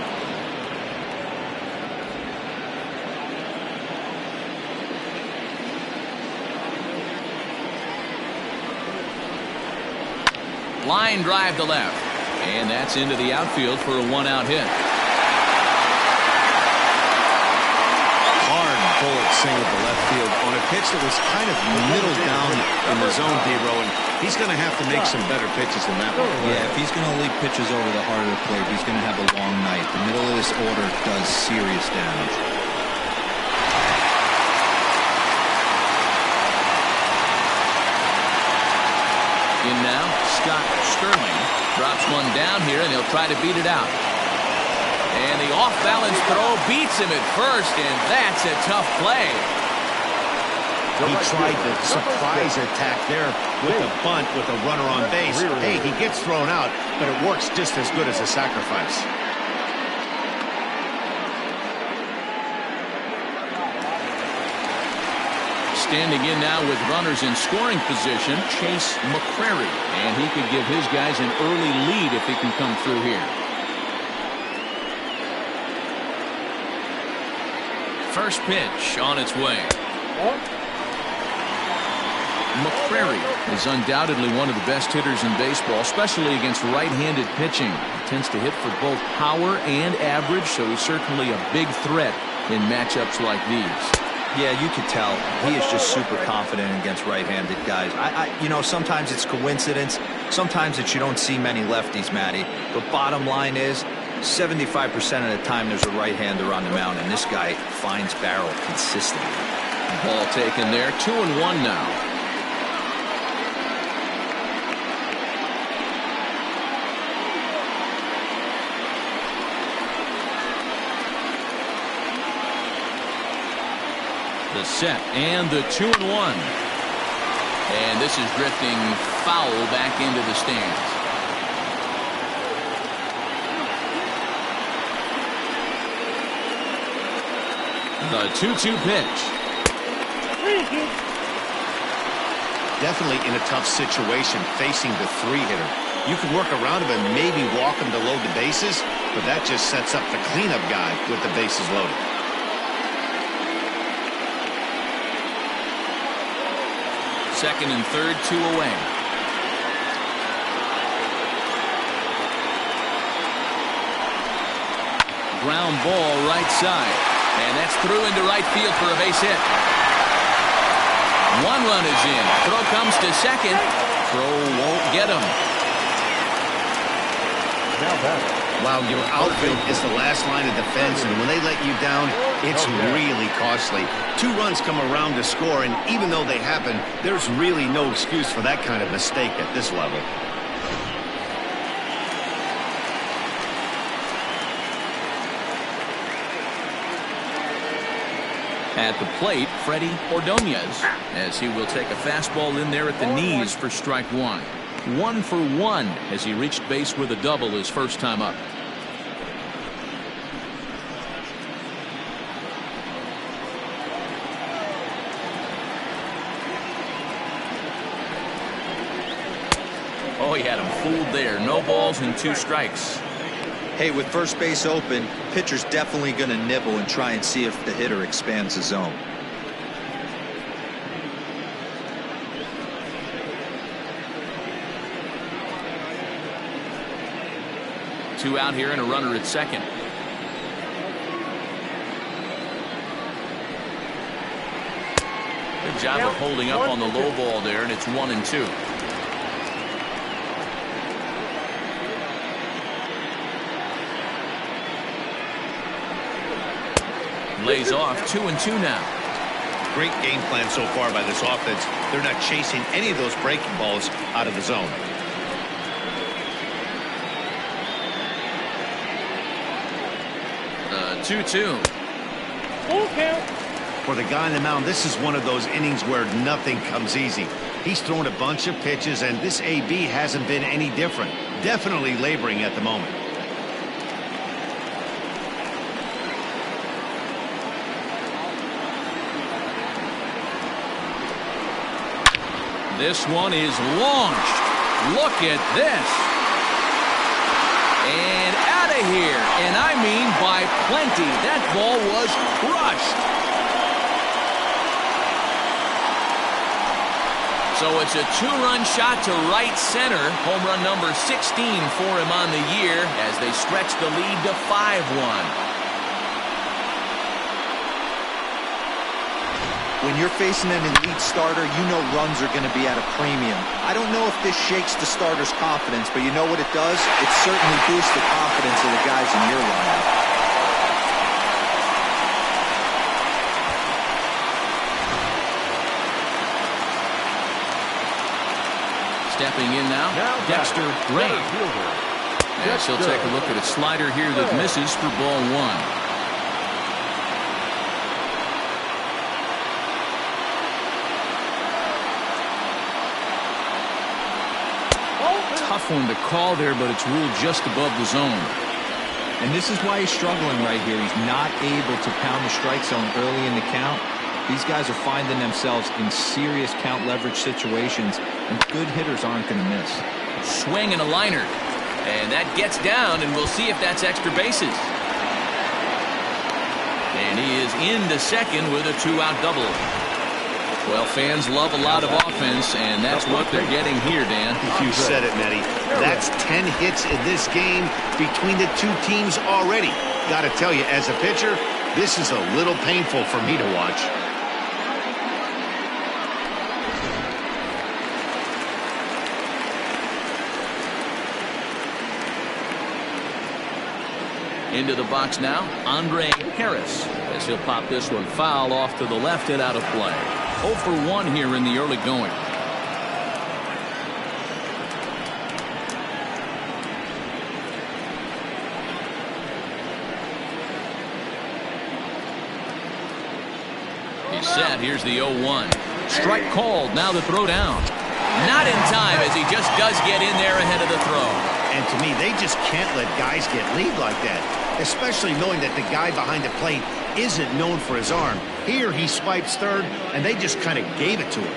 Line drive to left, and that's into the outfield for a 1-out hit. Hard bullet single to left field on a pitch that was kind of middle down in the zone, D-Row, and he's going to have to make some better pitches than that one. Yeah, if he's going to leave pitches over the heart of the plate, he's going to have a long night. The middle of this order does serious damage. In now, Scott Sterling drops one down here, and he'll try to beat it out. And the off-balance throw beats him at first, and that's a tough play. He tried the surprise attack there with a bunt with a runner on base. Hey, he gets thrown out, but it works just as good as a sacrifice. Standing in now with runners in scoring position, Chase McCrary. And he could give his guys an early lead if he can come through here. First pitch on its way. McCrary is undoubtedly one of the best hitters in baseball, especially against right-handed pitching. He tends to hit for both power and average, so he's certainly a big threat in matchups like these. Yeah, you could tell. He is just super confident against right-handed guys. You know, sometimes it's coincidence. Sometimes it's you don't see many lefties, Matty. But bottom line is, 75% of the time there's a right-hander on the mound, and this guy finds barrel consistently. Ball taken there. 2-1 now. The set and the 2-1. And this is drifting foul back into the stands. The 2-2 pitch. Definitely in a tough situation facing the three-hitter. You can work around him and maybe walk him to load the bases, but that just sets up the cleanup guy with the bases loaded. Second and third, 2 away. Ground ball right side. And that's through into right field for a base hit. 1 run is in. Throw comes to second. Throw won't get him. Wow, your outfield is the last line of defense, and when they let you down, it's really costly. 2 runs come around to score, and even though they happen, there's really no excuse for that kind of mistake at this level. At the plate, Freddie Ordonez, as he will take a fastball in there at the knees for strike 1. 1 for 1 as he reached base with a double his first time up. Oh, he had him fooled there. No balls and 2 strikes. Hey, with first base open, pitcher's definitely going to nibble and try and see if the hitter expands the zone. Two out here and a runner at second. Good job of holding up on the low ball there, and it's 1-2. Lays off. 2-2 now. Great game plan so far by this offense. They're not chasing any of those breaking balls out of the zone. The 2-2. Full count. For the guy on the mound, this is one of those innings where nothing comes easy. He's thrown a bunch of pitches, and this AB hasn't been any different. Definitely laboring at the moment. This one is launched. Look at this. And out of here. And I mean by plenty. That ball was crushed. So it's a 2-run shot to right center. Home run number 16 for him on the year as they stretch the lead to 5-1. When you're facing an elite starter, you know runs are going to be at a premium. I don't know if this shakes the starter's confidence, but you know what it does? It certainly boosts the confidence of the guys in your lineup. Stepping in now Dexter Gray. As he'll take a look at a slider here that misses for ball 1. Tough one to call there, but it's ruled just above the zone. And this is why he's struggling right here. He's not able to pound the strike zone early in the count. These guys are finding themselves in serious count leverage situations, and good hitters aren't going to miss. Swing and a liner. And that gets down, and we'll see if that's extra bases. And he is into second with a 2-out double. Well, fans love a lot of offense, and that's what they're getting here, Dan. You said it, Nettie. That's 10 hits in this game between the 2 teams already. Got to tell you, as a pitcher, this is a little painful for me to watch. Into the box now, Andre Harris, as he'll pop this one foul off to the left and out of play. 0 for 1 here in the early going. He's set. Here's the 0-1. Strike called. Now the throw down. Not in time, as he just does get in there ahead of the throw. And to me, they just can't let guys get lead like that, especially knowing that the guy behind the plate isn't known for his arm. Here he swipes third, and they just kind of gave it to him.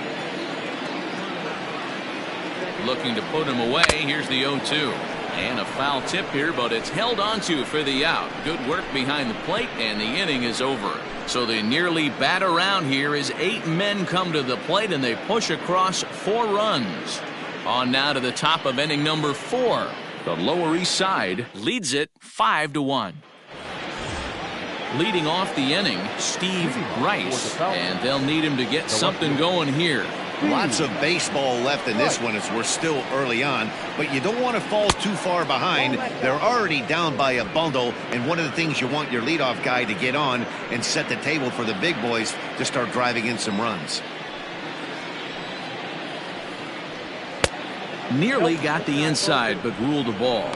Looking to put him away. Here's the 0-2. And a foul tip here, but it's held onto for the out. Good work behind the plate, and the inning is over. So they nearly bat around here as 8 men come to the plate, and they push across 4 runs. On now to the top of inning number 4. The Lower East Side leads it 5-1. Leading off the inning, Steve Rice, and they'll need him to get something going here. Lots of baseball left in this one as we're still early on, but you don't want to fall too far behind. They're already down by a bundle, and one of the things you want your leadoff guy to get on and set the table for the big boys to start driving in some runs. Nearly got the inside, but ruled a ball.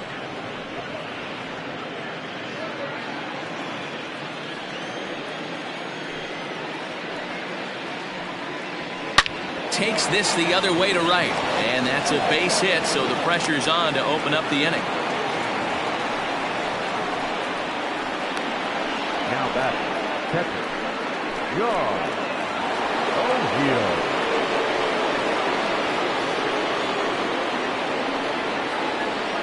Takes this the other way to right, and that's a base hit, so the pressure's on to open up the inning. Now back, catcher, John O'Neill.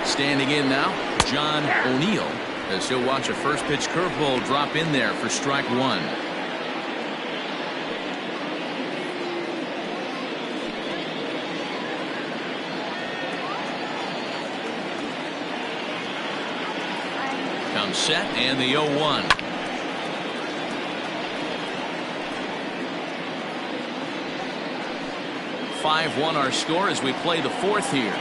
Standing in now, John O'Neill, as he'll watch a first pitch curveball drop in there for strike 1. Comes set, and the 0-1. (5-1) our score as we play the 4th here.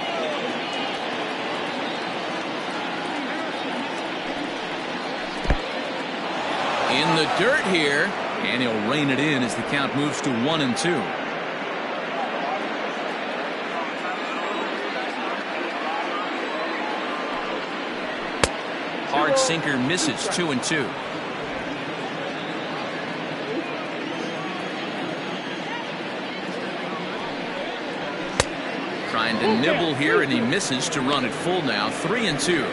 In the dirt here, and he'll rein it in as the count moves to 1-2. Hard sinker misses, 2-2. Trying to nibble here, and he misses to run it full now, 3-2.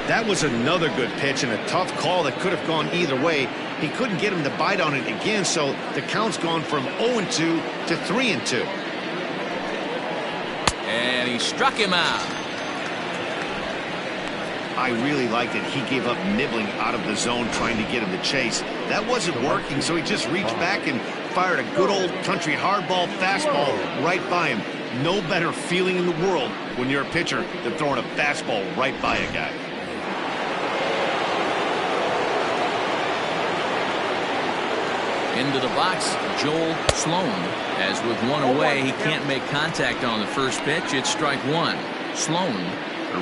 That was another good pitch and a tough call that could have gone either way. He couldn't get him to bite on it again, so the count's gone from 0-2 to 3-2. And he struck him out. I really liked it. He gave up nibbling out of the zone trying to get him to chase. That wasn't working, so he just reached back and fired a good old country hardball fastball right by him. No better feeling in the world when you're a pitcher than throwing a fastball right by a guy. Into the box, Joel Sloan. As with one away, he can't make contact on the first pitch. It's strike 1. Sloan,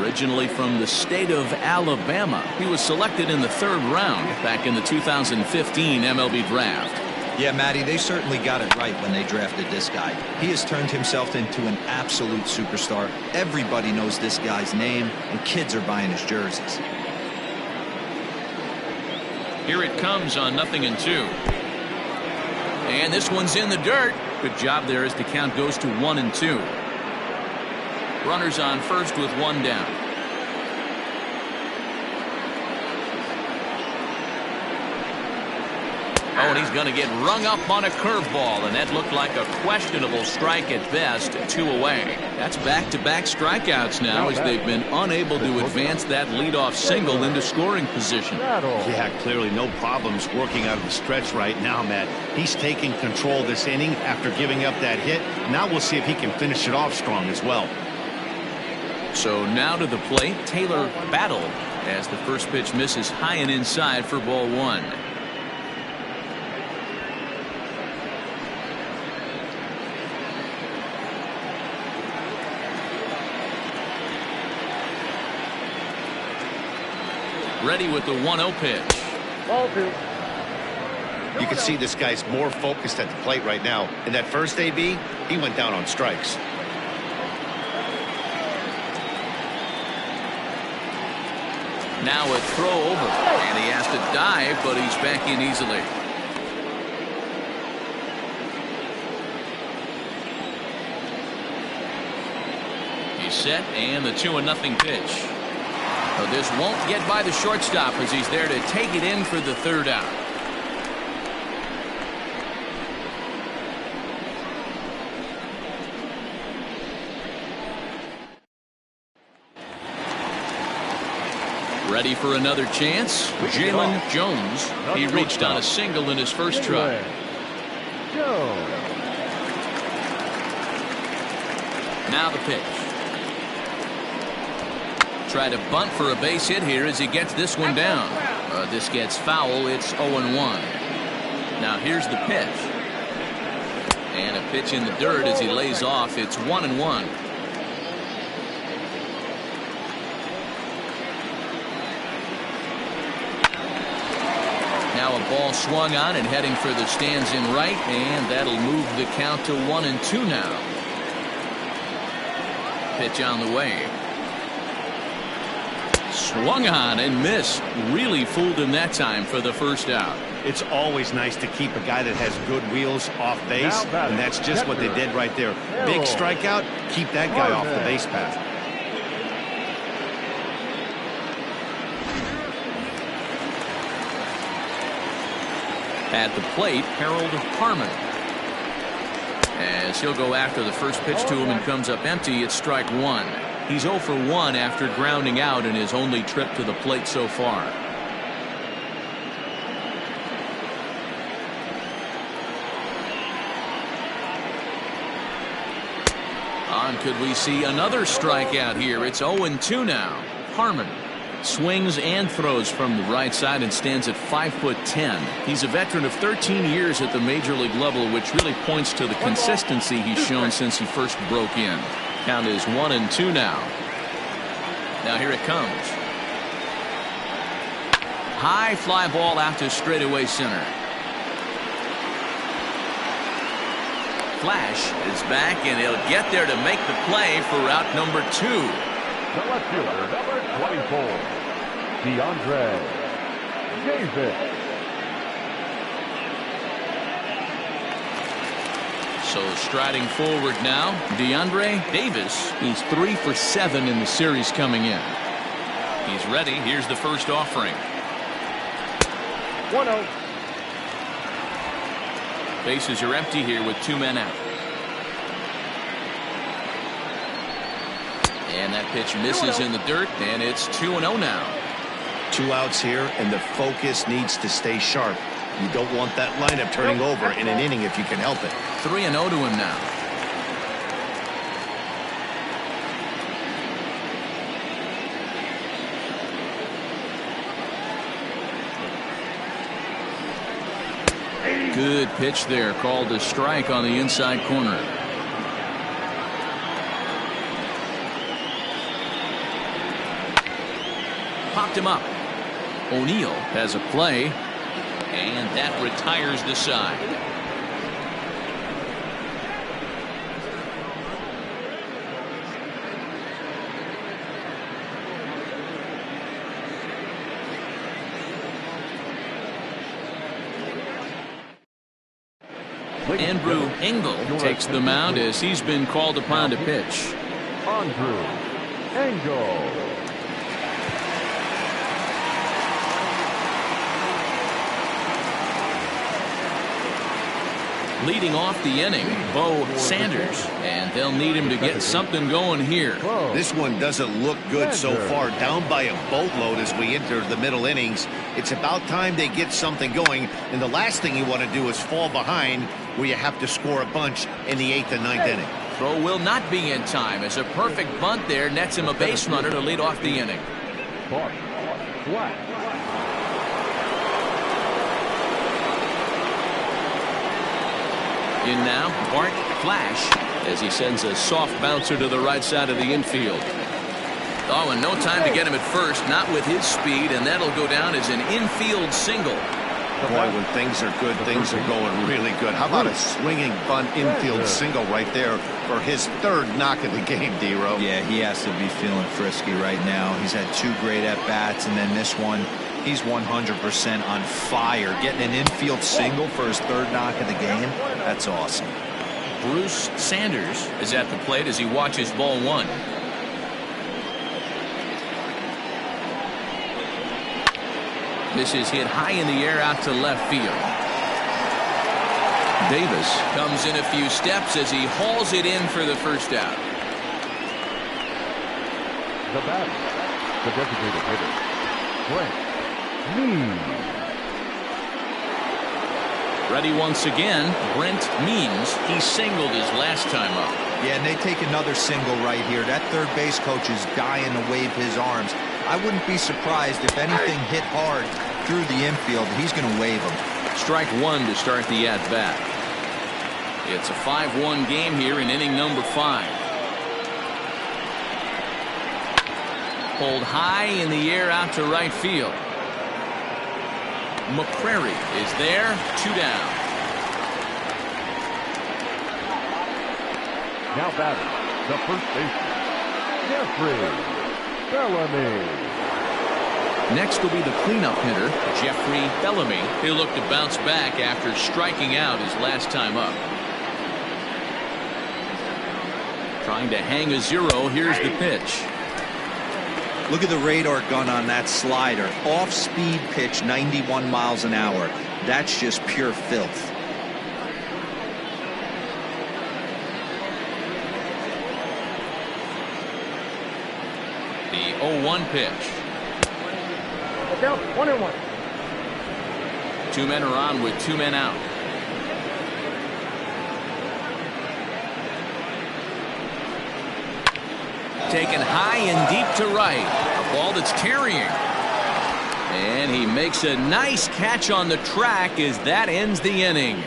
originally from the state of Alabama. He was selected in the 3rd round back in the 2015 MLB draft. Yeah, Matty, they certainly got it right when they drafted this guy. He has turned himself into an absolute superstar. Everybody knows this guy's name, and kids are buying his jerseys. Here it comes on 0-2. And this one's in the dirt. Good job there as the count goes to 1-2. Runners on first with 1 down. Oh, and he's going to get rung up on a curveball, and that looked like a questionable strike at best. 2 away. That's back-to-back strikeouts now as they've been unable to advance that leadoff single into scoring position. Yeah, clearly no problems working out of the stretch right now, Matt. He's taking control this inning after giving up that hit. Now we'll see if he can finish it off strong as well. So now to the plate, Taylor Battle, as the first pitch misses high and inside for ball 1. Ready with the 1-0 pitch. Ball 2. You can see this guy's more focused at the plate right now. In that first AB, he went down on strikes. Now a throw over, and he has to dive, but he's back in easily. He's set, and the 2-0 pitch. So this won't get by the shortstop as he's there to take it in for the third out. Ready for another chance? Jalen Jones. He reached on a single in his first try. Now the pitch. Try to bunt for a base hit here as he gets this one down. This gets foul. It's 0-1. Now here's the pitch. And a pitch in the dirt as he lays off. It's 1-1. Now a ball swung on and heading for the stands in right, and that'll move the count to 1-2 now. Pitch on the way. Swung on and missed. Really fooled him that time for the first out. It's always nice to keep a guy that has good wheels off base, and that's just what they did right there. Big strikeout, keep that guy off the base path. At the plate, Harold Harmon. As he'll go after the first pitch to him and comes up empty, it's strike one. He's 0 for 1 after grounding out in his only trip to the plate so far. On could we see another strikeout here? It's 0-2 now. Harmon swings and throws from the right side and stands at 5'10". He's a veteran of 13 years at the major league level, which really points to the consistency he's shown since he first broke in. Count is 1-2 now. Now here it comes. High fly ball out to straightaway center. Flash is back, and he'll get there to make the play for out number 2. The left fielder, number 24, DeAndre Davis. So striding forward now, DeAndre Davis. He's 3 for 7 in the series coming in. He's ready. Here's the first offering. 1-0. Bases are empty here with 2 men out. And that pitch misses in the dirt, and it's 2-0 now. 2 outs here, and the focus needs to stay sharp. You don't want that lineup turning over in an inning if you can help it. 3-0 to him now. Good pitch there, called a strike on the inside corner. Popped him up. O'Neill has a play, and that retires the side. Andrew Engel takes the mound as he's been called upon to pitch. Andrew Engel. Leading off the inning, Bo Sanders, and they'll need him to get something going here. This one doesn't look good so far, down by a boatload as we enter the middle innings. It's about time they get something going, and the last thing you want to do is fall behind where you have to score a bunch in the 8th and 9th inning. Throw will not be in time as a perfect bunt there nets him a base runner to lead off the inning. In now, Bart Flash, as he sends a soft bouncer to the right side of the infield. Oh, and no time to get him at first, not with his speed, and that'll go down as an infield single. Boy, when things are good, things are going really good. How about a swinging bunt infield single right there for his third knock of the game, D-Row? Yeah, he has to be feeling frisky right now. He's had 2 great at-bats, and then this one, he's 100% on fire. Getting an infield single for his third knock of the game, that's awesome. Bruce Sanders is at the plate as he watches ball 1. This is hit high in the air out to left field. Davis comes in a few steps as he hauls it in for the first out. The batter, the designated hitter, Brent Means. Ready once again, Brent Means. He singled his last time up. Yeah, and they take another single right here. That third base coach is dying to wave his arms. I wouldn't be surprised if anything hit hard through the infield. He's going to wave them. Strike 1 to start the at-bat. It's a 5-1 game here in inning number 5. Pulled high in the air out to right field. McCrary is there, 2 down. Now batting, the first baseman, Jeffrey Bellamy. Next will be the cleanup hitter, Jeffrey Bellamy. He'll look to bounce back after striking out his last time up. Trying to hang a 0. Here's the pitch. Look at the radar gun on that slider. Off-speed pitch, 91 miles an hour. That's just pure filth. The 0-1 pitch. Down 1-1. 2 men are on with 2 men out. Taken high and deep to right. A ball that's carrying. And he makes a nice catch on the track as that ends the inning.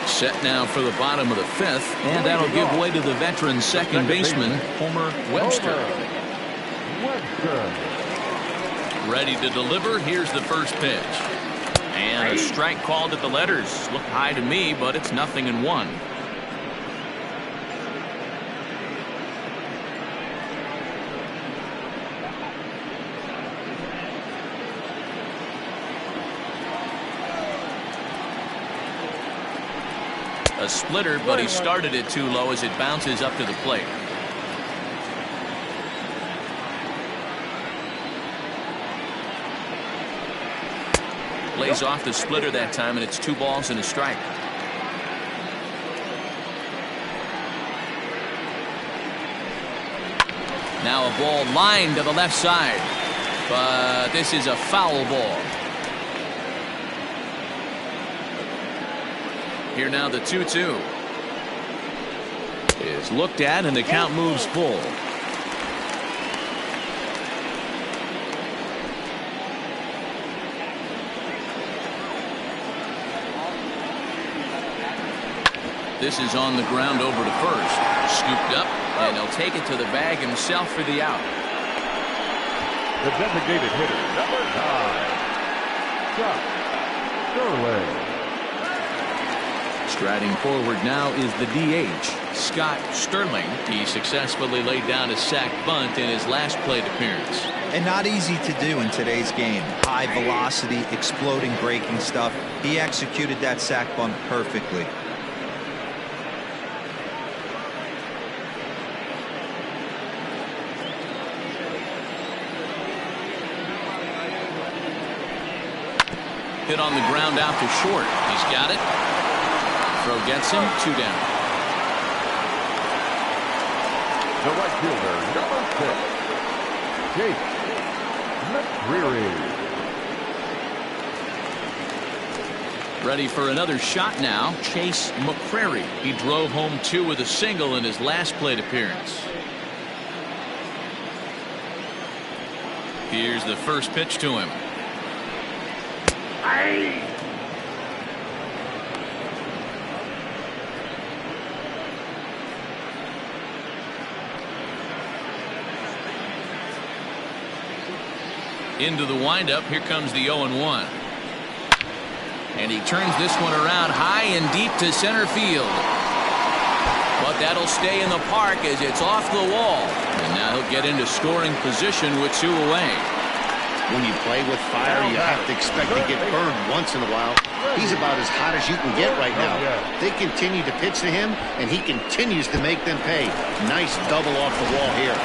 Set now for the bottom of the 5th, and that'll give way to the veteran second baseman, Homer Webster. Ready to deliver. Here's the first pitch. And a strike called at the letters. Looked high to me, but it's 0-1. A splitter, but he started it too low as it bounces up to the plate. Lays off the splitter that time, and it's 2 balls and a strike. Now a ball lined to the left side, but this is a foul ball. Here now the 2-2 is looked at, and the count moves full. This is on the ground over to first. Scooped up, and he'll take it to the bag himself for the out. The designated hitter, number 9, Chuck Sterling. Striding forward now is the DH, Scott Sterling. He successfully laid down a sac bunt in his last plate appearance. And not easy to do in today's game. High velocity, exploding breaking stuff. He executed that sac bunt perfectly. Hit on the ground out to short. He's got it. Throw gets him, 2 down. The right fielder, number 6, Jake McCreary. Ready for another shot now, Chase McCrary. He drove home 2 with a single in his last plate appearance. Here's the first pitch to him. Into the windup. Here comes the 0-1. And he turns this one around high and deep to center field. But that'll stay in the park as it's off the wall. And now he'll get into scoring position with 2 away. When you play with fire, you have to expect to get burned once in a while. He's about as hot as you can get right now. They continue to pitch to him, and he continues to make them pay. Nice double off the wall here.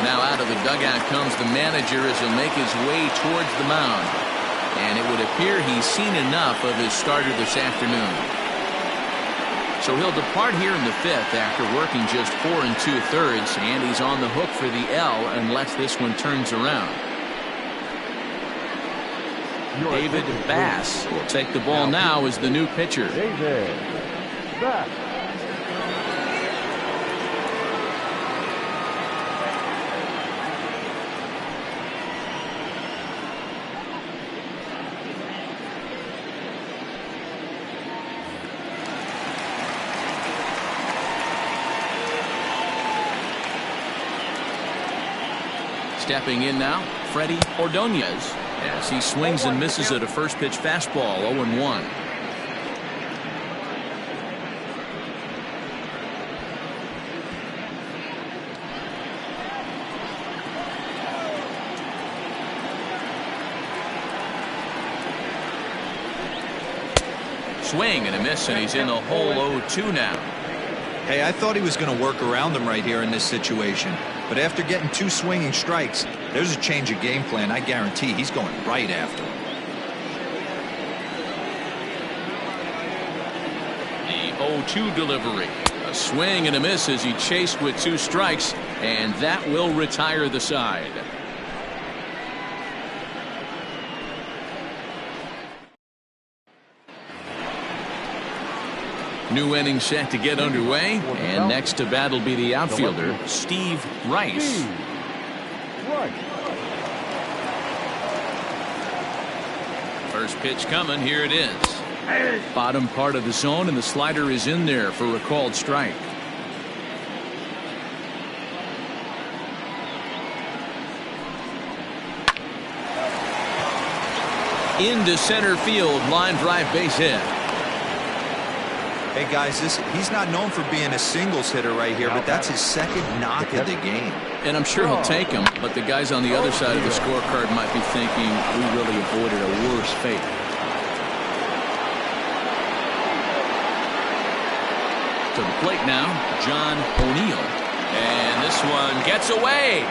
Now out of the dugout comes the manager as he'll make his way towards the mound. And it would appear he's seen enough of his starter this afternoon. So he'll depart here in the 5th after working just 4 2/3, and he's on the hook for the L unless this one turns around. David Bass will take the ball now as the new pitcher. David Bass. Stepping in now, Freddie Ordonez, as he swings and misses at a first pitch fastball. 0-1. Swing and a miss, and he's in the hole. 0-2 now. Hey, I thought he was going to work around him right here in this situation. But after getting 2 swinging strikes, there's a change of game plan. I guarantee he's going right after him. The 0-2 delivery. A swing and a miss as he chased with 2 strikes, and that will retire the side. New inning set to get underway, and next to bat will be the outfielder, Steve Rice. First pitch coming, here it is. Bottom part of the zone, and the slider is in there for a called strike. Into center field, line drive, base hit. Hey guys, he's not known for being a singles hitter right here, but that's his 2nd knock of the game. And I'm sure he'll take him, but the guys on the other side of the scorecard might be thinking we really avoided a worse fate. To the plate now, John O'Neill. And this one gets away.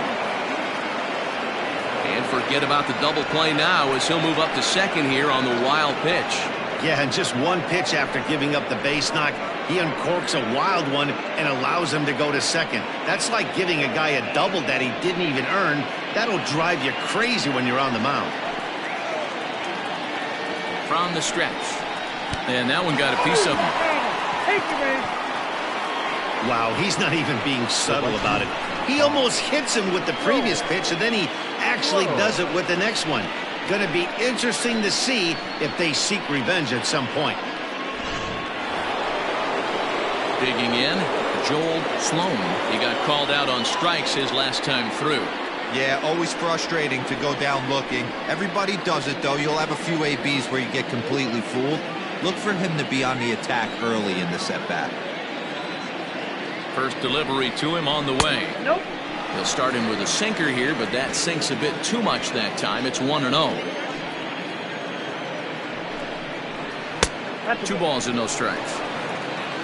And forget about the double play now as he'll move up to second here on the wild pitch. Yeah, and just 1 pitch after giving up the base knock, he uncorks a wild one and allows him to go to second. That's like giving a guy a double that he didn't even earn. That'll drive you crazy when you're on the mound. From the stretch. And that one got a piece of him. Wow, he's not even being subtle about it. He almost hits him with the previous pitch, and then he actually does it with the next one. Going to be interesting to see if they seek revenge at some point. Digging in, Joel Sloan. He got called out on strikes his last time through. Yeah, always frustrating to go down looking. Everybody does it, though. You'll have a few ABs where you get completely fooled. Look for him to be on the attack early in the at-bat. First delivery to him on the way. Nope. He'll start him with a sinker here, but that sinks a bit too much that time. It's 1-0. 2 balls and no strikes.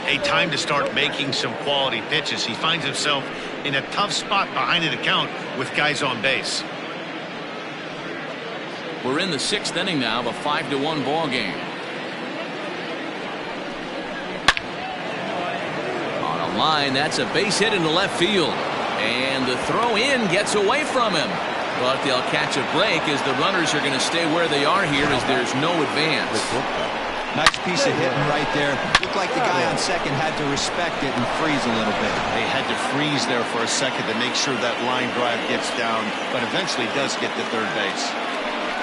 A time to start making some quality pitches. He finds himself in a tough spot behind an account with guys on base. We're in the 6th inning now of a 5-1 ball game. On a line, that's a base hit into left field. And the throw in gets away from him. But they'll catch a break as the runners are going to stay where they are here as there's no advance. Nice piece of hitting right there. Looked like the guy on second had to respect it and freeze a little bit. They had to freeze there for a second to make sure that line drive gets down, but eventually does get to third base.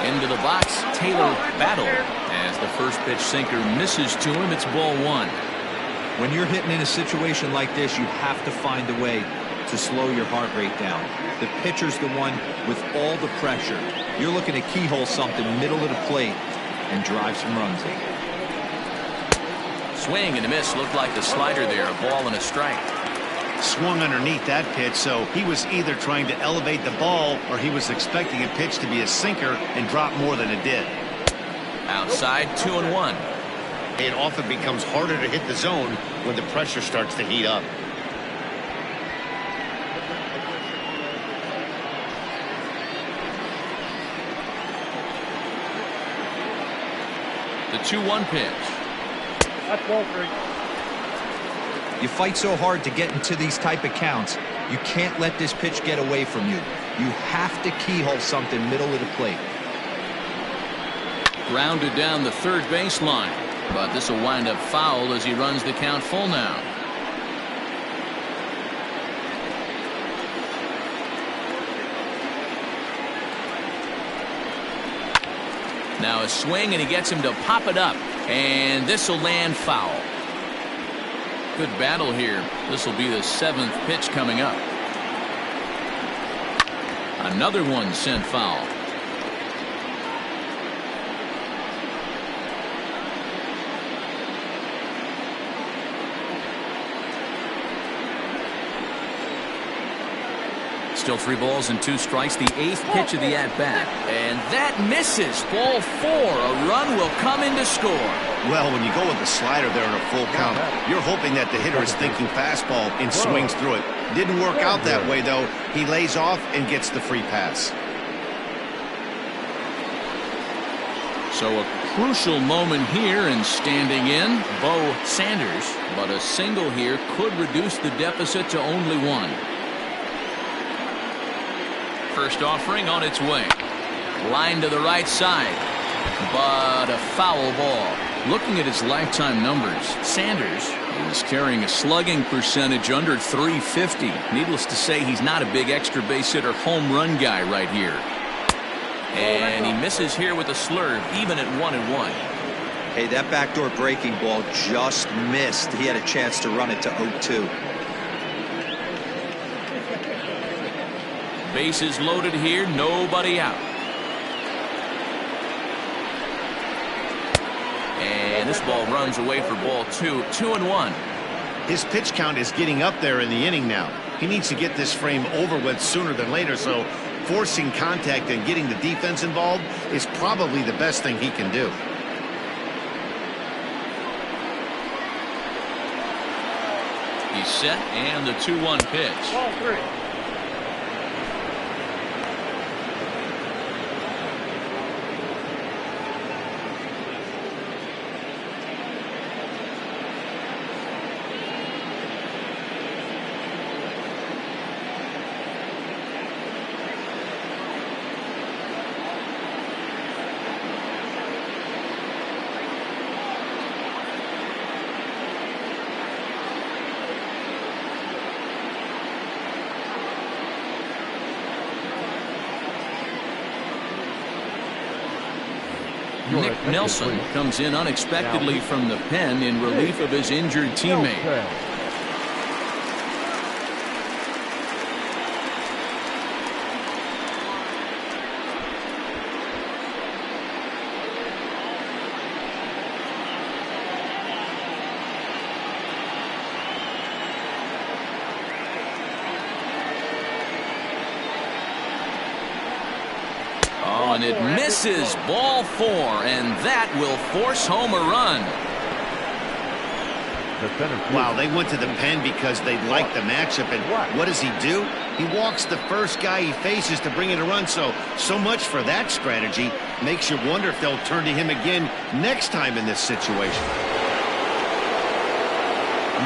Into the box, Taylor battled. As the first pitch sinker misses to him, it's ball one. When you're hitting in a situation like this, you have to find a way to slow your heart rate down. The pitcher's the one with all the pressure. You're looking to keyhole something middle of the plate and drive some runs in. Swing and a miss. Looked like the slider there. A ball and a strike. Swung underneath that pitch, so he was either trying to elevate the ball or he was expecting a pitch to be a sinker and drop more than it did. Outside, 2-1. It often becomes harder to hit the zone when the pressure starts to heat up. The 2-1 pitch. That's ball three. You fight so hard to get into these type of counts. You can't let this pitch get away from you. You have to keyhole something middle of the plate. Grounded down the third baseline. But this will wind up foul as he runs the count full now. Now a swing, and he gets him to pop it up. And this will land foul. Good battle here. This will be the 7th pitch coming up. Another one sent foul. Still 3 balls and 2 strikes. The 8th pitch of the at-bat. And that misses. Ball 4. A run will come in to score. Well, when you go with the slider there in a full count, you're hoping that the hitter is thinking fastball and swings through it. Didn't work out that way, though. He lays off and gets the free pass. So a crucial moment here, and standing in, Bo Sanders. But a single here could reduce the deficit to only 1. First offering on its way. Line to the right side. But a foul ball. Looking at his lifetime numbers, Sanders is carrying a slugging percentage under .350. Needless to say, he's not a big extra base hitter home run guy right here. And he misses here with a slurve, even at 1-1. Hey, that backdoor breaking ball just missed. He had a chance to run it to 0-2. Bases loaded here, nobody out. And this ball runs away for ball 2. 2-1. His pitch count is getting up there in the inning now. He needs to get this frame over with sooner than later, so forcing contact and getting the defense involved is probably the best thing he can do. He's set, and the 2-1 pitch. Ball three. Nick Nelson comes in unexpectedly from the pen in relief of his injured teammate. And it misses. Ball 4, and that will force home a run. Wow, they went to the pen because they liked the matchup, and what does he do? He walks the first guy he faces to bring in a run, so much for that strategy. Makes you wonder if they'll turn to him again next time in this situation.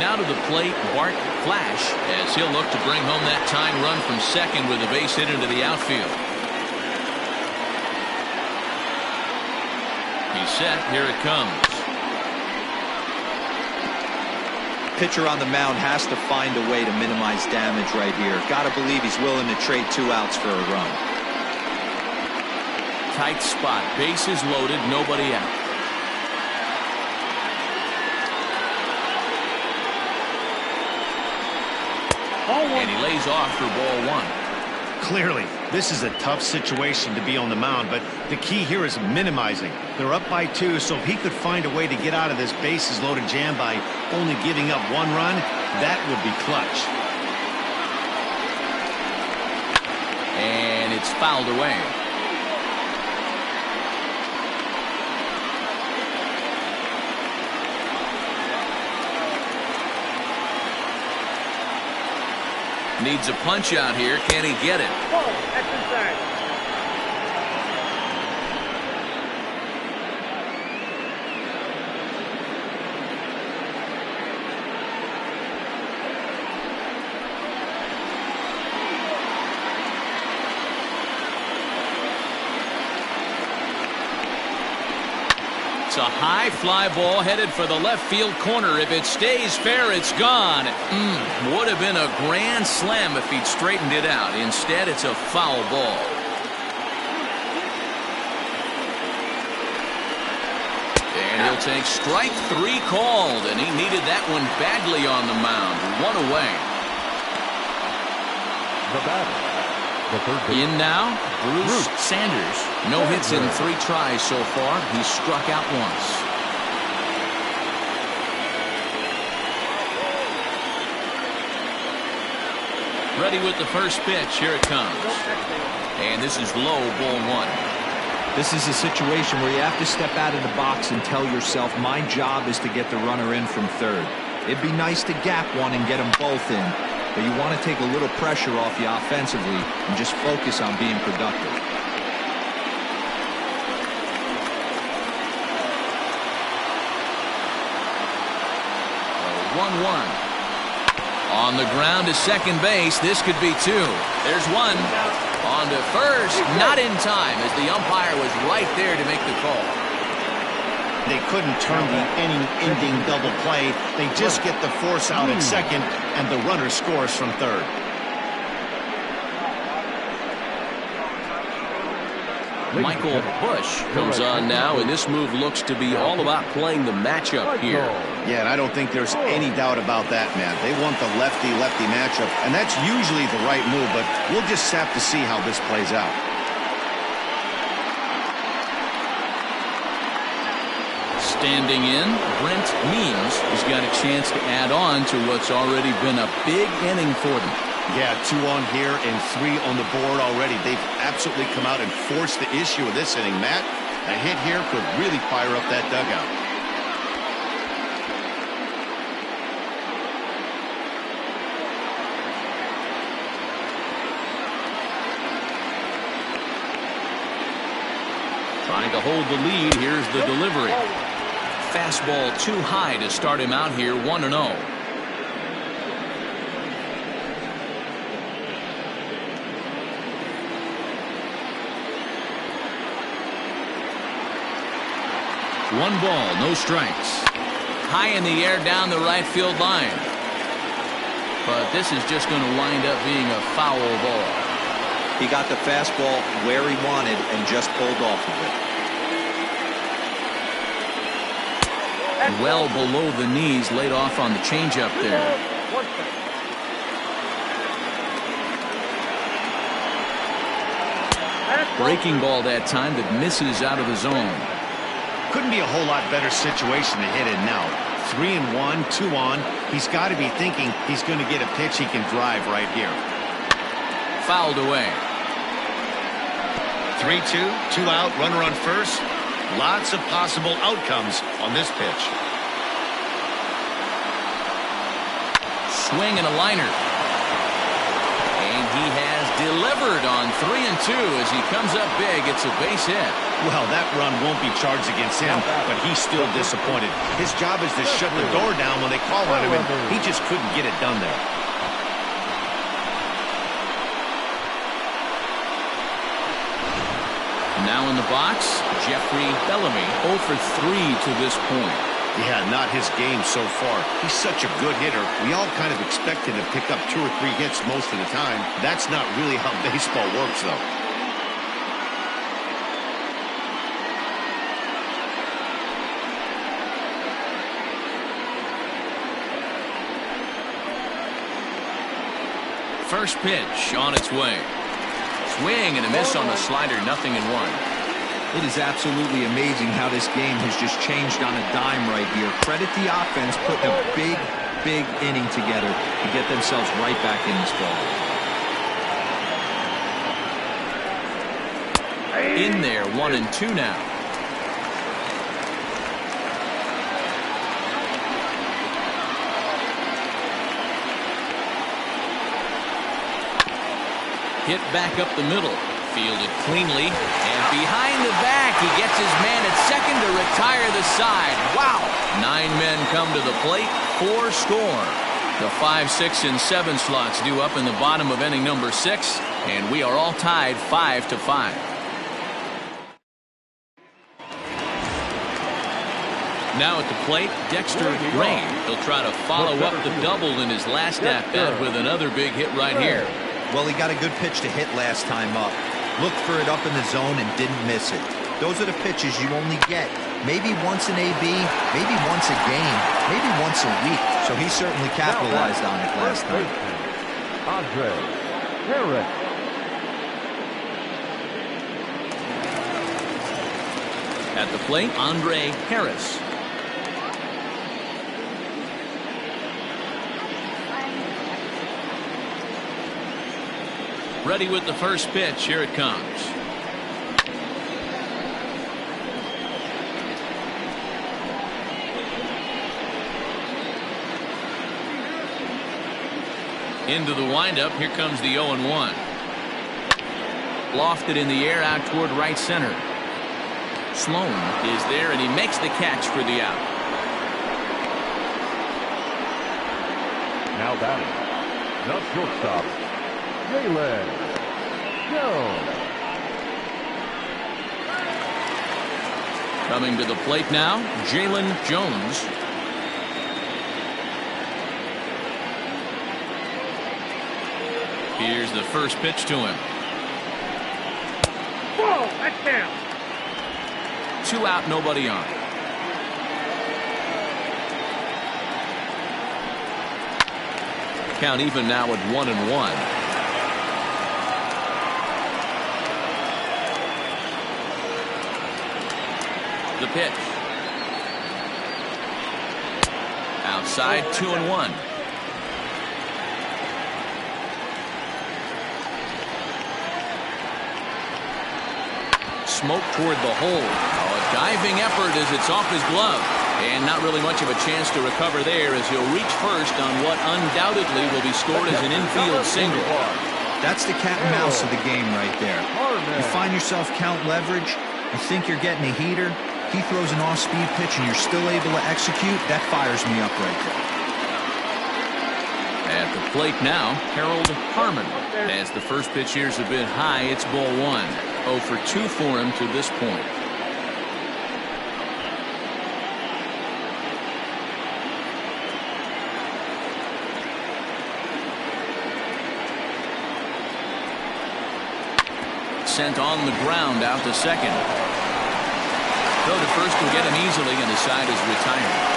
Now to the plate, Bart Flash, as he'll look to bring home that tying run from second with a base hit into the outfield. He's set. Here it comes. Pitcher on the mound has to find a way to minimize damage right here. Got to believe he's willing to trade 2 outs for a run. tight spot. Bases loaded, nobody out. And he lays off for ball one. Clearly, this is a tough situation to be on the mound, but the key here is minimizing. They're up by 2, so if he could find a way to get out of this bases-loaded jam by only giving up 1 run, that would be clutch. And it's fouled away. Needs a punch out here. Can he get it? That's inside. It's a high fly ball headed for the left field corner. If it stays fair, it's gone. Would have been a grand slam if he'd straightened it out. Instead, it's a foul ball. And he'll take strike 3 called, and he needed that one badly on the mound. 1 away. The batter, the third baseman. In now, Bruce Sanders. No hits in 3 tries so far. He's struck out once. Ready with the first pitch. Here it comes. And this is low, ball 1. This is a situation where you have to step out of the box and tell yourself, my job is to get the runner in from third. It'd be nice to gap one and get them both in, but you want to take a little pressure off you offensively and just focus on being productive. 1-1. On the ground to second base. This could be 2. There's 1. On to first. Not in time, as the umpire was right there to make the call. They couldn't turn the inning-ending double play. They just get the force out at second, and the runner scores from third. Michael Bush comes on now, and this move looks to be all about playing the matchup here. Yeah, and I don't think there's any doubt about that, man. They want the lefty-lefty matchup, and that's usually the right move, but we'll just have to see how this plays out. Standing in, Brent Means has got a chance to add on to what's already been a big inning for them. Yeah, 2 on here and 3 on the board already. They've absolutely come out and forced the issue of this inning. Matt, a hit here could really fire up that dugout. Trying to hold the lead. Here's the delivery. Fastball too high to start him out here. 1-0. One ball, no strikes. High in the air down the right field line. But this is just going to wind up being a foul ball. He got the fastball where he wanted and just pulled off of it. Well below the knees, laid off on the changeup there. Breaking ball that time that misses out of the zone. Couldn't be a whole lot better situation to hit in now. 3-1, 2 on. He's got to be thinking he's going to get a pitch he can drive right here. Fouled away. 3-2, 2 out, runner on first. Lots of possible outcomes on this pitch. Swing and a liner. And he has delivered on 3-2 as he comes up big. It's a base hit. Well, that run won't be charged against him, but he's still disappointed. His job is to shut the door down when they call on him, and he just couldn't get it done there. Now in the box, Jeffrey Bellamy, 0 for 3 to this point. Yeah, not his game so far. He's such a good hitter. We all kind of expected him to pick up 2 or 3 hits most of the time. That's not really how baseball works, though. First pitch on its way. Swing and a miss on the slider, 0-1. It is absolutely amazing how this game has just changed on a dime right here. Credit the offense putting a big inning together to get themselves right back in this ball. In there, 1-2 now. Hit back up the middle. Fielded cleanly. And behind the back, he gets his man at second to retire the side. Wow! 9 men come to the plate. 4 score. The 5, 6, and 7 slots due up in the bottom of inning number 6. And we are all tied 5-5. Now at the plate, Dexter Rain. He'll try to follow up the double in his last at-bat with another big hit right here. Well, he got a good pitch to hit last time up. Looked for it up in the zone and didn't miss it. Those are the pitches you only get maybe once in AB, maybe once a game, maybe once a week. So he certainly capitalized on it last time. Andre Harris. At the plate, Andre Harris. Ready with the first pitch. Here it comes. Into the windup. Here comes the 0-1. Lofted in the air out toward right center. Sloan is there, and he makes the catch for the out. Now batting, the shortstop, Jalen Jones. Coming to the plate now, Jalen Jones. Here's the first pitch to him. Whoa, that's down. 2 out, nobody on. Count even now at 1-1. The pitch. Outside, 2-1. Smoke toward the hole. A diving effort as it's off his glove. And not really much of a chance to recover there as he'll reach first on what undoubtedly will be scored as an infield single. That's the cat and mouse of the game right there. You find yourself count leverage. You think you're getting a heater. He throws an off-speed pitch and you're still able to execute. That fires me up right there. At the plate now, Harold Harmon. As the first pitch here's a bit high, it's ball 1. 0 for 2 for him to this point. Sent on the ground out to second. Throw to first will get him easily, and the side is retired.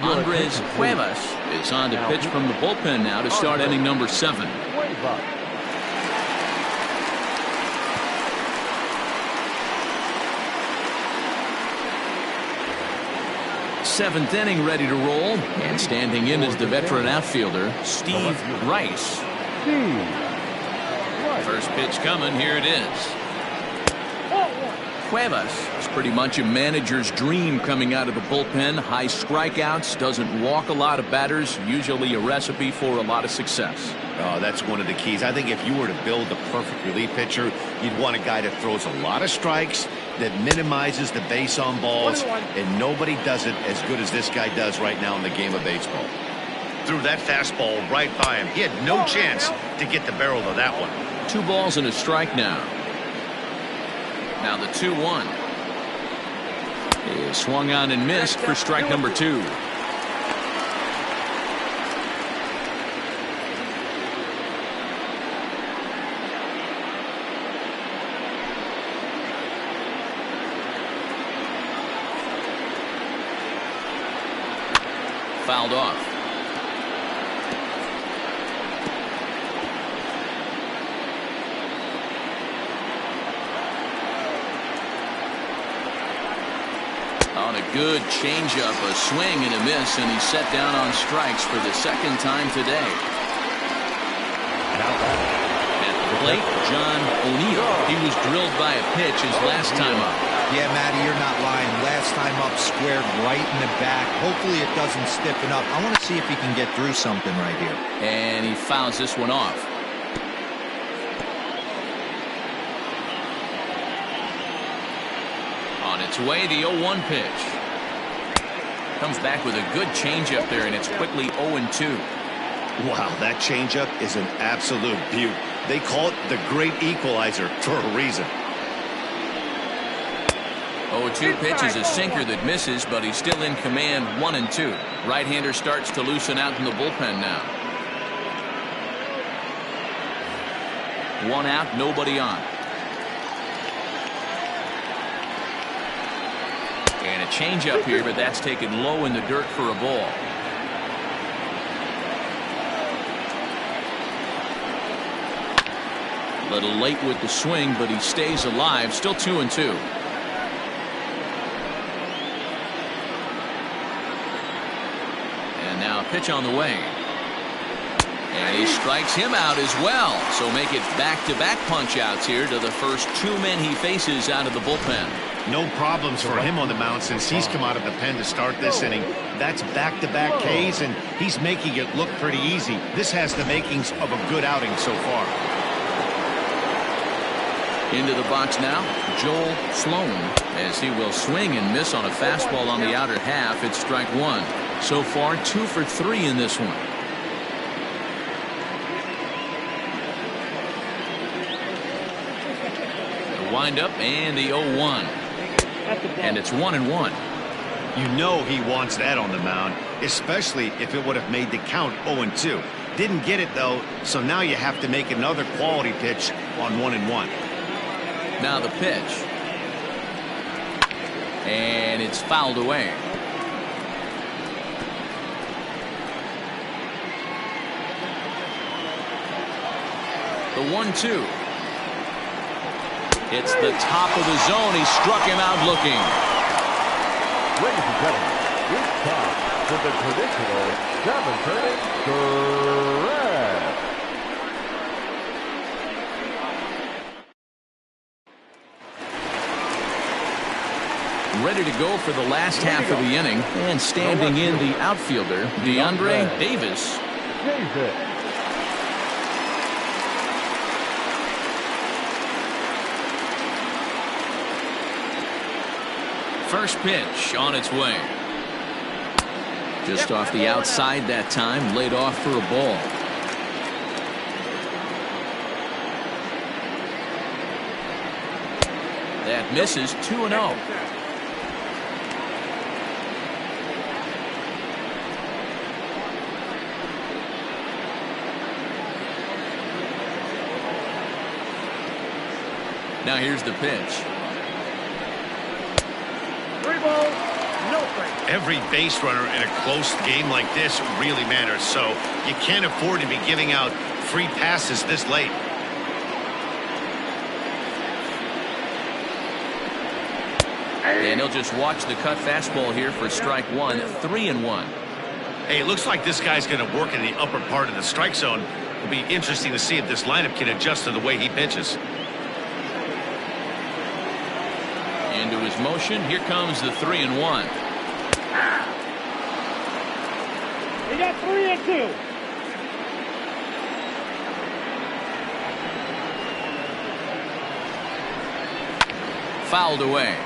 Andres Cuevas is on to pitch from the bullpen now to start inning number 7. Seventh inning ready to roll, and standing in is the veteran outfielder Steve Rice. First pitch coming. Here it is. Cuevas is pretty much a manager's dream coming out of the bullpen. High strikeouts, doesn't walk a lot of batters, usually a recipe for a lot of success. Oh, that's one of the keys. I think if you were to build the perfect relief pitcher, you'd want a guy that throws a lot of strikes, that minimizes the base on balls, and nobody does it as good as this guy does right now in the game of baseball. Threw that fastball right by him. He had no chance to get the barrel of that one. 2 balls and a strike now. Now the 2-1 is swung on and missed for strike number 2. Fouled off. On a good changeup, a swing and a miss, and he's set down on strikes for the second time today. At the plate, John O'Neill. He was drilled by a pitch his last time up. Yeah, Matty, you're not lying. Last time up, squared right in the back. Hopefully it doesn't stiffen up. I want to see if he can get through something right here. And he fouls this one off. On its way, the 0-1 pitch. Comes back with a good changeup there, and it's quickly 0-2. Wow, that changeup is an absolute beaut. They call it the great equalizer for a reason. 0-2 pitch is a sinker that misses, but he's still in command. 1-2. Right-hander starts to loosen out in the bullpen now. One out, nobody on. And a changeup here, but that's taken low in the dirt for a ball. A little late with the swing, but he stays alive. Still 2-2. And now a pitch on the way. And he strikes him out as well. So make it back-to-back punch-outs here to the first two men he faces out of the bullpen. No problems for him on the mound since he's come out of the pen to start this inning. That's back-to-back Ks, and he's making it look pretty easy. This has the makings of a good outing so far. Into the box now, Joel Sloan, as he will swing and miss on a fastball on the outer half. It's strike one. So far, 2 for 3 in this one. The windup and the 0-1. And it's 1-1. You know he wants that on the mound, especially if it would have made the count 0-2. Didn't get it, though, so now you have to make another quality pitch on 1-1. Now the pitch. And it's fouled away. The 1-2. It's the top of the zone. He struck him out looking. Ladies and gentlemen, it's time for the traditional 7-turning stretch. Ready to go for the last half of the inning, and standing in the outfielder, DeAndre Davis. First pitch on its way. Just off the outside that time, laid off for a ball. That misses. 2-0. Now here's the pitch. 3 balls, no strikes. Every base runner in a close game like this really matters, so you can't afford to be giving out free passes this late. And he'll just watch the cut fastball here for strike one. 3-1. Hey, it looks like this guy's going to work in the upper part of the strike zone. It'll be interesting to see if this lineup can adjust to the way he pitches. Into his motion. Here comes the 3-1. He got 3-2. Fouled away.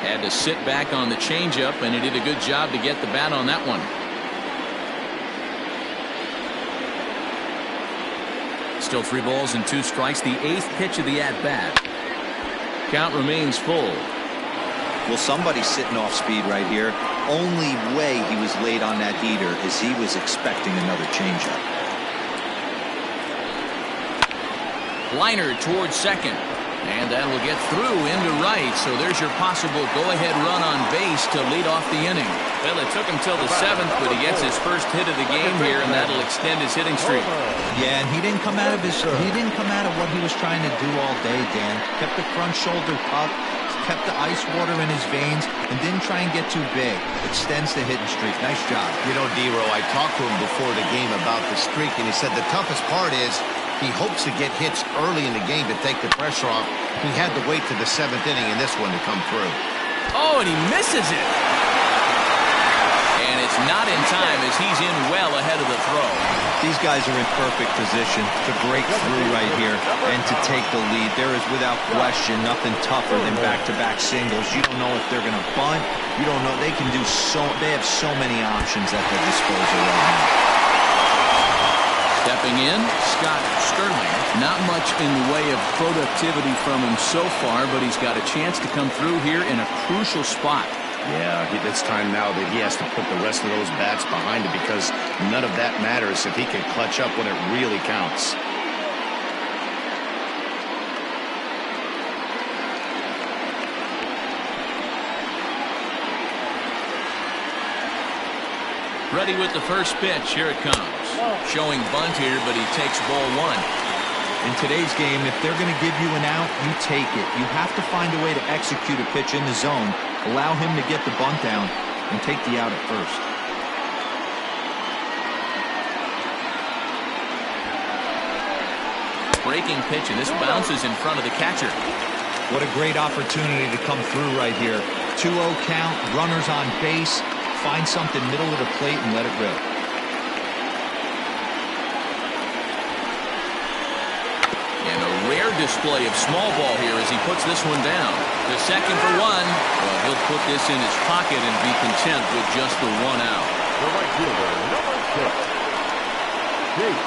Had to sit back on the changeup, and he did a good job to get the bat on that one. Still 3 balls and 2 strikes. The 8th pitch of the at-bat. Count remains full. Well, somebody's sitting off speed right here. Only way he was late on that heater is he was expecting another changeup. Liner towards second. And that will get through into right. So there's your possible go-ahead run on base to lead off the inning. Well, it took him till the 7th, but he gets his first hit of the game here, and that'll extend his hitting streak. Yeah, and he didn't come out of what he was trying to do all day, Dan. Kept the front shoulder up, kept the ice water in his veins, and didn't try and get too big. Extends the hitting streak. Nice job. You know, D-Row, I talked to him before the game about the streak, and he said the toughest part is he hopes to get hits early in the game to take the pressure off. He had to wait to the 7th inning in this one to come through. Oh, and he misses it. And it's not in time as he's in well ahead of the throw. These guys are in perfect position to break through right here and to take the lead. There is, without question, nothing tougher than back-to-back singles. You don't know if they're going to bunt. You don't know. They have so many options at their disposal right now. Stepping in, Scott Sterling. Not much in the way of productivity from him so far, but he's got a chance to come through here in a crucial spot. Yeah, it's time now that he has to put the rest of those bats behind it, because none of that matters if he can clutch up when it really counts. Ready with the first pitch. Here it comes. Showing bunt here, but he takes ball 1. In today's game, if they're going to give you an out, you take it. You have to find a way to execute a pitch in the zone, allow him to get the bunt down, and take the out at first. Breaking pitch, and this bounces in front of the catcher. What a great opportunity to come through right here. 2-0 count, runners on base. Find something middle of the plate and let it rip. And a rare display of small ball here as he puts this one down. The second for 1. Well, he'll put this in his pocket and be content with just the 1 out. The right fielder, number 6, Chase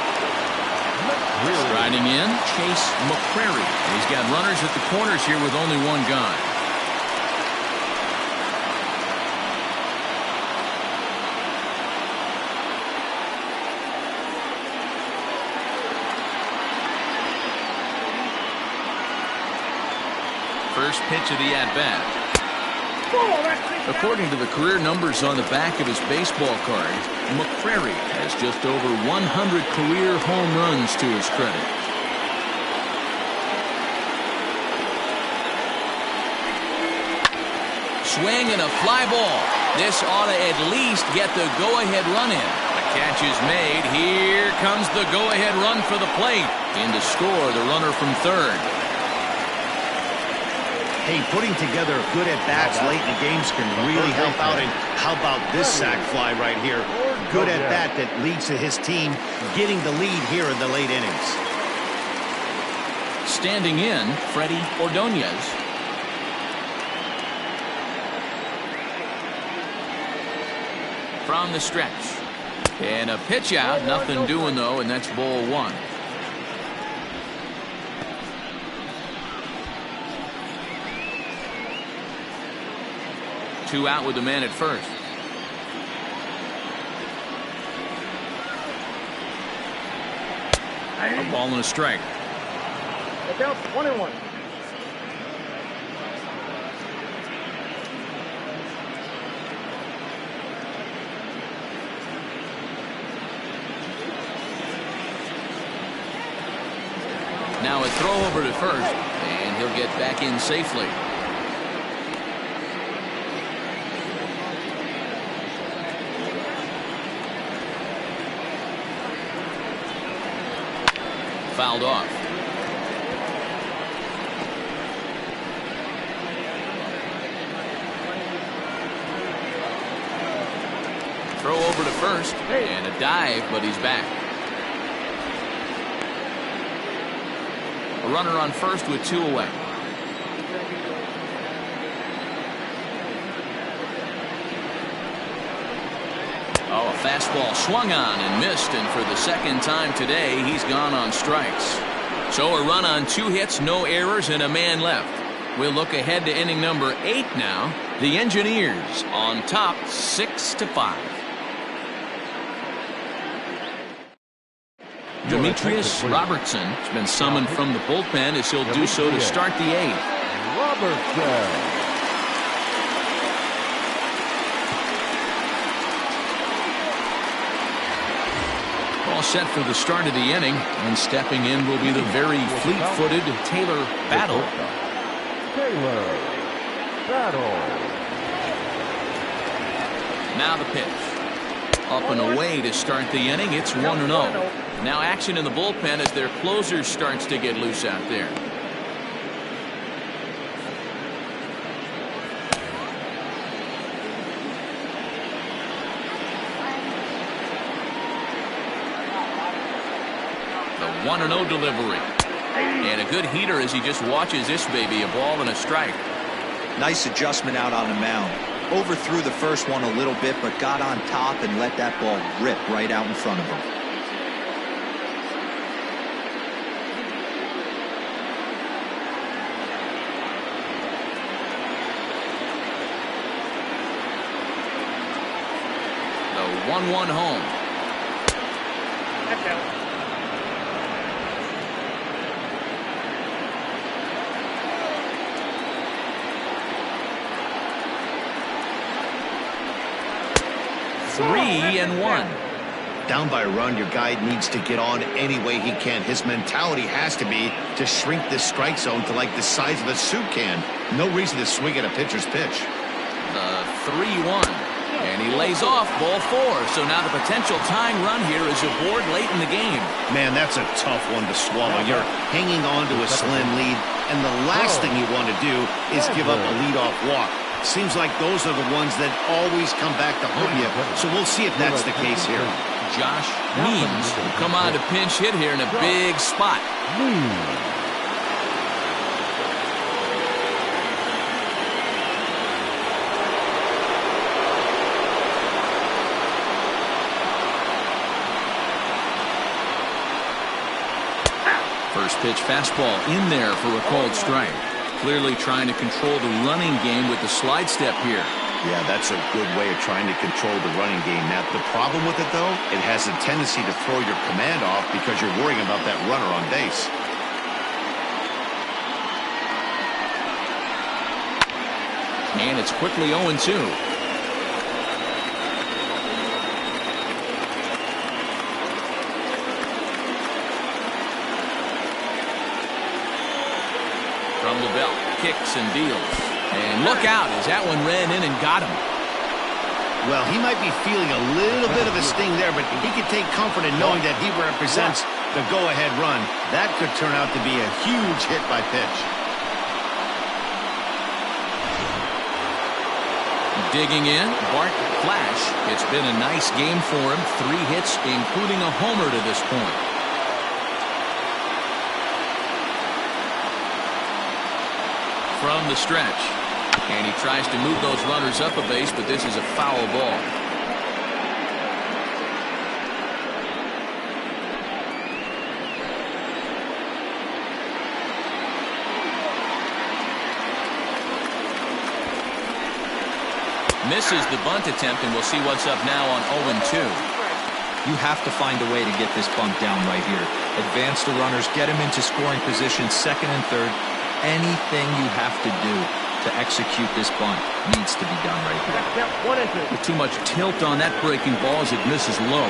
McCreary. Riding in, Chase McCreary. He's got runners at the corners here with only 1 guy. First pitch of the at-bat. According to the career numbers on the back of his baseball card, McCreary has just over 100 career home runs to his credit. Swing and a fly ball. This ought to at least get the go-ahead run in. The catch is made. Here comes the go-ahead run for the plate. In to score the runner from third. Hey, putting together good at-bats late in the games can really help out. And how about this sac fly right here? Good at-bat that leads to his team getting the lead here in the late innings. Standing in, Freddie Ordonez. From the stretch. And a pitch out. Nothing doing, though, and that's ball 1. Two out with the man at first. A ball and a strike. Look out, 1-1. Now a throw over to first, and he'll get back in safely. Fouled off. Throw over to first, and a dive, but he's back. A runner on first with 2 away. Oh, a fastball swung on and missed, and for the second time today, he's gone on strikes. So a run on 2 hits, no errors, and a man left. We'll look ahead to inning number 8 now. The Engineers on top 6-5. Demetrius Robertson has been summoned from the bullpen as he'll do so to start the 8th. Robertson. All set for the start of the inning, and stepping in will be the very fleet-footed Taylor Battle. Taylor Battle. Now the pitch. Up and away to start the inning. It's 1-0. Now action in the bullpen as their closer starts to get loose out there. The 1-0 delivery. And a good heater as he just watches this baby, a ball and a strike. Nice adjustment out on the mound. Overthrew the first one a little bit, but got on top and let that ball rip right out in front of him. The 1-1 home. That's out. Three and one. Down by a run, your guy needs to get on any way he can. His mentality has to be to shrink this strike zone to like the size of a soup can. No reason to swing at a pitcher's pitch. The 3-1. And he lays off ball 4. So now the potential tying run here is aboard late in the game. Man, that's a tough one to swallow. You're hanging on to a slim lead, and the last thing you want to do is give up a leadoff walk. Seems like those are the ones that always come back to haunt you. So we'll see if that's the case here. Josh Means will come on to pinch hit here in a big spot. First pitch fastball in there for a called strike. Clearly trying to control the running game with the slide step here. Yeah, that's a good way of trying to control the running game. Now, the problem with it, though, it has a tendency to throw your command off because you're worrying about that runner on base. And it's quickly 0-2. From the belt, kicks and deals. And look out as that one ran in and got him. Well, he might be feeling a little bit of a sting there, but he could take comfort in knowing that he represents the go-ahead run. That could turn out to be a huge hit by pitch. Digging in, Bart Flash. It's been a nice game for him. 3 hits, including a homer to this point. From the stretch. And he tries to move those runners up a base, but this is a foul ball. Misses the bunt attempt, and we'll see what's up now on 0-2. You have to find a way to get this bunt down right here. Advance the runners, get them into scoring position, second and third. Anything you have to do to execute this bunt needs to be done right here. 1-2. With too much tilt on that breaking ball as it misses low.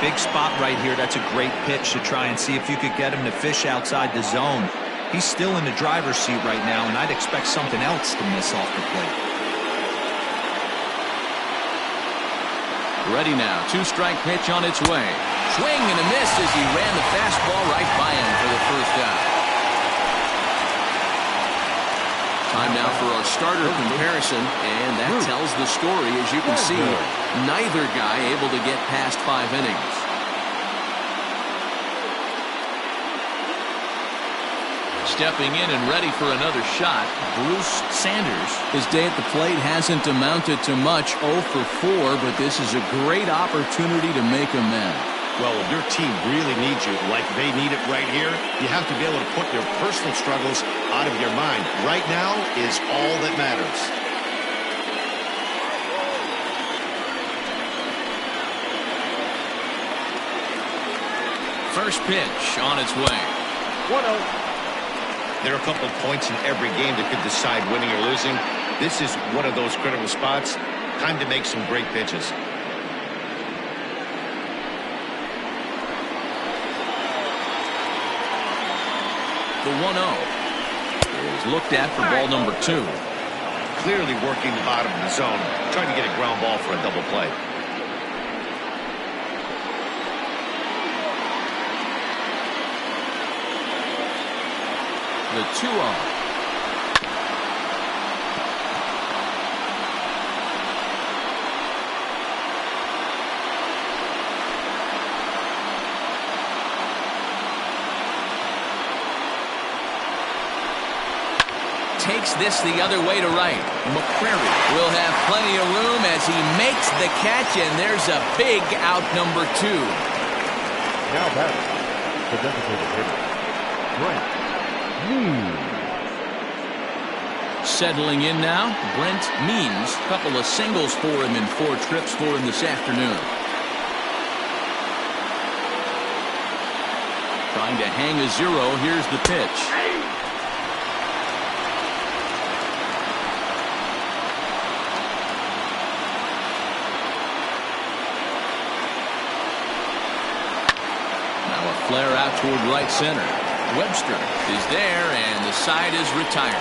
Big spot right here. That's a great pitch to try and see if you could get him to fish outside the zone. He's still in the driver's seat right now, and I'd expect something else to miss off the plate. Ready now. 2-strike pitch on its way. Swing and a miss as he ran the fastball right by him for the first out. Time now for our starter comparison, and that tells the story. As you can see, neither guy able to get past 5 innings. Stepping in and ready for another shot, Bruce Sanders. His day at the plate hasn't amounted to much, 0 for 4, but this is a great opportunity to make amends. Well, if your team really needs you like they need it right here, you have to be able to put your personal struggles out of your mind. Right now is all that matters. First pitch on its way. 1-0. There are a couple of points in every game that could decide winning or losing. This is one of those critical spots. Time to make some great pitches. The 1-0 is looked at for ball number 2. Clearly working the bottom of the zone, trying to get a ground ball for a double play. The 2-0. Takes this the other way to right. McCrary will have plenty of room as he makes the catch, and there's a big out number 2. Now batting, the designated hitter, Brent Means. Settling in now, Brent Means. A couple of singles for him in 4 trips for him this afternoon. Trying to hang a 0. Here's the pitch. Flare out toward right center. Webster is there, and the side is retired.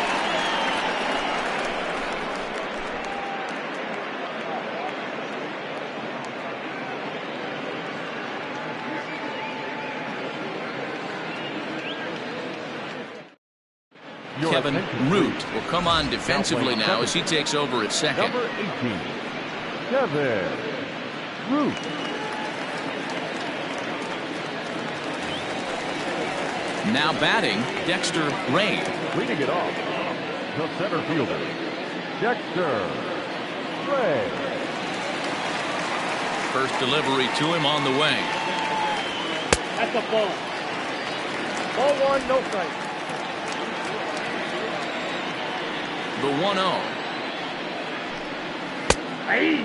Kevin Root will come on defensively now as he takes over at second. Number 18, Kevin Root. Now batting, Dexter Ray. Leading it off, the center fielder, Dexter Ray. First delivery to him on the way. That's a ball. Ball 1, no strike. The 1-0. Hey!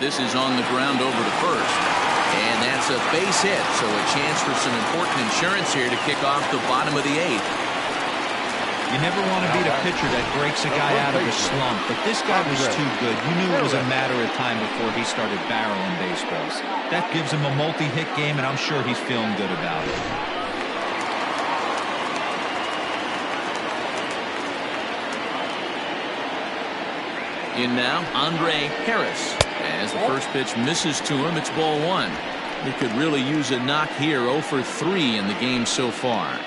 This is on the ground over to first. And that's a base hit, so a chance for some important insurance here to kick off the bottom of the 8th. You never want to beat a pitcher that breaks a guy out of a slump, but this guy was too good. You knew it was a matter of time before he started barreling baseballs. That gives him a multi-hit game, and I'm sure he's feeling good about it. In now, Andre Harris. As the first pitch misses to him, it's ball 1. He could really use a knock here. 0 for 3 in the game so far.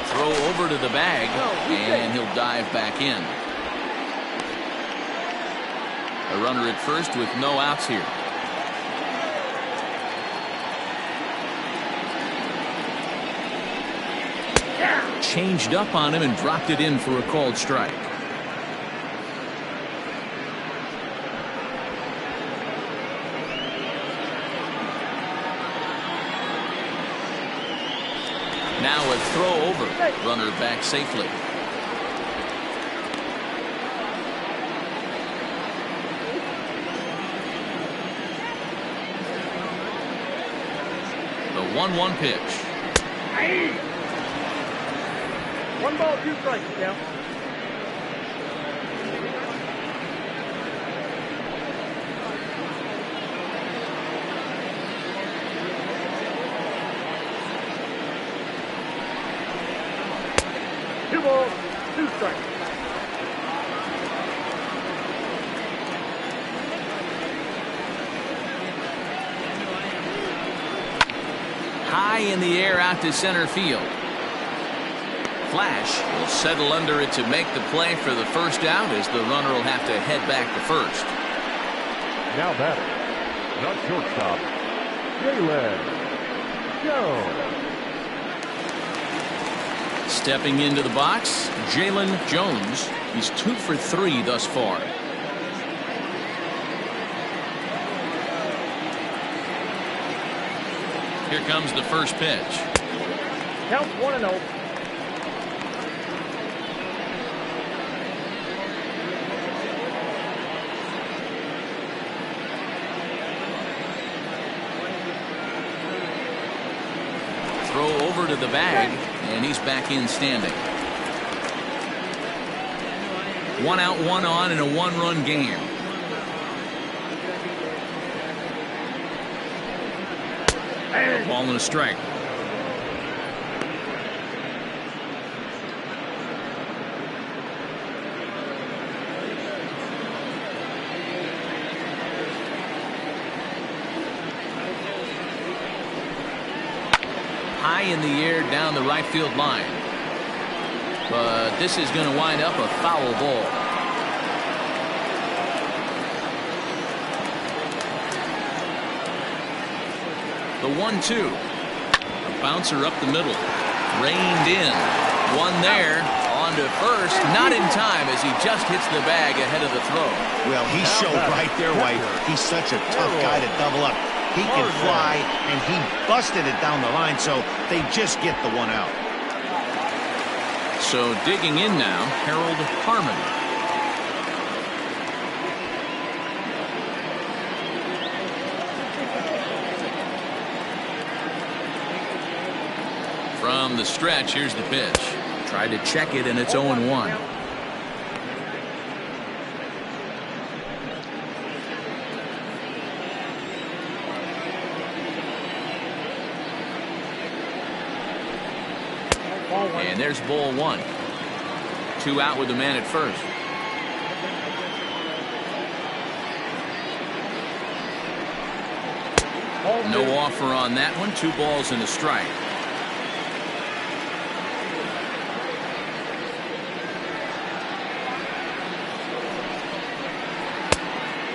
Throw over to the bag, and he'll dive back in. A runner at first with no outs here. Changed up on him and dropped it in for a called strike. Now a throw over. Runner back safely. The 1-1 pitch. 1 ball, 2 strikes, now. Two balls, 2 strikes. High in the air out to center field. Flash will settle under it to make the play for the first out, as the runner will have to head back to first. Now batting, the shortstop, Jalen Jones. Stepping into the box, Jalen Jones. He's 2 for 3 thus far. Here comes the first pitch. Count 1-0. Throw over to the bag, and he's back in standing. 1 out, 1 on in a 1-run game. A ball and a strike. High in the air down the right field line. But this is going to wind up a foul ball. The 1-2. A bouncer up the middle. Reined in. One there. On to first. Not in time as he just hits the bag ahead of the throw. Well, he showed right there why he's such a tough guy to double up. He can fly, and he busted it down the line, so they just get the 1 out. So digging in now, Harold Harmon. From the stretch, here's the pitch. Tried to check it, and it's 0-1. And there's ball 1. 2 out with the man at first. No offer on that one. 2 balls and a strike.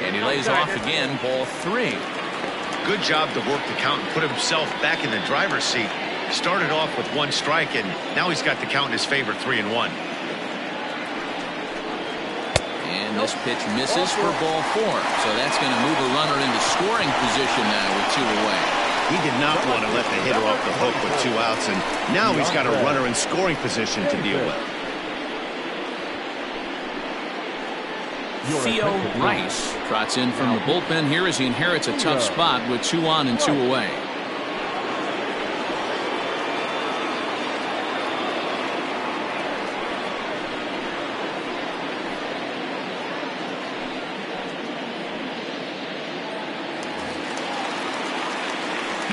And he lays off again. Ball 3. Good job to work the count and put himself back in the driver's seat. Started off with 1 strike, and now he's got the count in his favor, 3-1. And this pitch misses for ball 4. So that's going to move a runner into scoring position now with 2 away. He did not want to let the hitter off the hook with 2 outs, and now he's got a runner in scoring position to deal with. Theo Rice trots in from the bullpen here as he inherits a tough spot with 2 on and 2 away.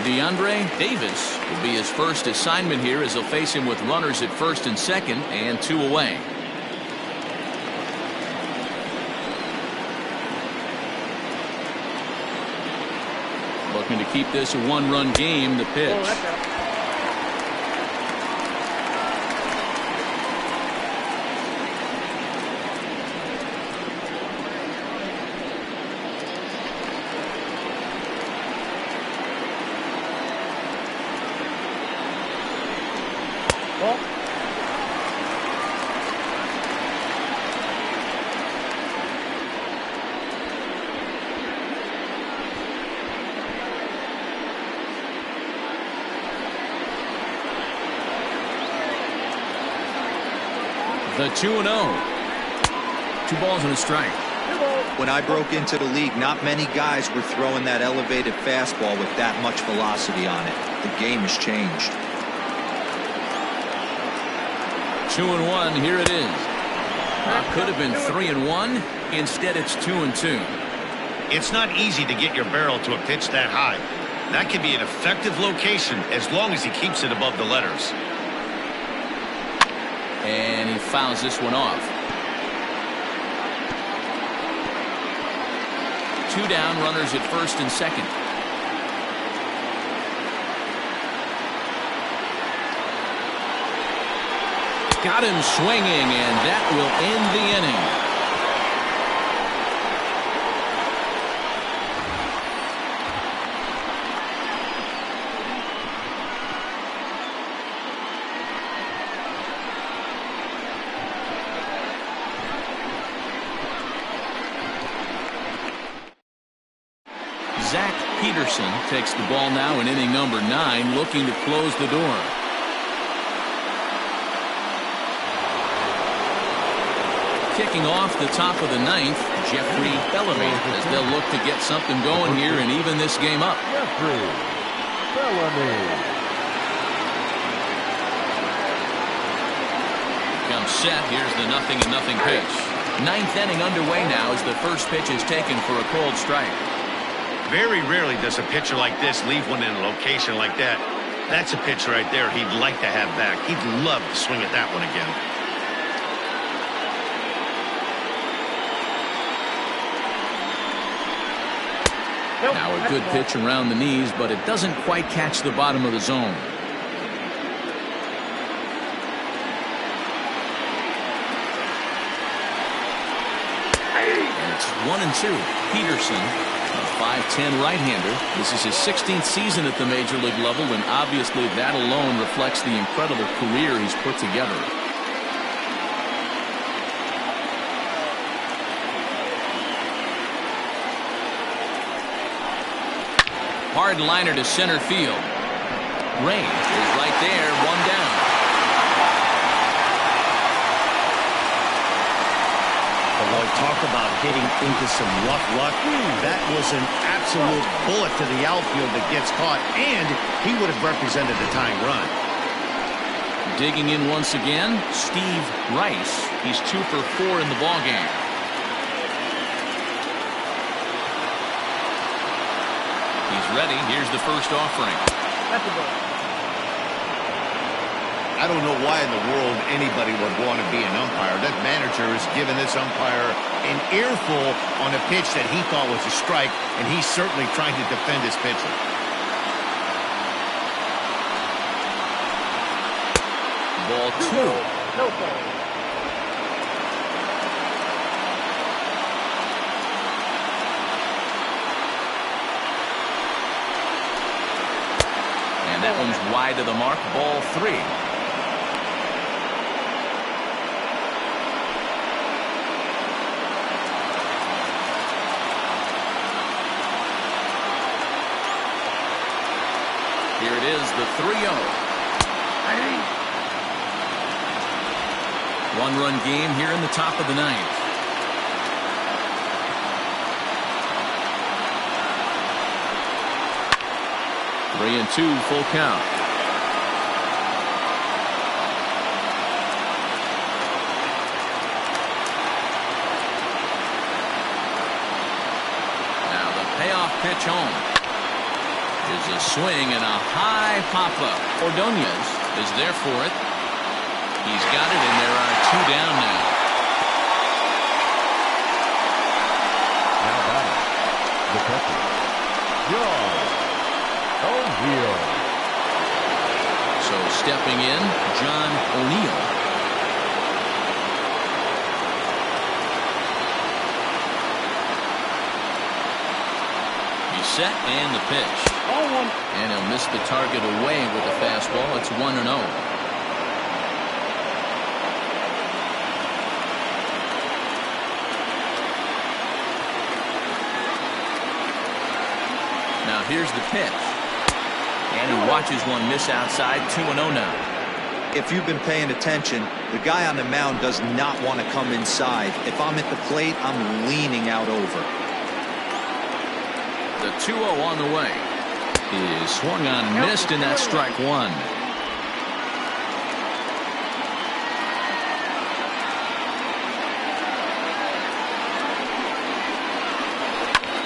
DeAndre Davis will be his first assignment here as they'll face him with runners at first and second and 2 away. Looking to keep this a 1-run game. The pitch. The 2-0. 2 balls and a strike. When I broke into the league, not many guys were throwing that elevated fastball with that much velocity on it. The game has changed. 2-1. Here it is. Could have been 3-1. Instead, it's 2-2. It's not easy to get your barrel to a pitch that high. That can be an effective location as long as he keeps it above the letters. And he fouls this one off. 2 down, runners at first and second. Got him swinging, and that will end the inning. Peterson takes the ball now in inning number 9, looking to close the door. Kicking off the top of the 9th, Jeffrey Bellamy, as they'll look to get something going here and even this game up. Jeffrey Bellamy. Comes set. Here's the 0-0 pitch. 9th inning underway now as the first pitch is taken for a cold strike. Very rarely does a pitcher like this leave one in a location like that. That's a pitch right there he'd like to have back. He'd love to swing at that one again. Now a good pitch around the knees, but it doesn't quite catch the bottom of the zone. And it's 1-2. Peterson, a 5'10" right-hander. This is his 16th season at the major league level, and obviously that alone reflects the incredible career he's put together. Hard liner to center field. Rain is right there, one down. Well, talk about hitting into some rough luck. That was an absolute bullet to the outfield that gets caught, and he would have represented the tying run. Digging in once again, Steve Rice. He's 2 for 4 in the ballgame. He's ready. Here's the first offering. I don't know why in the world anybody would want to be an umpire. That manager has given this umpire an earful on a pitch that he thought was a strike, and he's certainly trying to defend his pitcher. Ball 2. No ball. And that one's wide of the mark. Ball 3. Here it is, the 3-0. One-run game here in the top of the 9th. Three and 2, full count. Now the payoff pitch home is a swing and a high pop-up. Ordonez is there for it. He's got it, and there are 2 down now. Now batting, the catcher, John O'Neill. So stepping in, John O'Neill. He's set, and the pitch. And he'll miss the target away with a fastball. It's 1-0. Now here's the pitch. And he watches one miss outside. 2-0 now. If you've been paying attention, the guy on the mound does not want to come inside. If I'm at the plate, I'm leaning out over. The 2-0 on the way. He is swung on and missed, and that's strike 1.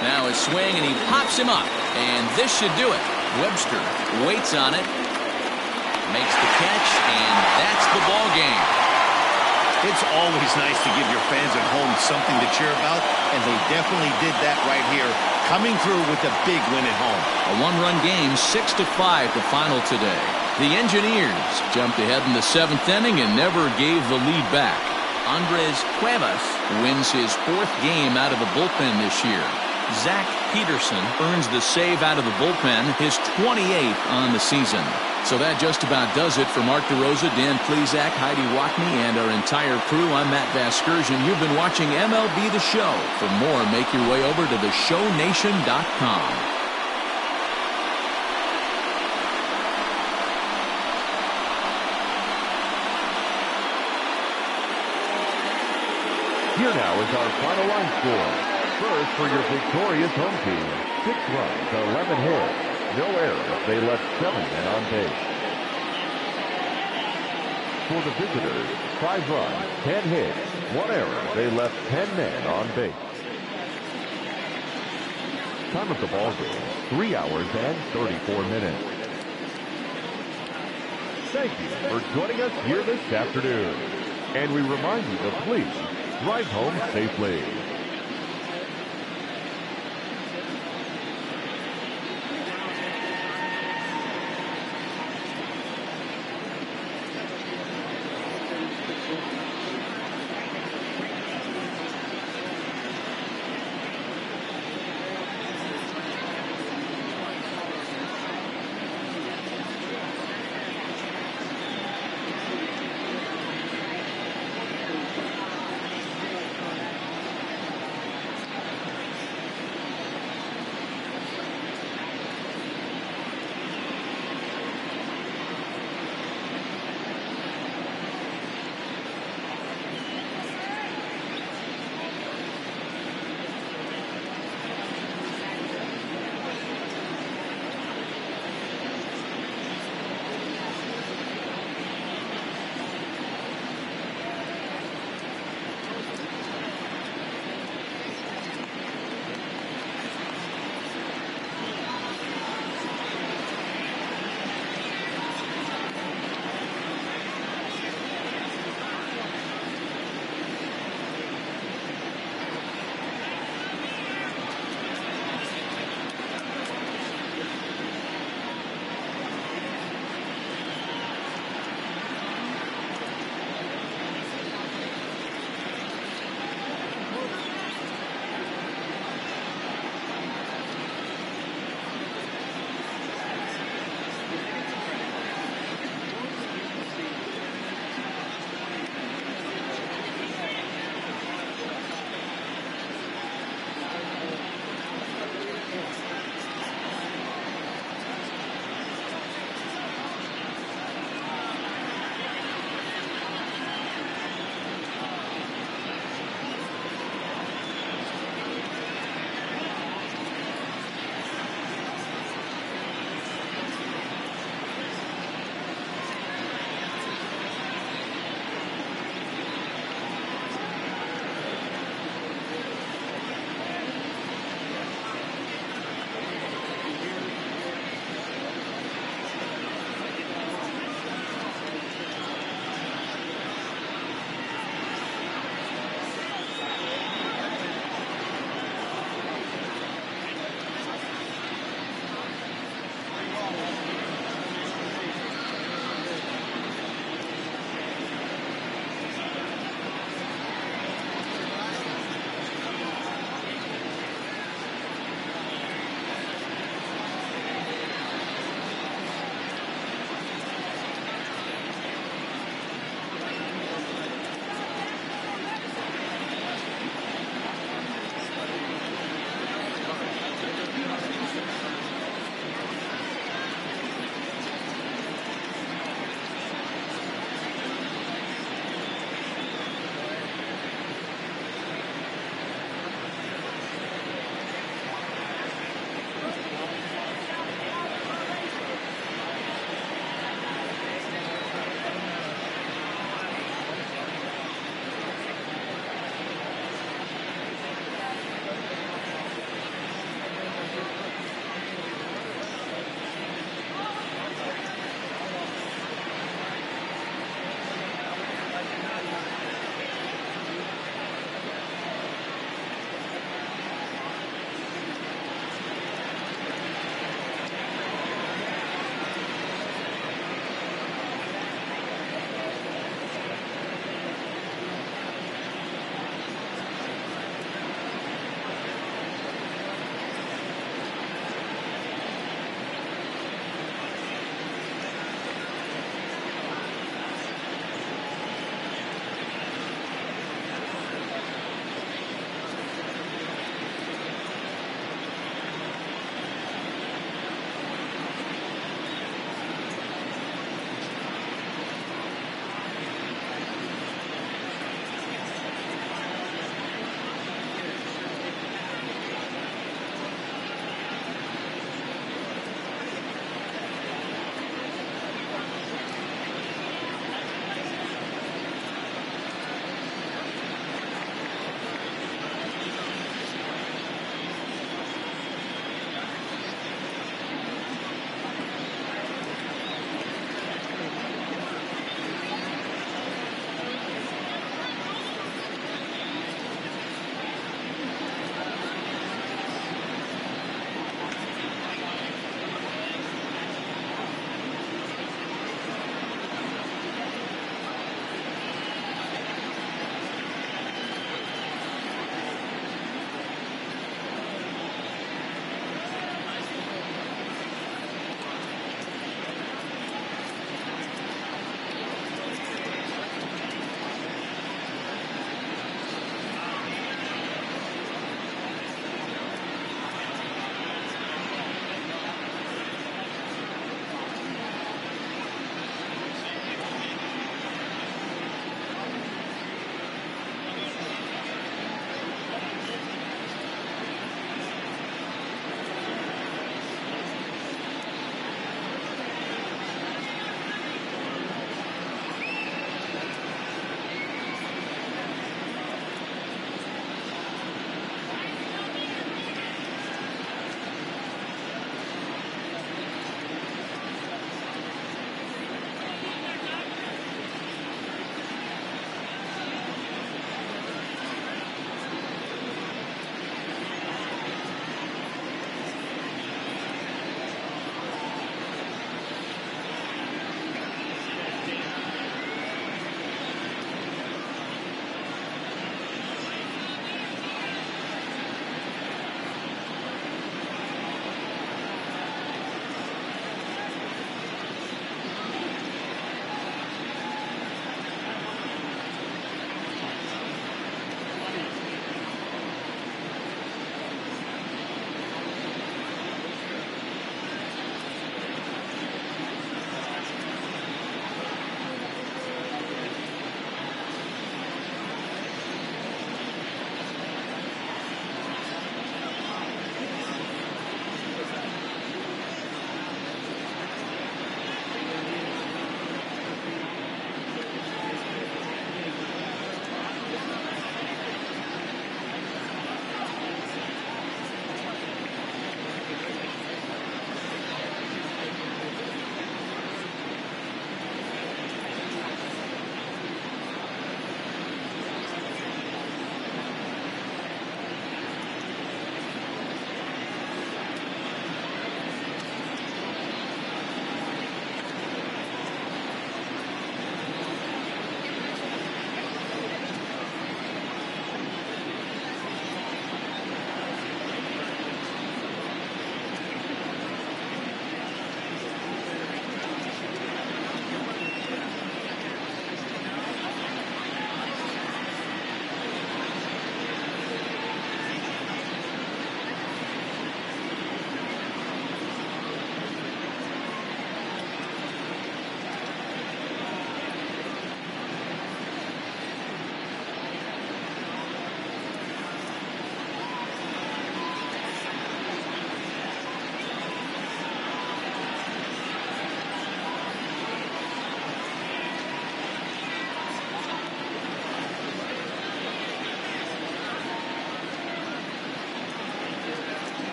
Now his swing, and he pops him up. And this should do it. Webster waits on it. Makes the catch, and that's the ball game. It's always nice to give your fans at home something to cheer about, and they definitely did that right here, coming through with a big win at home. A one-run game, 6-5 the final today. The Engineers jumped ahead in the 7th inning and never gave the lead back. Andres Cuevas wins his 4th game out of the bullpen this year. Zach Peterson earns the save out of the bullpen, his 28th on the season. So that just about does it for Mark DeRosa, Dan Plesac, Heidi Watney, and our entire crew. I'm Matt Vasgersian. You've been watching MLB The Show. For more, make your way over to theshownation.com. Here now is our final line score. First for your victorious home team, 6 runs, 11 hits, no errors. They left 7 men on base. For the visitors, 5 runs, 10 hits, 1 error. They left 10 men on base. Time of the ball game, 3 hours and 34 minutes. Thank you for joining us here this afternoon. And we remind you to please drive home safely.